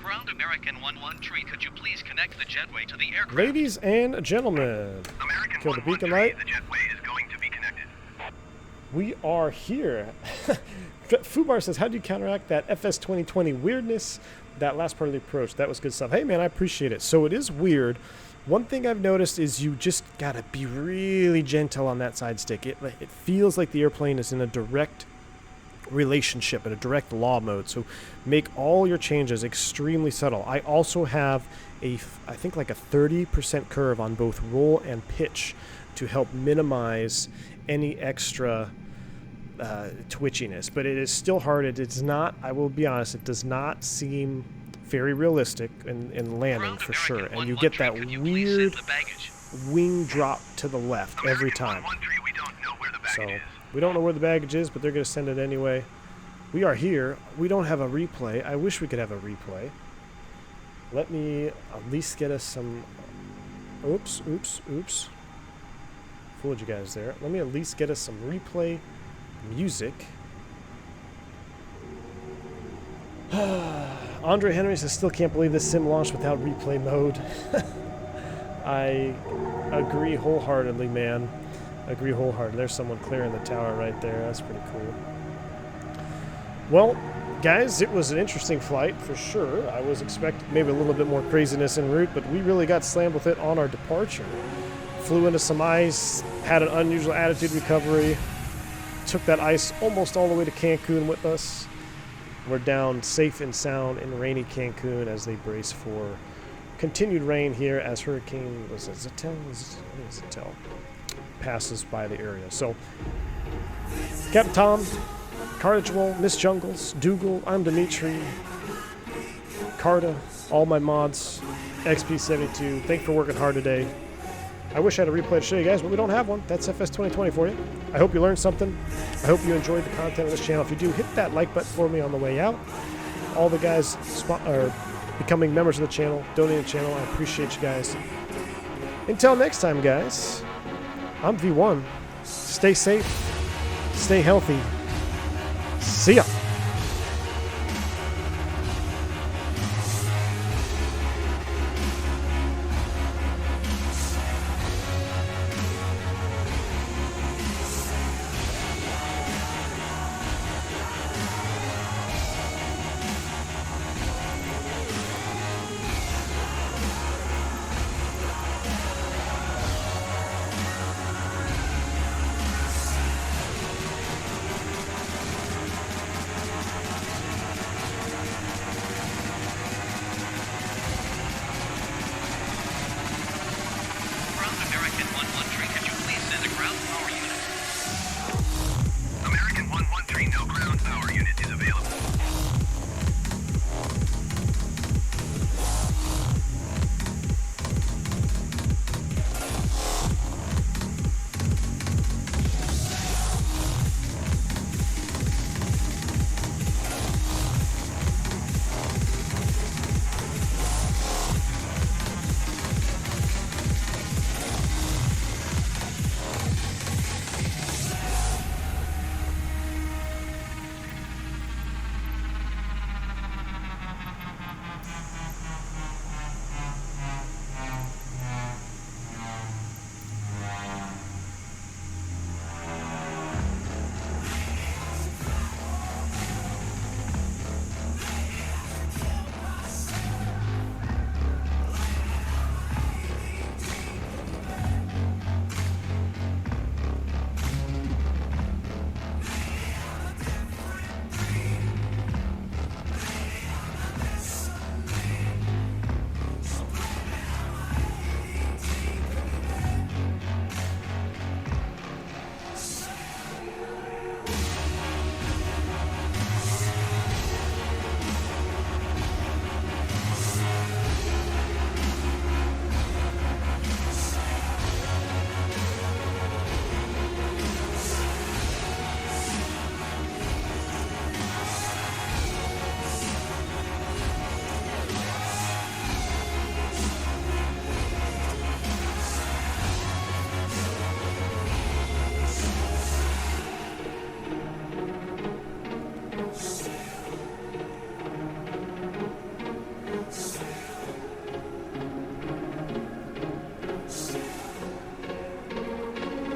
Ground American 113, could you please connect the jetway to the aircraft? Ladies and gentlemen, American kill the beacon 113, light. the jetway is going to be connected. We are here. Fubar says, how do you counteract that FS2020 weirdness? That last part of the approach, that was good stuff. Hey man, I appreciate it. So it is weird. One thing I've noticed is you just gotta be really gentle on that side stick. It feels like the airplane is in a direct relationship, in a direct law mode. So make all your changes extremely subtle. I also have I think like a 30% curve on both roll and pitch to help minimize any extra twitchiness, but it is still hard. It's not, I will be honest, it does not seem very realistic in landing for sure, and you get that weird wing drop to the left every time. We don't know where the baggage is. We don't know where the baggage is, but they're going to send it anyway. We are here. We don't have a replay. I wish we could have a replay. Let me at least get us some... Oops. Fooled you guys there. Let me at least get us some replay music. Andre Henry says, still can't believe this sim launched without replay mode. I agree wholeheartedly, man. Agree wholeheartedly. There's someone clearing the tower right there. That's pretty cool. Well, guys, it was an interesting flight for sure. I was expecting maybe a little bit more craziness en route, but we really got slammed with it on our departure. Flew into some ice, had an unusual attitude recovery, took that ice almost all the way to Cancun with us. We're down safe and sound in rainy Cancun as they brace for continued rain here as Hurricane Zeta passes by the area. So, Captain Tom, Cardiageable, Miss Jungles, Dougal, I'm Dimitri, Carta, all my mods, XP72. Thanks for working hard today. I wish I had a replay to show you guys, but we don't have one. That's FS2020 for you. I hope you learned something. I hope you enjoyed the content of this channel. If you do, hit that like button for me on the way out. All the guys are becoming members of the channel, donating to the channel. I appreciate you guys. Until next time, guys, I'm V1. Stay safe. Stay healthy. See ya.